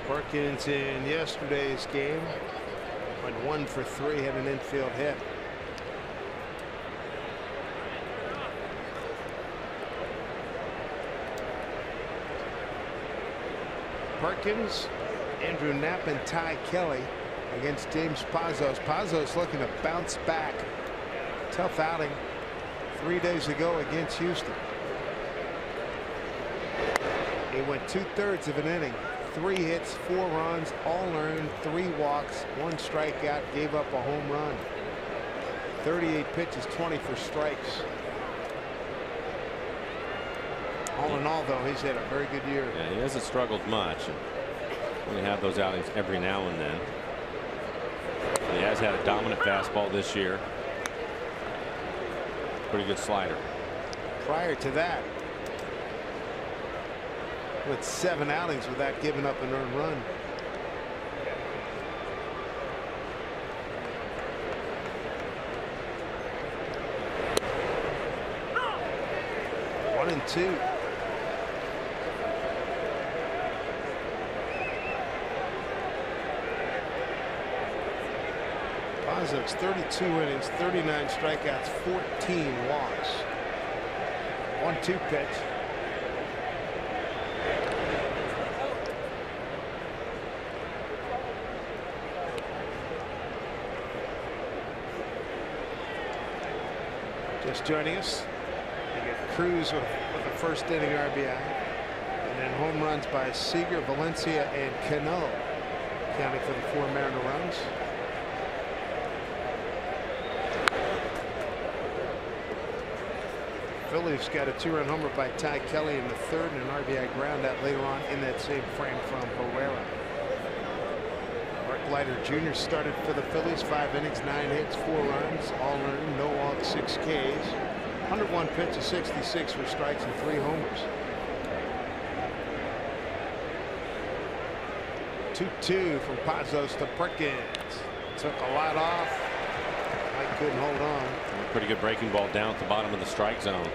Perkins in yesterday's game went 1 for 3, had an infield hit. Perkins, Andrew Knapp, and Ty Kelly against James Pazos. Pazos looking to bounce back. Tough outing 3 days ago against Houston. He went 2/3 of an inning, 3 hits, 4 runs, all earned, 3 walks, 1 strikeout, gave up a home run. 38 pitches, 24 strikes. All in all, though, he's had a very good year. Yeah, he hasn't struggled much. Only have those outings every now and then. He has had a dominant fastball this year. Pretty good slider. Prior to that, with 7 outings without giving up an earned run. One and 2. Pazos 32 innings, 39 strikeouts, 14 walks. 1-2 pitch. Just joining us, you get Cruz with the first inning RBI, and then home runs by Seager, Valencia, and Cano, counting for the 4 Mariner runs. Phillies got a 2-run homer by Ty Kelly in the 3rd and an RBI ground out later on in that same frame from Herrera. Mark Leiter Jr. started for the Phillies, 5 innings, 9 hits, 4 runs, all earned, no walks, 6 Ks, 101 pitches, 66 for strikes, and 3 homers. 2-2 from Pazos to Perkins. Took a lot off. I couldn't hold on. Pretty good breaking ball down at the bottom of the strike zone.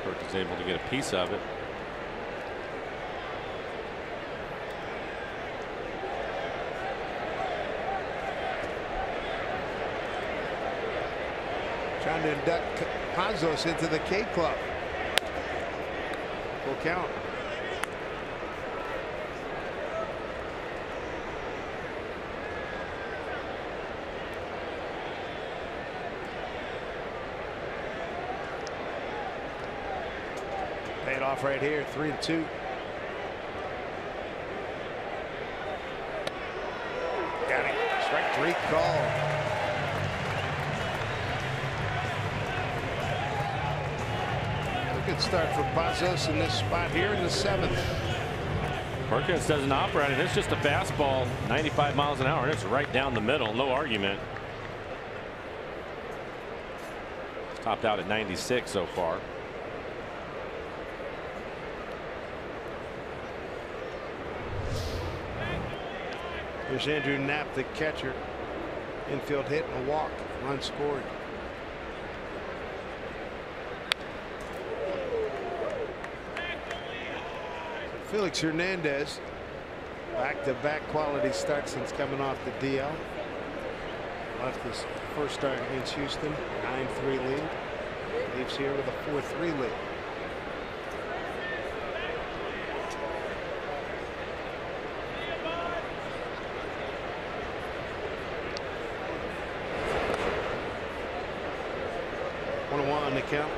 Perkins able to get a piece of it. Trying to induct Pazos into the K Club. Full count. Paid off right here, 3-2. Got it. Strike 3 call. A good start for Pazos in this spot here in the 7th. Perkins doesn't operate it. It's just a fastball, 95 miles an hour. It's right down the middle. No argument. Topped out at 96 so far. There's Andrew Knapp, the catcher. Infield hit and a walk. Run scored. Felix Hernandez, back-to-back quality starts since coming off the DL. Left his first start against Houston, 9-3 lead. Leaves here with a 4-3 lead. On the count.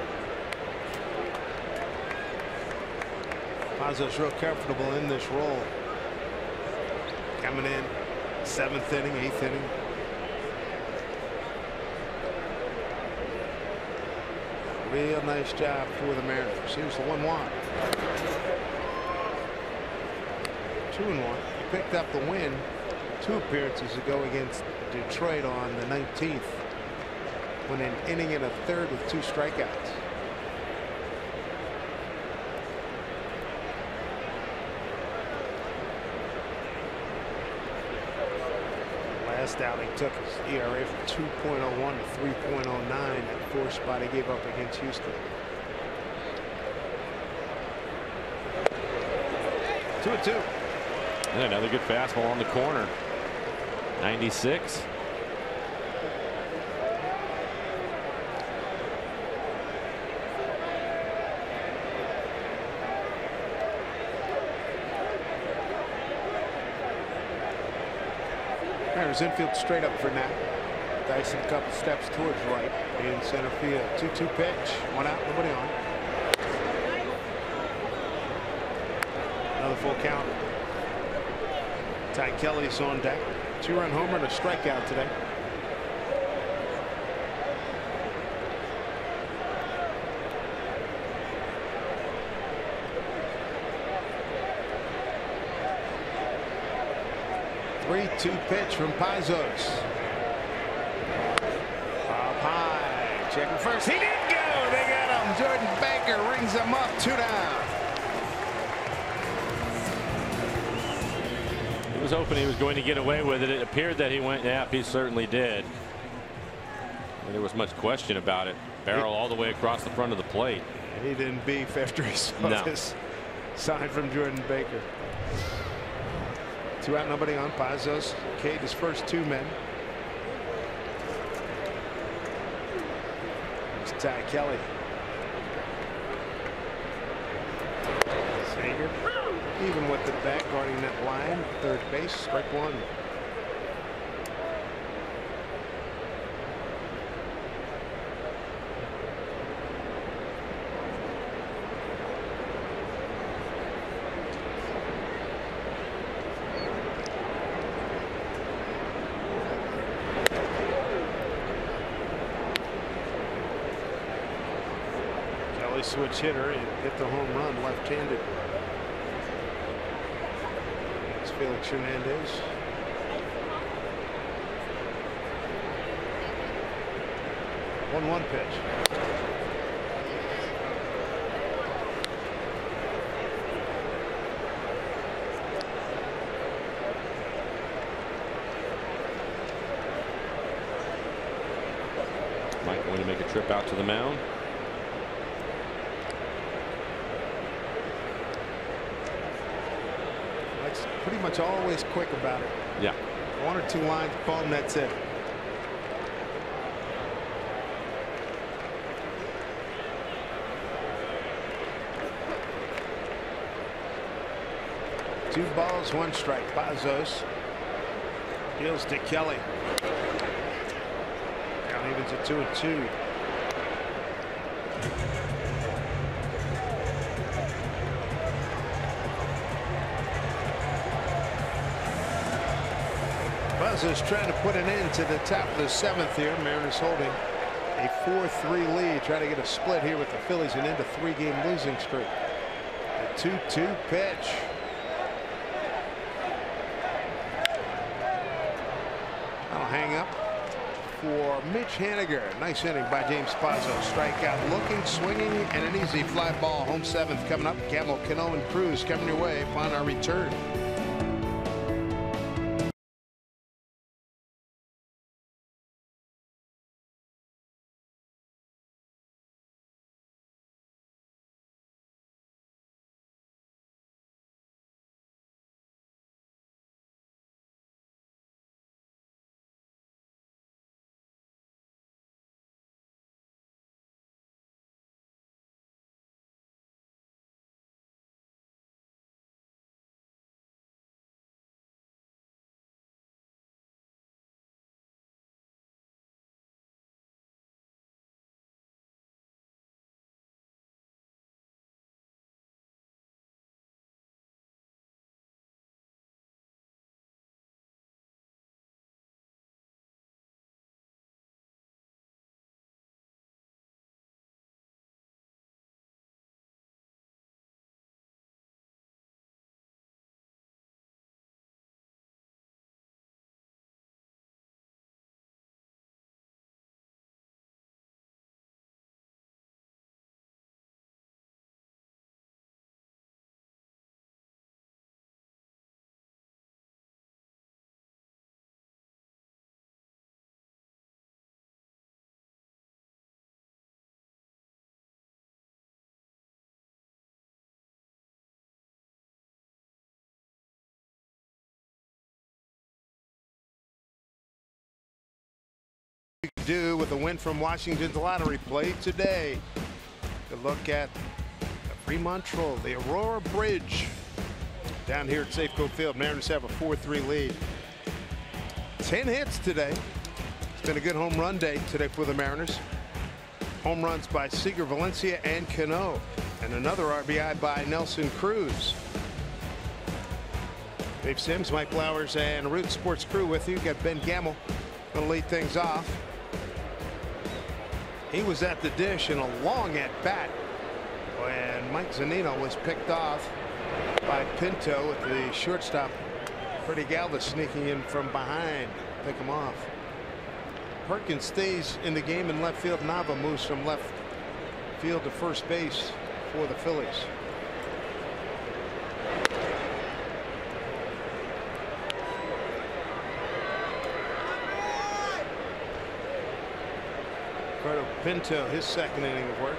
Pazos real comfortable in this role. Coming in 7th inning, 8th inning. Real nice job for the Mariners. Here's the 1-1. 2-1. He picked up the win 2 appearances ago against Detroit on the 19th. When an inning and a third with 2 strikeouts. Last outing took his ERA from 2.01 to 3.09. That 4th spot he gave up against Houston. 2-2. And another good fastball on the corner. 96. Mariners infield straight up for now. Dyson a couple steps towards right in center field. 2-2 pitch. 1 out, nobody on. Another full count. Ty Kelly's on deck. 2-run homer and a strikeout today. Three-two pitch from Pazos. Up high. Checking first. He did go. They got him. Jordan Baker rings him up. 2 down. He was hoping he was going to get away with it. It appeared that he went nap. He certainly did. And there was much question about it. Barrel all the way across the front of the plate. He didn't beef after he saw this sign from Jordan Baker. 2 out, nobody on. Pazos K'd his first 2 men. It's Ty Kelly. Seager even with the bat guarding that line. Third base, strike 1. Switch hitter and hit the home run left-handed. It's Felix Hernandez. One pitch. Mike going to make a trip out to the mound. Pretty much always quick about it. Yeah. 1 or 2 lines, boom, that's it. Two balls, 1 strike. Pazos deals to Kelly. Count evens at 2-2. Pazos trying to put an end to the top of the 7th here. Mariners holding a 4-3 lead. Trying to get a split here with the Phillies and end a 3-game losing streak. A 2-2 pitch. I'll hang up for Mitch Haniger. Nice inning by James Pazos. Strikeout looking, swinging, and an easy fly ball. Home 7th coming up. Gamble, Cano, and Cruz coming your way upon our return. you can do with a win from Washington's lottery play today. A look at the Fremont Troll, the Aurora Bridge down here at Safeco Field. Mariners have a 4-3 lead. 10 hits today. It's been a good home run day today for the Mariners. Home runs by Seager, Valencia, and Cano, and another RBI by Nelson Cruz. Dave Sims, Mike Flowers, and Root Sports crew with you. Got Ben Gamble going to lead things off. He was at the dish in a long at bat when Mike Zunino was picked off by Pinto with the shortstop Freddy Galvis sneaking in from behind, pick him off. Perkins stays in the game in left field. Nava moves from left field to first base for the Phillies. Ricardo Pinto, his second inning of work.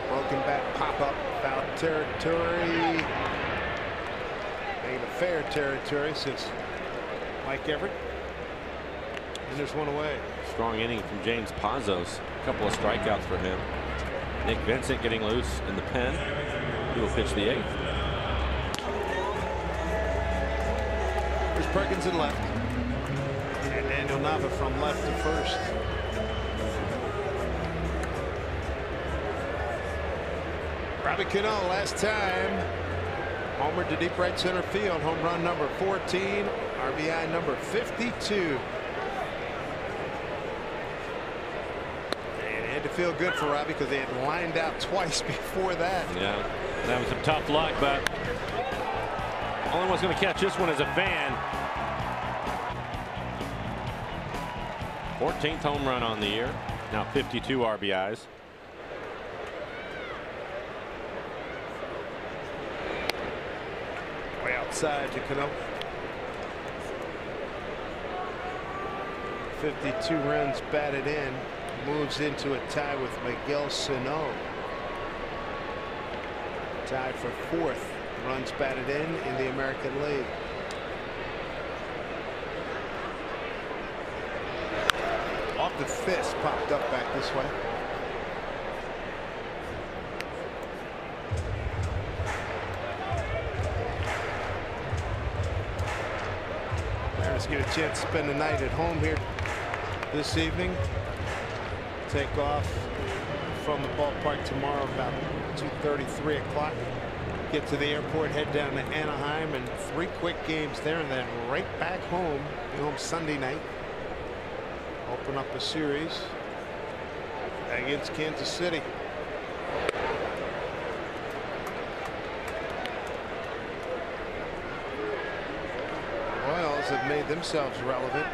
Broken bat pop up, foul territory. Made a fair territory since Mike Everett. And there's one away. Strong inning from James Pazos. A couple of strikeouts for him. Nick Vincent getting loose in the pen. He will pitch the 8th. There's Perkins in left. And Daniel Nava from left to first. Robbie Cano last time homered to deep right center field. Home run number 14. RBI number 52. And it had to feel good for Robbie because they had lined out twice before that. Yeah, that was some tough luck, but only one's going to catch this one as a fan. 14th home run on the year. Now 52 RBIs. Way outside to Cano. 52 runs batted in. Moves into a tie with Miguel Sano. Tied for 4th runs batted in the American League. Off the fist, popped up back this way. Mariners get a chance to spend the night at home here this evening. Take off from the ballpark tomorrow about 2:30, 3 o'clock. Get to the airport, head down to Anaheim, and 3 quick games there, and then right back home. Be home Sunday night. Open up a series against Kansas City. Royals have made themselves relevant.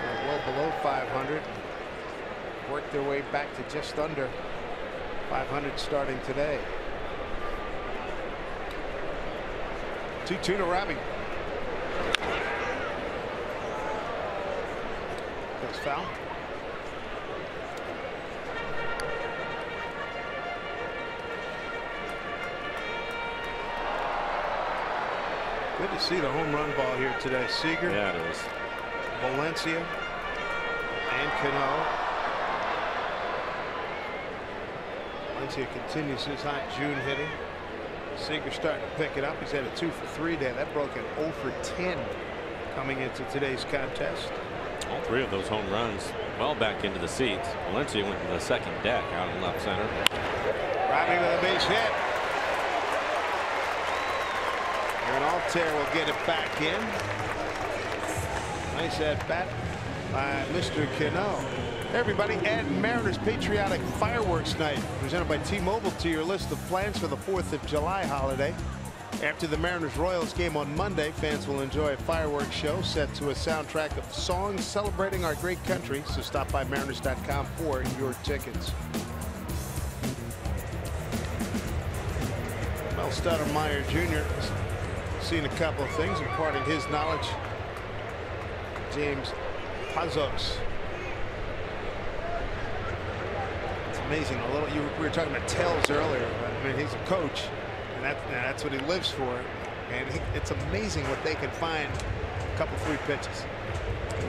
They're well below 500. Worked their way back to just under 500 starting today. 2-2 to Robbie. That's foul. Good to see the home run ball here today. Seager. Yeah, it is. Valencia and Cano. Valencia continues his hot June hitting. Seager starting to pick it up. He's had a 2 for 3 day. That broke an 0 for 10 coming into today's contest. All 3 of those home runs well back into the seats. Valencia went to the second deck out in left center. Robbie with a base hit. And Altair will get it back in. Nice at bat by Mr. Cano. Hey everybody, add Mariners Patriotic Fireworks Night presented by T-Mobile to your list of plans for the 4th of July holiday. After the Mariners Royals game on Monday, fans will enjoy a fireworks show set to a soundtrack of songs celebrating our great country. So stop by Mariners.com for your tickets. Mel Stoudemire Jr. has seen a couple of things, imparting his knowledge. James Pazos. It's amazing. We were talking about Tells earlier. I mean, he's a coach. And that's what he lives for. And it's amazing what they can find. A couple 3 pitches.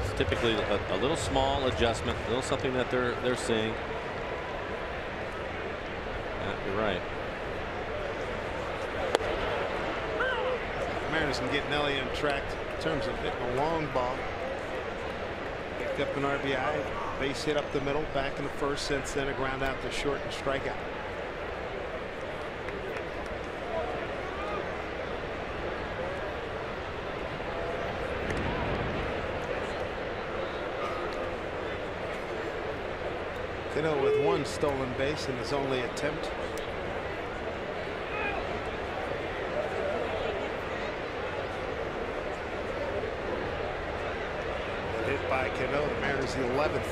It's typically a little small adjustment, a little something that they're seeing. Yeah, you're right. Mariners can get Nelly on track in terms of hitting a long ball. Picked up an RBI, base hit up the middle, back in the first, since then a ground out to short and strikeout. Cano with 1 stolen base in his only attempt. Hit by Cano. The Mariners the 11th.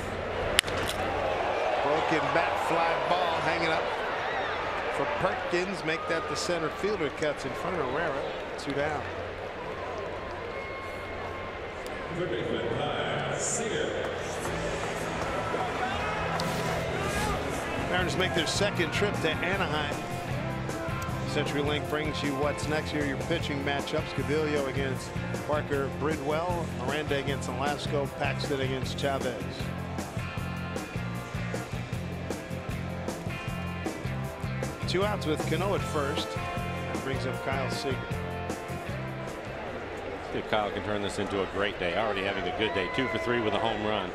Broken bat, fly ball hanging up for Perkins. Make that the center fielder. Cuts in front of Herrera. 2 down. Mariners make their 2nd trip to Anaheim. CenturyLink brings you what's next. Here, your pitching matchups. Gavilio against Parker Bridwell. Miranda against Alasko. Paxton against Chavez. Two outs with Cano at first. That brings up Kyle Seager. I think Kyle can turn this into a great day. Already having a good day. 2 for 3 with a home run.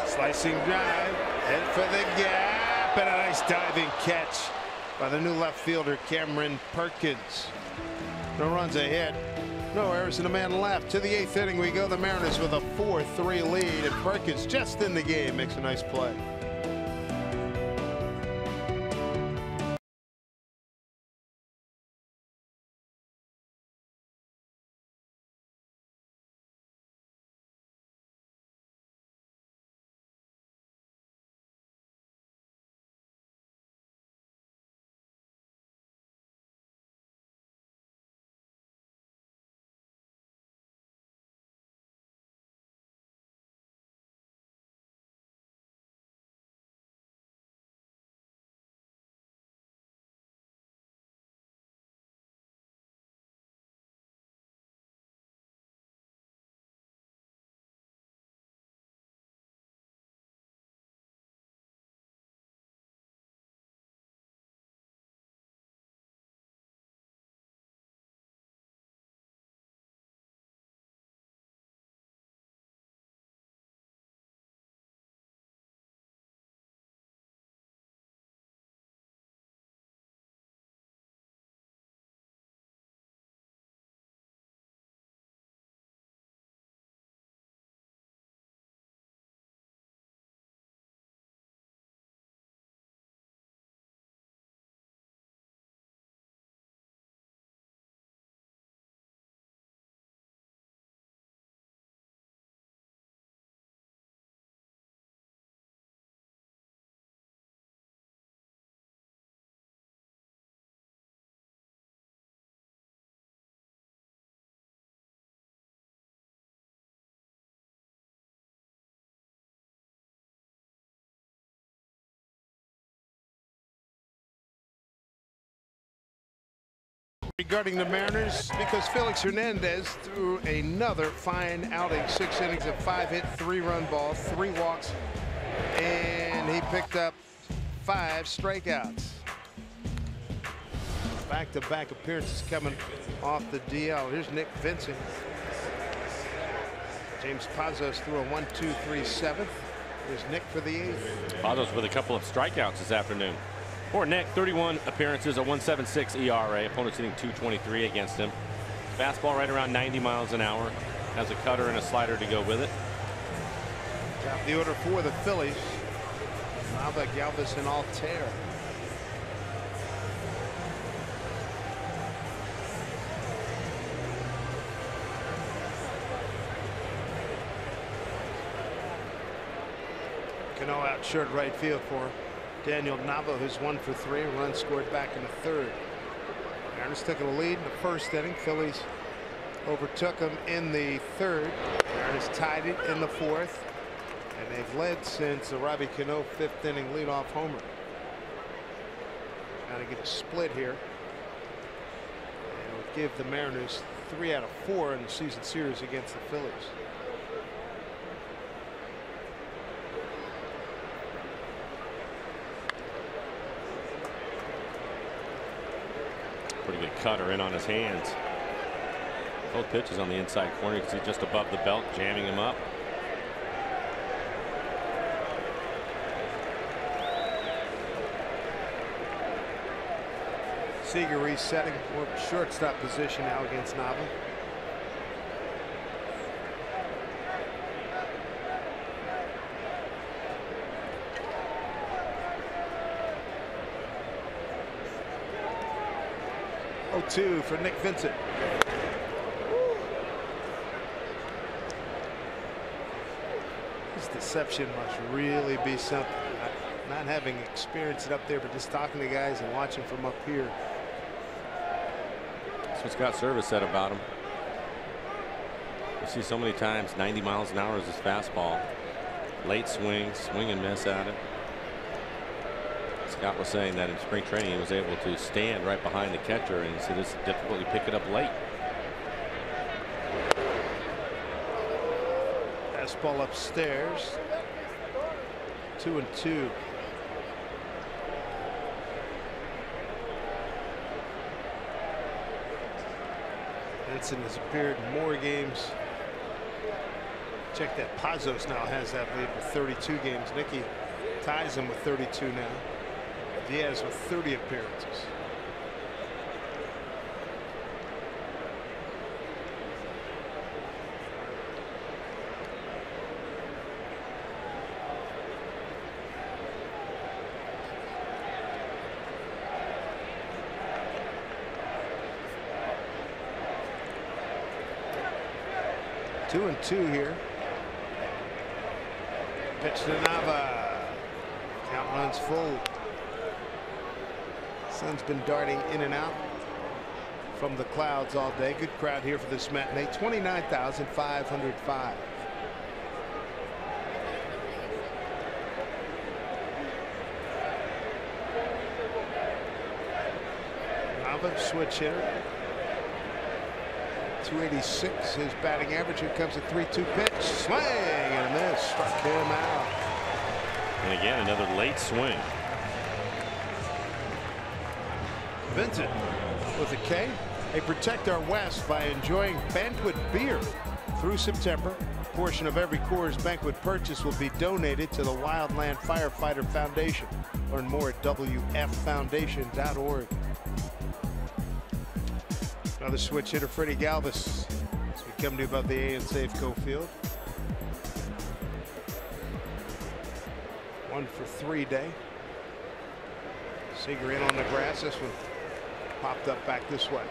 Slicing drive, head for the gap, and a nice diving catch by the new left fielder Cameron Perkins. No runs ahead, no errors, and a man left. To the 8th inning we go. The Mariners with a 4-3 lead, and Perkins just in the game makes a nice play. Regarding the Mariners, because Felix Hernandez threw another fine outing. 6 innings of 5 hit, 3-run ball, 3 walks, and he picked up 5 strikeouts. Back-to-back appearances coming off the DL. Here's Nick Vincent. James Pazos threw a 1-2-3 7th. Here's Nick for the 8th. Pazos with a couple of strikeouts this afternoon. For Nick, 31 appearances, a 1.76 ERA. Opponents hitting .223 against him. Fastball right around 90 miles an hour. Has a cutter and a slider to go with it. Top the order for the Phillies. Nava, Galvis, and Altair. Cano out short right field for Daniel Nava, who's 1 for 3. A run scored back in the 3rd. Mariners took a lead in the 1st inning. Phillies overtook them in the 3rd. Mariners tied it in the 4th. And they've led since the Robbie Cano 5th inning leadoff homer. trying to get a split here. And would give the Mariners 3 out of 4 in the season series against the Phillies. Pretty good cutter in on his hands. Both pitches on the inside corner. You can see just above the belt, jamming him up. Seager resetting for shortstop position now against Nava. Oh, 2 for Nick Vincent. This deception must really be something. Not having experienced it up there, but just talking to guys and watching from up here. That's what Scott Service said about him. You see so many times 90 miles an hour is his fastball. Late swing, swing and miss at it. Scott was saying that in spring training he was able to stand right behind the catcher, and he said it's difficult to pick it up late. Fastball upstairs. 2-2. Vincent has appeared in more games. Check that. Pazos now has that lead with 32 games. Nicky ties him with 32 now. Diaz with 30 appearances. Two and 2 here. Pitch to Nava. Count runs full. Sun's been darting in and out from the clouds all day. Good crowd here for this matinee. 29,505. Nava, switch hitter. 286 his batting average. Here comes a 3-2 pitch. Swing and a miss. Struck him out. And again, another late swing. Vincent with a K. They protect our West by enjoying banquet beer through September. A portion of every Coors Banquet purchase will be donated to the Wildland Firefighter Foundation. Learn more at wffoundation.org. Another switch hitter, Freddy Galvis, as we come to you about the A and Safeco Field. 1 for 3 day. Seager in on the grass. This one popped up back this way.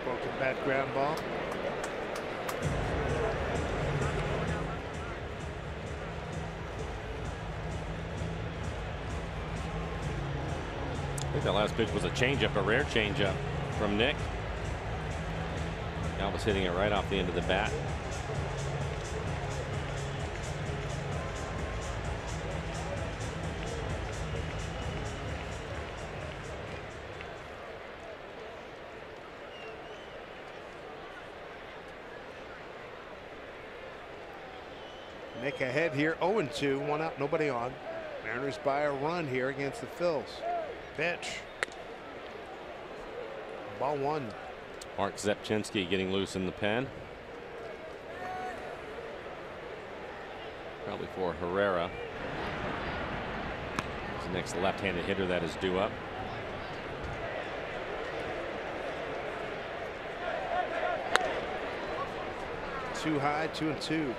Broken bat ground ball. I think that last pitch was a changeup, a rare changeup from Nick. Galvis hitting it right off the end of the bat. Nick ahead here, 0-2, 1 out, nobody on. Mariners by a run here against the Phils. Pitch. Ball 1. Mark Zepchinski getting loose in the pen. Probably for Herrera. It's the next left-handed hitter that is due up. Too high, 2-2.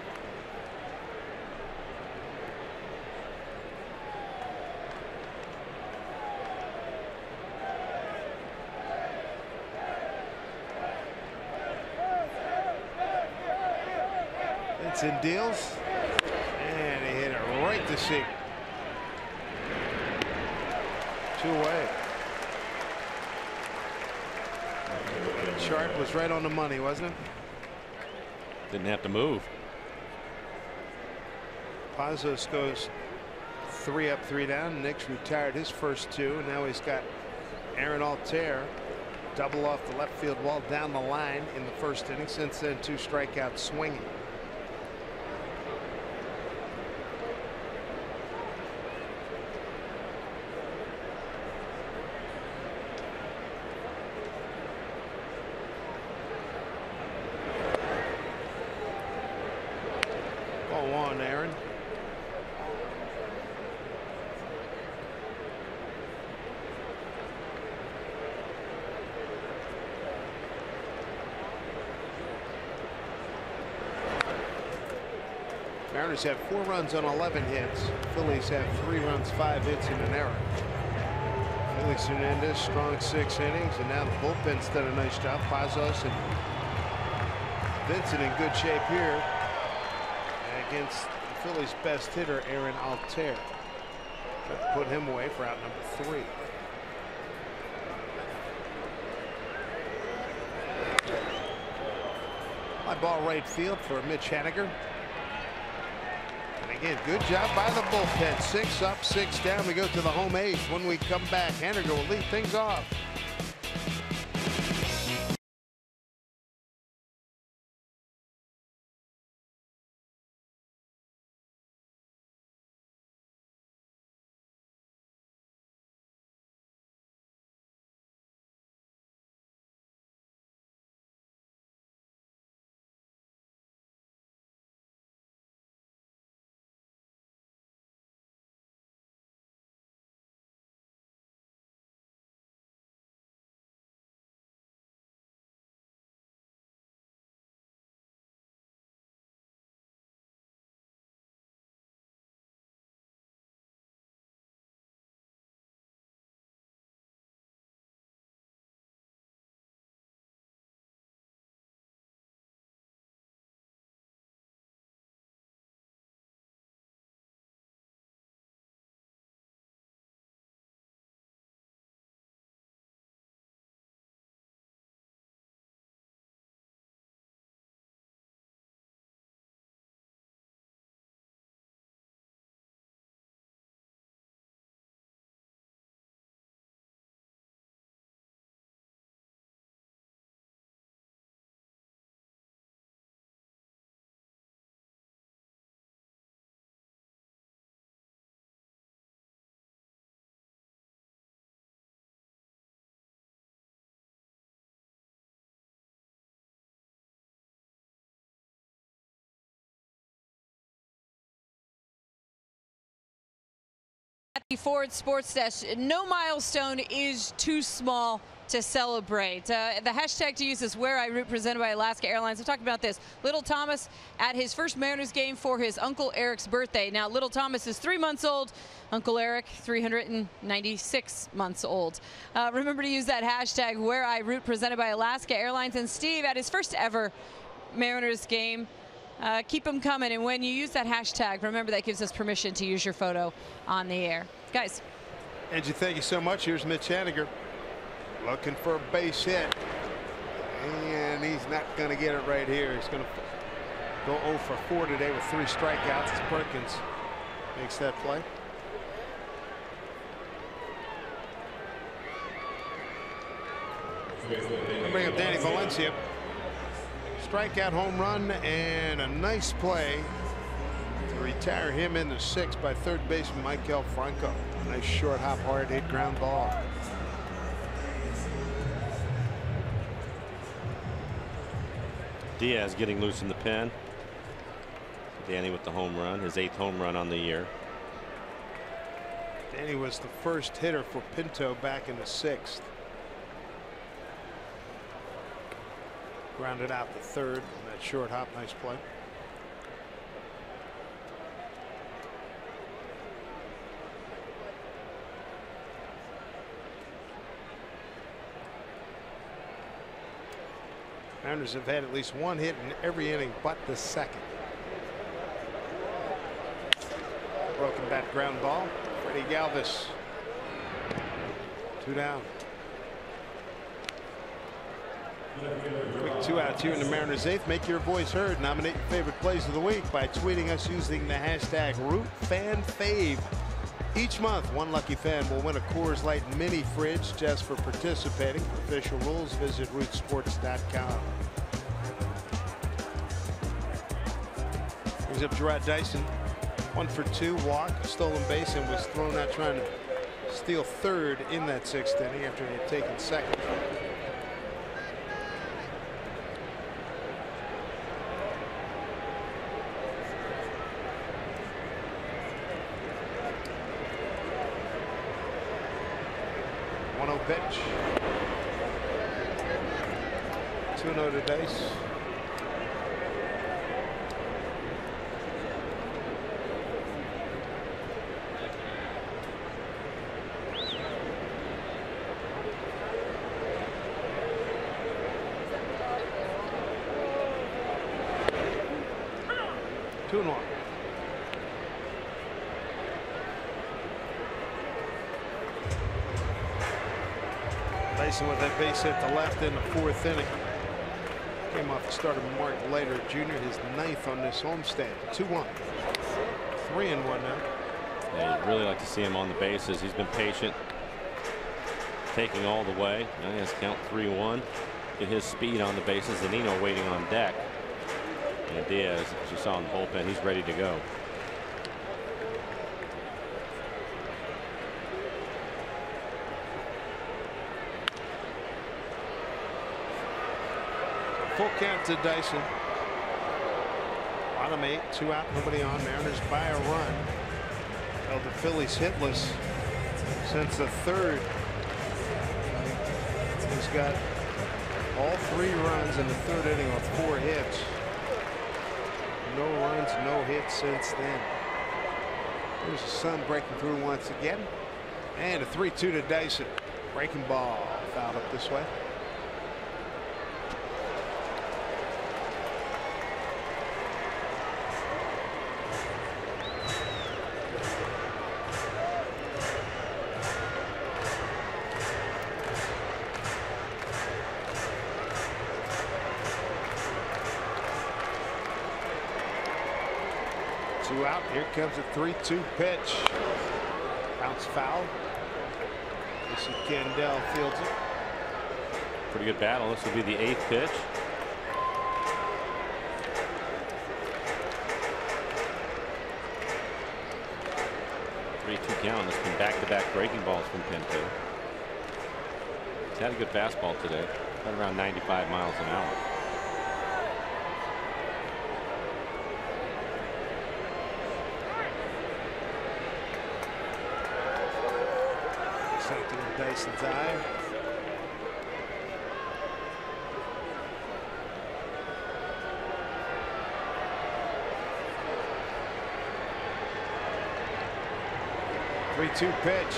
Benson deals, and he hit it right to Seager. 2 away. The chart was right on the money, wasn't it? Didn't have to move. Pazos goes 3 up, 3 down. Nick's retired his first 2, and now he's got Aaron Altair double off the left field wall down the line in the first inning. Since then, 2 strikeouts swinging. Ball 1, Aaron. Mariners have 4 runs on 11 hits. Phillies have 3 runs, 5 hits, and an error. Felix Hernandez, strong 6 innings, and now the bullpen's done a nice job. Pazos and Vincent in good shape here against the Phillies' best hitter, Aaron Altair. Put him away for out number 3. High ball right field for Mitch Haniger. And again, good job by the bullpen. 6 up, 6 down. We go to the home 8. When we come back, Haniger will lead things off. At the Ford Sports Desk, no milestone is too small to celebrate. The hashtag to use is Where I Root, presented by Alaska Airlines. I'm talking about this. Little Thomas at his first Mariners game for his Uncle Eric's birthday. Now, little Thomas is 3 months old. Uncle Eric, 396 months old. Remember to use that hashtag Where I Root, presented by Alaska Airlines. And Steve, at his first ever Mariners game, keep them coming, and when you use that hashtag, remember that gives us permission to use your photo on the air. Guys. Angie, thank you so much. Here's Mitch Haniger looking for a base hit, and he's not going to get it right here. He's going to go 0 for 4 today with 3 strikeouts as Perkins makes that play. I'll bring up Danny Valencia. Strikeout, home run, and a nice play to retire him in the 6th by third baseman Michael Franco. Nice short hop, hard hit ground ball. Diaz getting loose in the pen. Danny with the home run, his 8th home run on the year. Danny was the first hitter for Pinto back in the 6th. Grounded out the 3rd on that short hop. Nice play. Mariners have had at least 1 hit in every inning but the 2nd. Broken bat ground ball. Freddy Galvis. 2 down. Quick 2 outs here in the Mariners' 8th. Make your voice heard. Nominate your favorite plays of the week by tweeting us using the hashtag RootFanFave. Each month, one lucky fan will win a Coors Light mini fridge just for participating. For official rules, visit rootsports.com. Brings up Gerard Dyson. 1 for 2, walk, stolen base, and was thrown out trying to steal third in that 6th inning after he had taken second. Pitch. 2-0 to Dice. Two and 1. Dyson with that base hit to left in the 4th inning. Came off the start of Mark Leiter Jr., his 9th on this homestand. 2-1. 3-1 now. Yeah, you'd really like to see him on the bases. He's been patient, taking all the way. Now he has to count 3-1. Get his speed on the bases. Zunino waiting on deck. And Diaz, as you saw in the bullpen, he's ready to go. Full count to Dyson. Bottom 8, 2 out, nobody on. Mariners by a run. Held the Phillies hitless since the 3rd. He's got all 3 runs in the 3rd inning with 4 hits. No runs, no hits since then. There's the sun breaking through once again. And a 3-2 to Dyson. Breaking ball fouled up this way. Out. Here comes a 3-2 pitch. Bounce foul. This is Kendall fields it. Pretty good battle. This will be the 8th pitch. Count. It's been back-to-back breaking balls from Pinto. He's had a good fastball today. Got around 95 miles an hour. Something in Dyson's eye. Three-two pitch.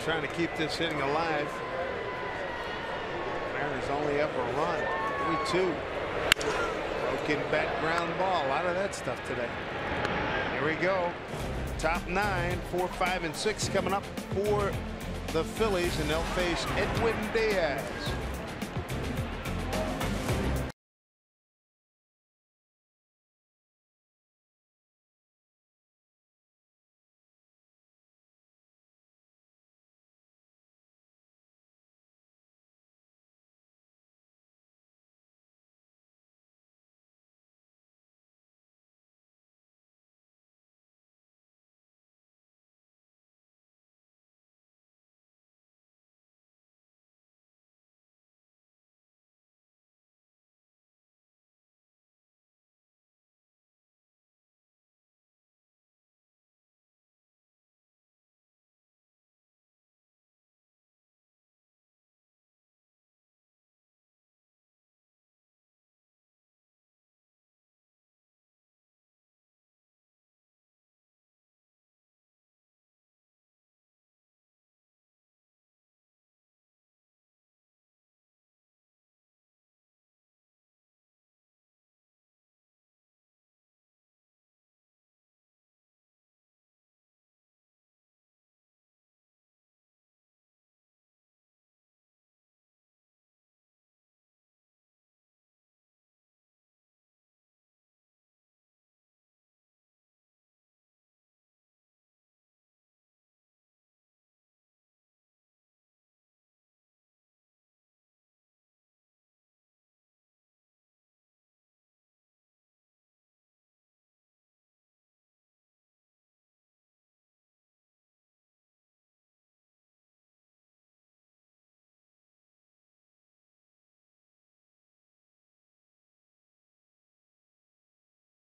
Trying to keep this inning alive. Mariners only up a run. 3-2. Broken bat ground ball. A lot of that stuff today. Here we go. Top 9, 4, 5, and 6 coming up for the Phillies, and they'll face Edwin Diaz.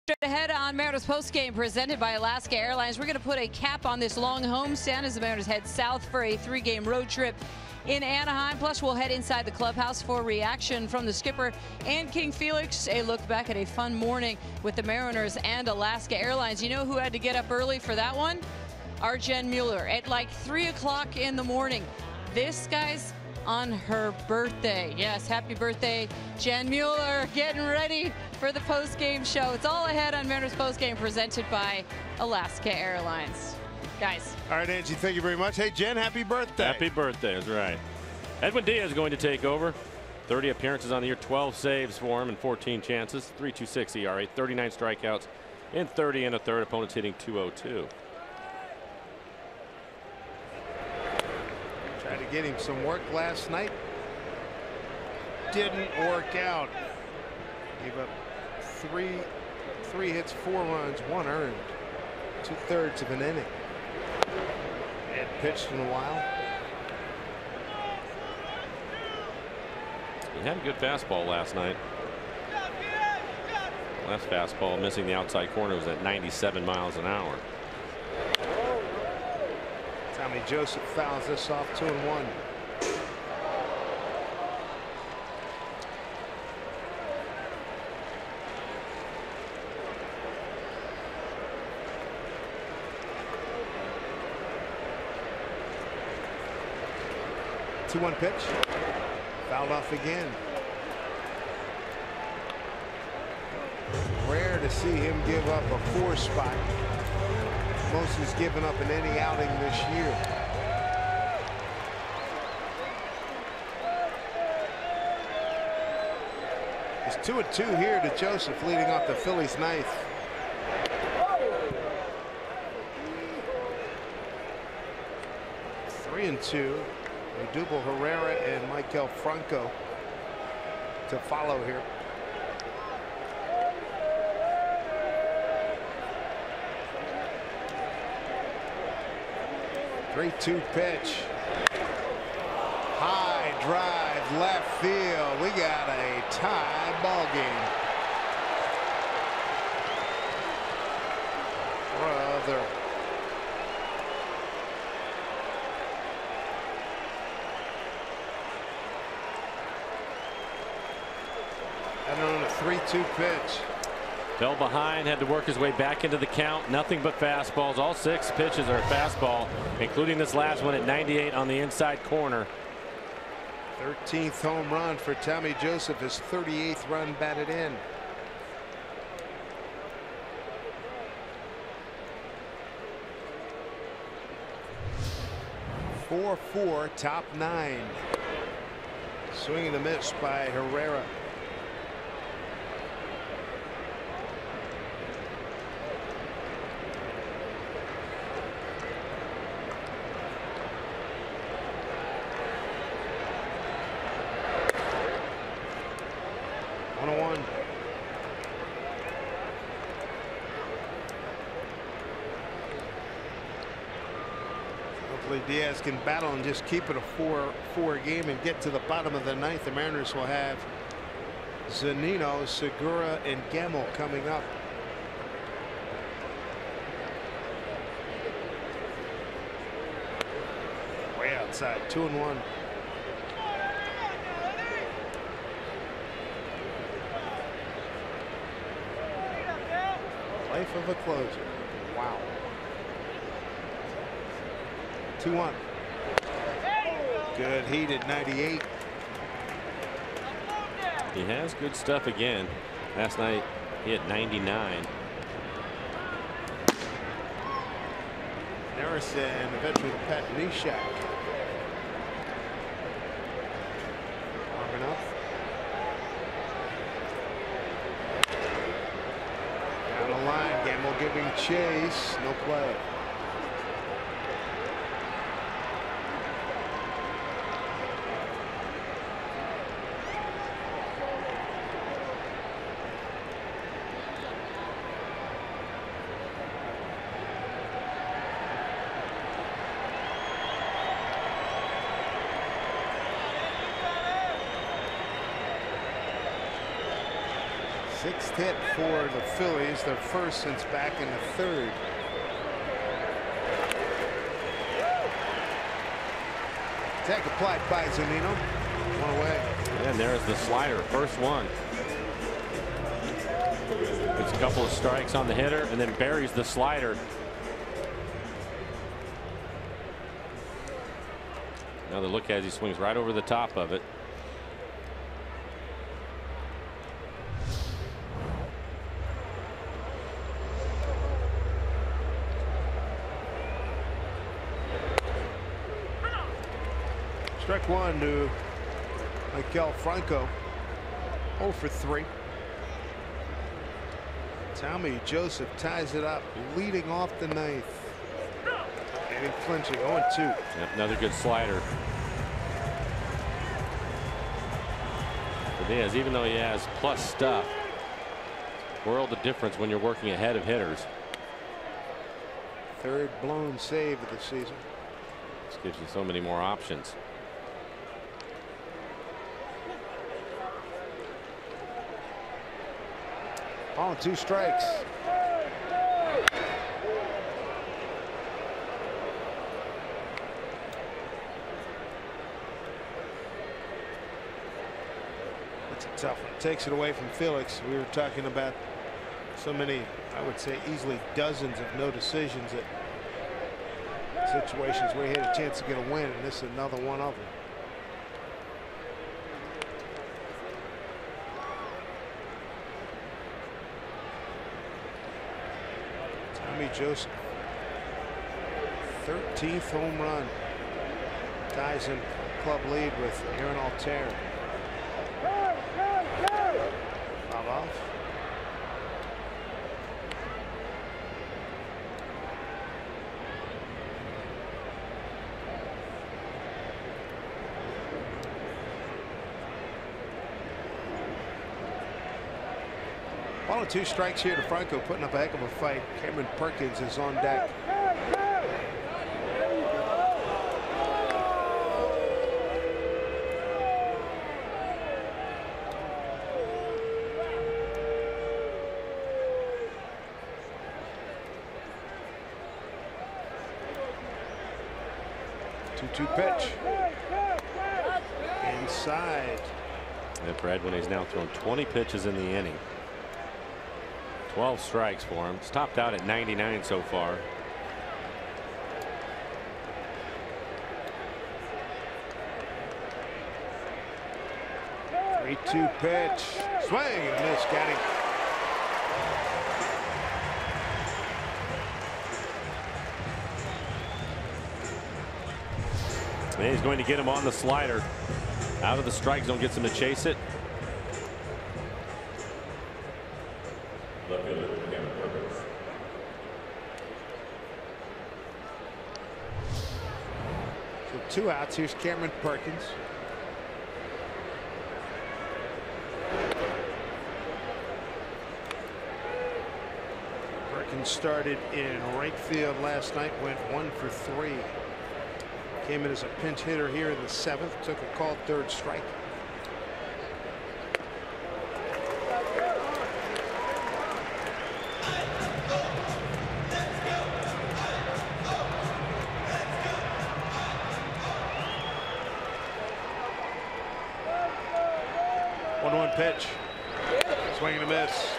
Straight ahead on Mariners postgame presented by Alaska Airlines. We're going to put a cap on this long homestand as the Mariners head south for a 3-game road trip in Anaheim. Plus, we'll head inside the clubhouse for reaction from the skipper and King Felix. A look back at a fun morning with the Mariners and Alaska Airlines. You know who had to get up early for that one? Our Jen Mueller at like 3 o'clock in the morning. This guy's on her birthday. Yes, happy birthday, Jen Mueller, getting ready for the post-game show. It's all ahead on Mariners postgame presented by Alaska Airlines. Guys. All right, Angie, thank you very much. Hey, Jen, happy birthday. Happy birthday, that's right. Edwin Diaz is going to take over. 30 appearances on the year, 12 saves for him and 14 chances. 3.26 ERA, 39 strikeouts in 30 and a third. Opponents hitting .202. Tried to get him some work last night. Didn't work out. Gave up three hits, 4 runs, 1 earned. 2/3 of an inning. Hadn't pitched in a while. He had a good fastball last night. Last fastball missing the outside corner was at 97 miles an hour. Tommy Joseph fouls this off 2-1. Two-one pitch. Fouled off again. Rare to see him give up a 4 spot. Most he's given up in any outing this year. It's 2-2 here to Joseph, leading off the Phillies' 9th. Three and 2. Odubel Herrera and Michael Franco to follow here. Great 2 pitch. High drive left field. We got a tie ball game. Brother. And on a 3-2 pitch. Fell behind, had to work his way back into the count. Nothing but fastballs. All 6 pitches are fastball, including this last one at 98 on the inside corner. 13th home run for Tommy Joseph, his 38th run batted in. .44, top 9. Swing and a miss by Herrera. Diaz can battle and just keep it a 4 game and get to the bottom of the 9th. The Mariners will have Zunino, Segura, and Gamble coming up. Way outside, 2-1. Life of a closer. Wow. 2-1. Good heat at 98. He has good stuff again. Last night he hit 99. Narrison, the veteran Pat Neshek. Arm enough. Down the line, Gamble giving chase. No play. Sixth hit for the Phillies, their first since back in the third. Tag applied by Zunino. One away. And there's the slider, first one. It's a couple of strikes on the hitter and then buries the slider. Another look as he swings right over the top of it. Strike one to Maikel Franco. 0 for 3. Tommy Joseph ties it up, leading off the ninth. And he flinching 0-2. Yep, another good slider. For Diaz, even though he has plus stuff, world of difference when you're working ahead of hitters. Third blown save of the season. This gives you so many more options. Ball and 2 strikes. That's a tough one. Takes it away from Felix. We were talking about so many, I would say easily dozens of no decisions at situations where he had a chance to get a win, and this is another one of them. Tommy Joseph, 13th home run, ties in club lead with Aaron Altair. Foul off. Ball and 2 strikes here to Franco, putting up a heck of a fight. Cameron Perkins is on deck. Two pitch. Inside. And Fred, when he's now thrown 20 pitches in the inning. 12 strikes for him. It's topped out at 99 so far. Three-two pitch. Swing and miss. Got him. And he's going to get him on the slider. Out of the strike zone, gets him to chase it. So 2 outs. Here's Cameron Perkins. Perkins started in right field last night, went 1 for 3. Came in as a pinch hitter here in the 7th. Took a called third strike. One pitch. Swing and a miss.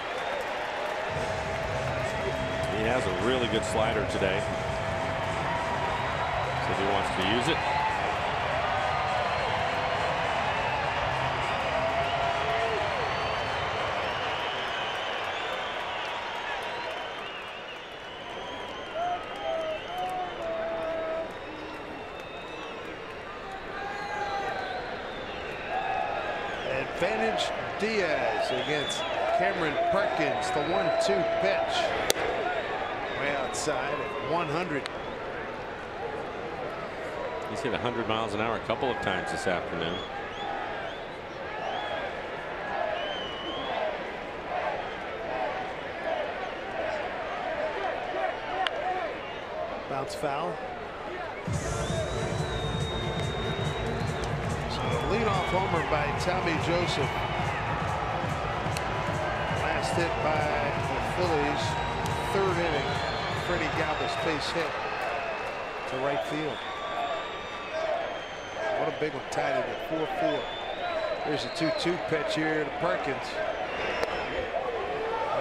He has a really good slider today. Says he wants to use it. Advantage Diaz against Cameron Perkins. The 1-2 pitch. Way outside at 100. He's hit 100 miles an hour a couple of times this afternoon. Bounce foul. Leadoff homer by Tommy Joseph. Last hit by the Phillies. 3rd inning. Freddy Galvis base hit to right field. What a big one, tied it at 4-4. There's a 2-2 pitch here to Perkins.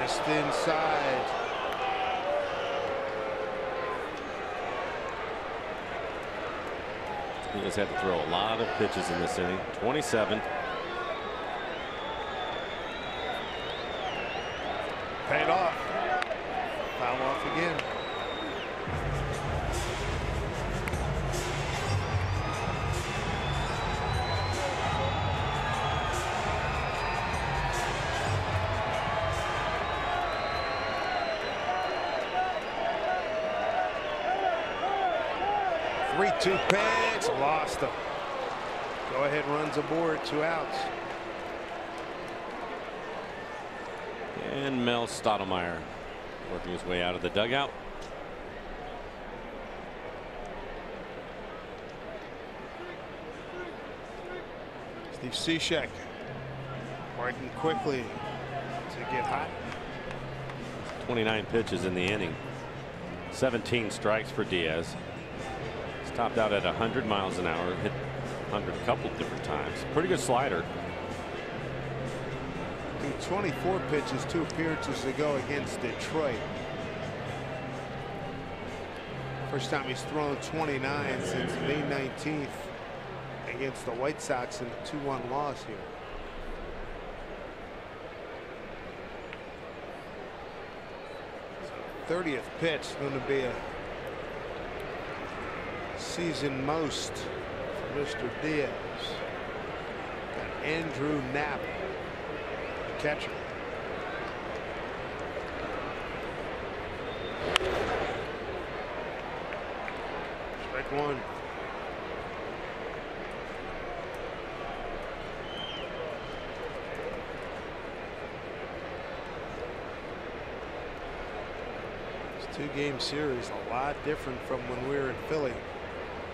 Missed inside. He just had to throw a lot of pitches in this inning. 27. Paid off. Foul off again. Three-two pitch, lost him. Go ahead, runs aboard, 2 outs. And Mel Stottlemyre working his way out of the dugout. Steve Cishek working quickly to get hot. 29 pitches in the inning. 17 strikes for Diaz. He's topped out at 100 miles an hour. Hit 100 a couple different times. Pretty good slider. 24 pitches, 2 appearances ago against Detroit. First time he's thrown 29 since May 19th against the White Sox in a 2-1 loss here. So 30th pitch going to be a season most for Mr. Diaz. Got Andrew Knapp, catcher. Strike 1. This 2-game series, a lot different from when we were in Philly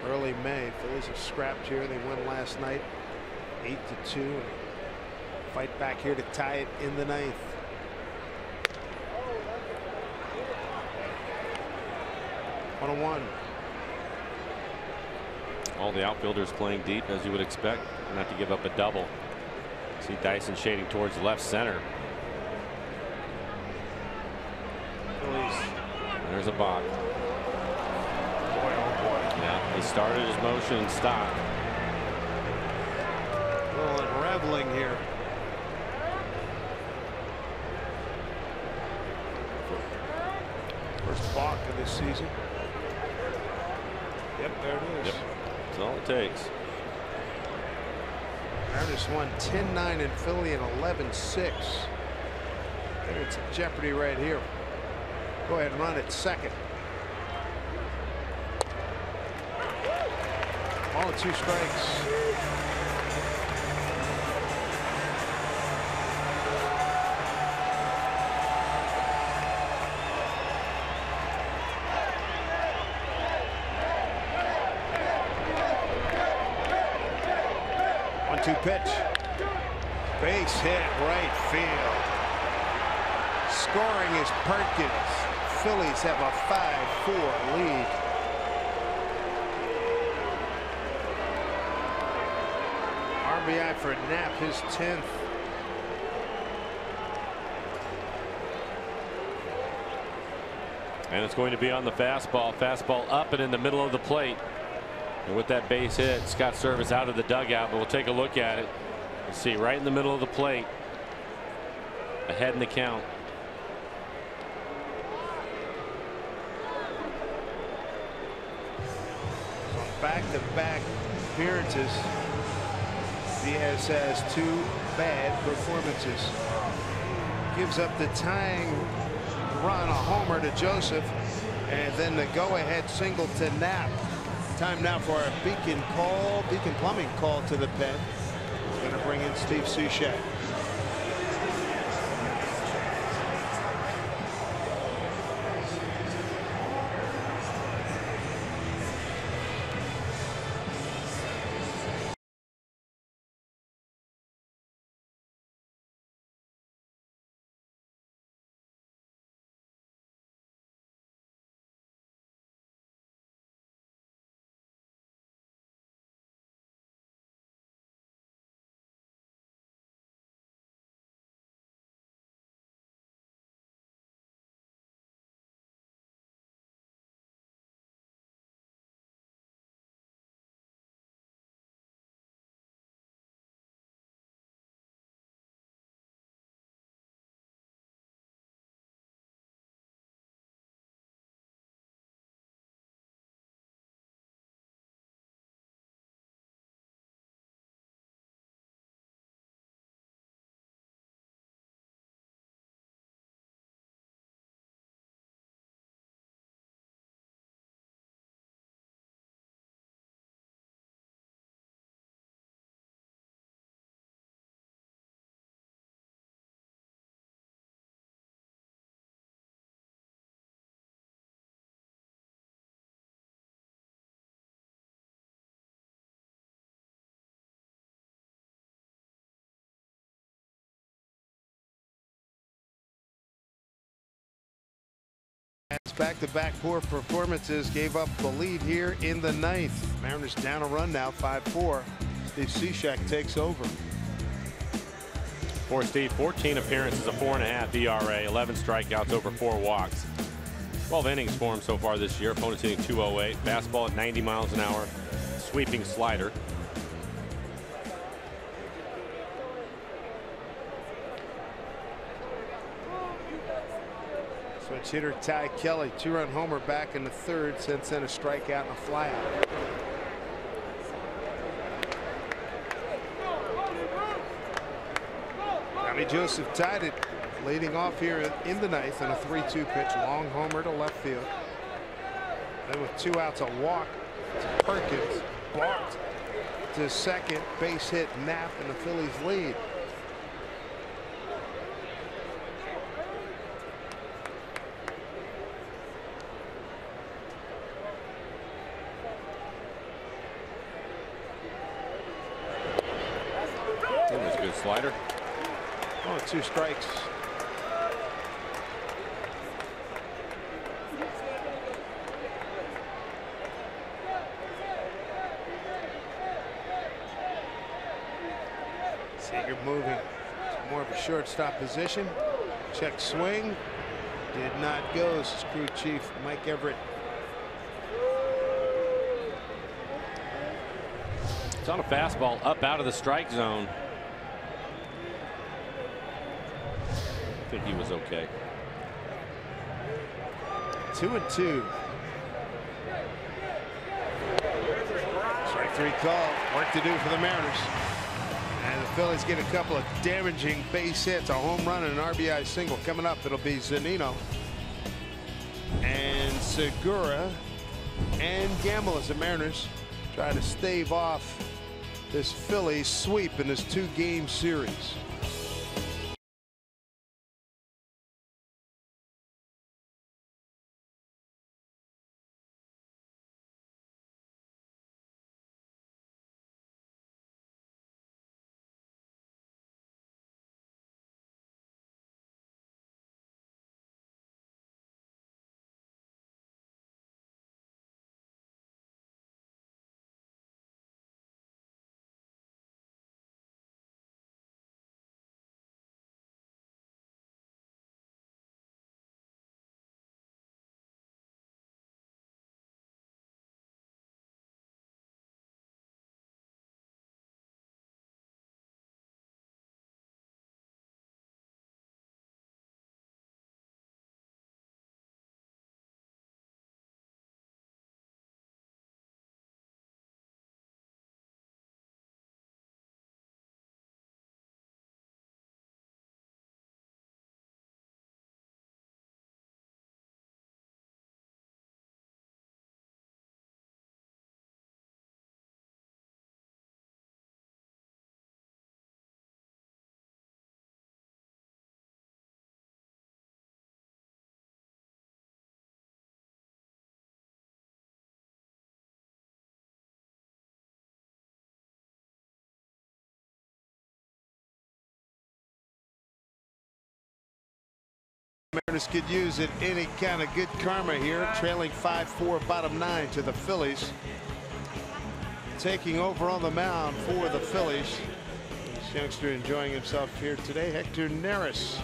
early May. Phillies have scrapped here. They won last night 8-2. Fight back here to tie it in the 9th. One 1. All the outfielders playing deep, as you would expect, not to give up a double. See Dyson shading towards left center. Phillies. There's a Bach. Boy, oh boy. Yeah, he started his motion and stopped. A little unraveling here. First balk of this season. Yep, there it is. Yep, that's all it takes. Mariners won 10-9 in Philly and 11-6. It's a jeopardy right here. Go ahead and run at second. All 2 strikes. One-two pitch. Base hit right field. Scoring is Perkins. Phillies have a 5-4 lead. RBI for Knapp, his 10th. And it's going to be on the fastball. Fastball up and in the middle of the plate. And with that base hit, Scott Service out of the dugout, but we'll take a look at it. You'll see right in the middle of the plate. Ahead in the count. Back-to-back appearances. Diaz has 2 bad performances. Gives up the tying run, a homer to Joseph, and then the go-ahead single to Knapp. Time now for a Beacon Plumbing call to the pen. Going to bring in Steve Cishek. Pirates back-to-back poor performances gave up the lead here in the 9th. Mariners down a run now, 5-4. Steve Cishek takes over. For Steve, 14 appearances, a 4.5 ERA, 11 strikeouts, over 4 walks. 12 innings for him so far this year. Opponents hitting .208. Fastball at 90 miles an hour. Sweeping slider. Switch hitter Ty Kelly, 2-run homer back in the 3rd, since then a strikeout and a flyout. Johnny Joseph tied it, leading off here in the 9th on a 3-2 pitch, long homer to left field. Then with 2 outs, a walk to Perkins, balked to second, base hit, Knapp, and the Phillies lead. That was a good slider. Oh, 2 strikes. Seager moving to more of a shortstop position. Check swing. Did not go. This is crew chief Mike Everett. It's on a fastball up out of the strike zone. I think he was okay. 2-2. Strike 3 call. Work to do for the Mariners. And the Phillies get a couple of damaging base hits, a home run and an RBI single coming up. It'll be Zunino and Segura and Gamble as the Mariners try to stave off this Phillies sweep in this 2-game series. Mariners could use it any kind of good karma here, trailing 5-4, bottom 9 to the Phillies. Taking over on the mound for the Phillies. This youngster enjoying himself here today, Hector Neris.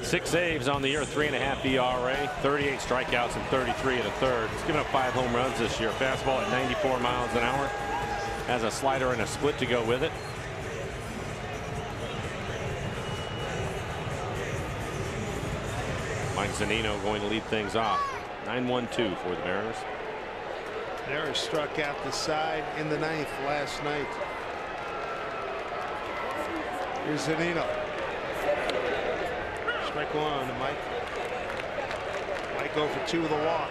6 saves on the year, 3.5 ERA, 38 strikeouts and 33 and a third. He's given up 5 home runs this year. Fastball at 94 miles an hour. Has a slider and a split to go with it. Mike Zunino going to lead things off. 9-1-2 for the Mariners. Neris struck out the side in the 9th last night. Here's Zunino. Strike 1 to Mike. Mike go for 2 with a walk.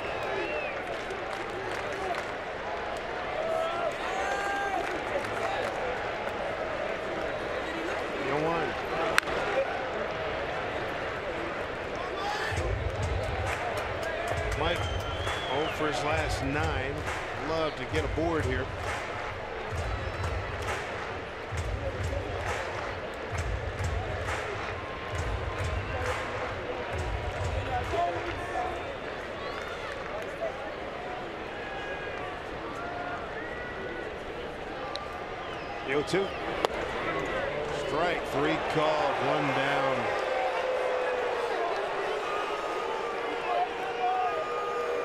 Mike 0 for his last 9. Love to get aboard here. 0-2. Strike 3 called, 1 down.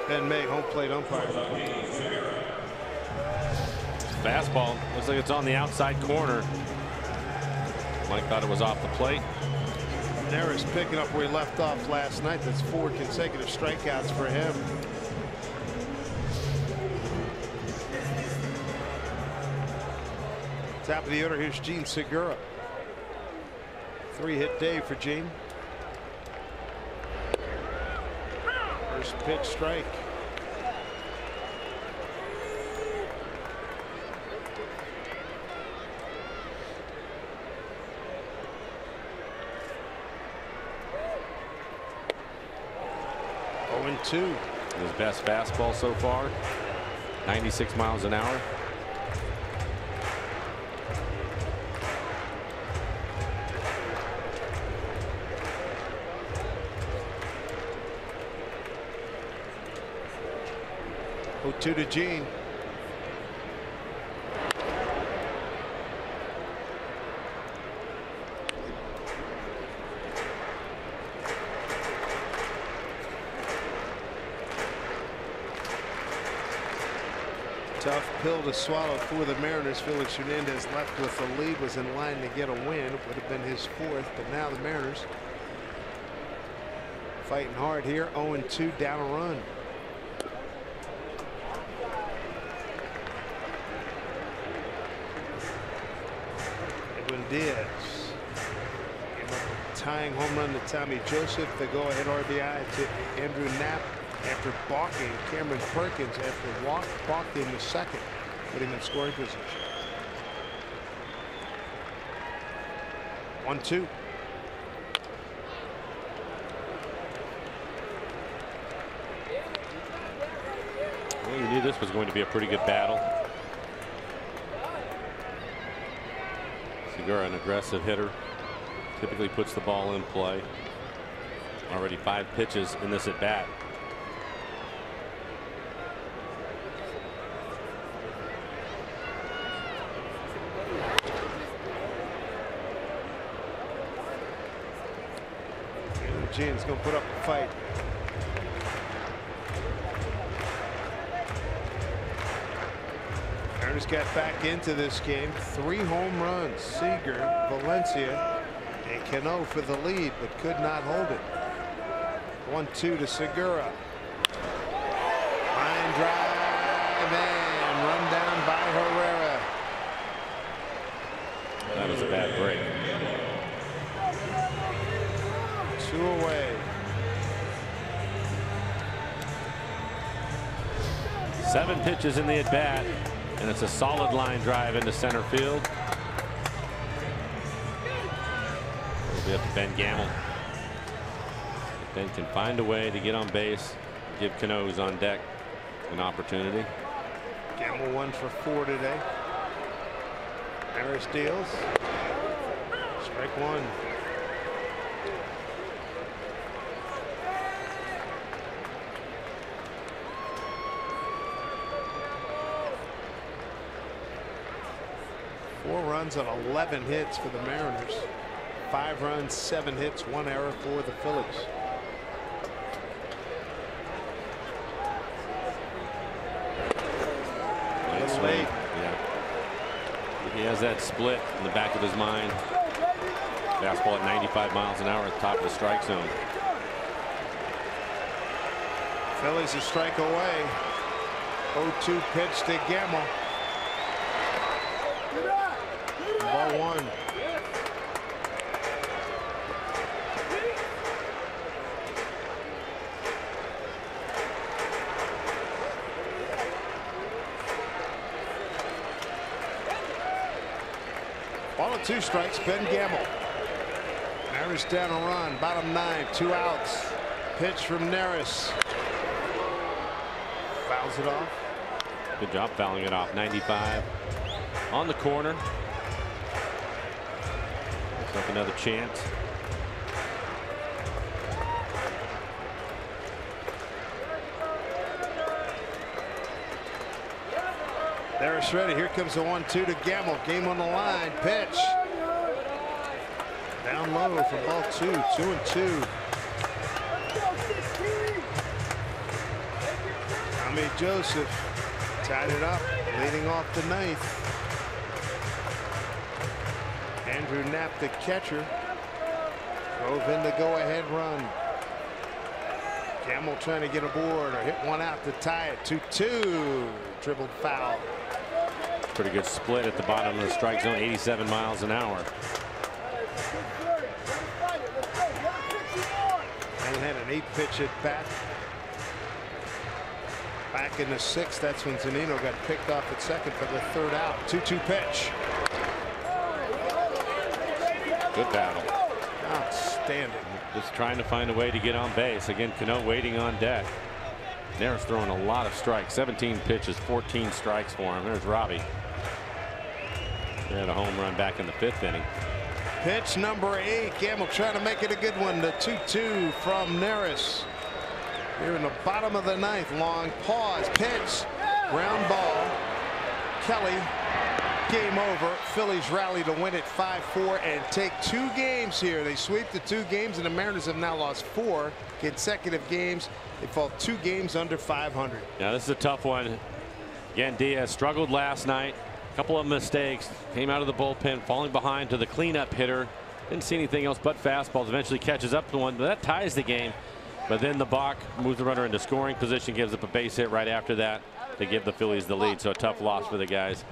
Ben May, home plate umpire. Fastball looks like it's on the outside corner. Mike thought it was off the plate. Neris picking up where he left off last night. That's 4 consecutive strikeouts for him. Top of the order, here's Gene Segura. 3-hit day for Gene. First pitch strike. Two. His best fastball so far, 96 miles an hour. Two to Gene. Tough pill to swallow for the Mariners. Felix Hernandez left with the lead, was in line to get a win. It would have been his 4th, but now the Mariners fighting hard here. 0-2, down a run. Edwin Diaz gave up a tying home run to Tommy Joseph. The go-ahead RBI to Andrew Knapp after balking Cameron Perkins after balking the second, putting him in scoring position. 1-2. Well, you knew this was going to be a pretty good battle. Segura, an aggressive hitter, typically puts the ball in play. Already 5 pitches in this at bat. Gene's going to put up a fight. Mariners got back into this game. 3 home runs. Seager, Valencia, and Cano for the lead, but could not hold it. 1-2 to Segura. Line drive and run down by Herrera. That was a bad break. 2 away. 7 pitches in the at bat, and it's a solid line drive into center field. It'll be up to Ben Gamble. If Ben can find a way to get on base, give Cano's on deck an opportunity. Gamble 1 for 4 today. Harris deals. Strike 1. Runs on 11 hits for the Mariners. 5 runs, 7 hits, 1 error for the Phillies. Nice late. Yeah. He has that split in the back of his mind. Fastball at 95 miles an hour at the top of the strike zone. Phillies a strike away. 0-2 pitch to Gamble. Ball 1. Ball and 2 strikes. Ben Gamble. Mariners down a run. Bottom 9. 2 outs. Pitch from Neris. Fouls it off. Good job fouling it off. 95 on the corner. Looks like another chance. There's Freddy. Here comes the 1-2 to Gamble. Game on the line. Pitch. Down low for ball 2. 2-2. Tommy Joseph tied it up, leading off the 9th. Andrew Knapp, the catcher, drove in the go-ahead run. Gamble trying to get aboard or hit one out to tie it. 2-2. Dribbled foul. Pretty good split at the bottom of the strike zone. 87 miles an hour. And had an 8-pitch at bat. Back in the 6th, that's when Zunino got picked off at second for the 3rd out. 2-2 pitch. Good battle. Outstanding. Just trying to find a way to get on base. Again, Cano waiting on deck. Nair's throwing a lot of strikes. 17 pitches, 14 strikes for him. There's Robbie. They had a home run back in the 5th inning. Pitch number 8. Gamble trying to make it a good one. The 2-2 from Neris. Here in the bottom of the 9th. Long pause. Pitch. Ground ball. Kelly. Game over. Phillies rally to win it 5-4 and take 2 games here. They sweep the 2 games, and the Mariners have now lost 4 consecutive games. They fall 2 games under 500. Now this is a tough one. Again, Diaz struggled last night. A couple of mistakes. Came out of the bullpen, falling behind to the cleanup hitter. Didn't see anything else but fastballs. Eventually catches up to one, but that ties the game. But then the Bach moves the runner into scoring position, gives up a base hit right after that to give the Phillies the lead. So a tough loss for the guys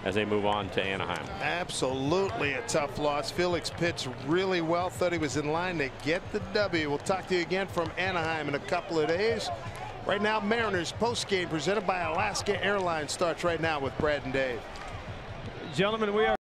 as they move on to Anaheim. Absolutely a tough loss. Felix pitched really well. Thought he was in line to get the W. We'll talk to you again from Anaheim in a couple of days. Right now, Mariners postgame presented by Alaska Airlines starts right now with Brad and Dave. Gentlemen, we are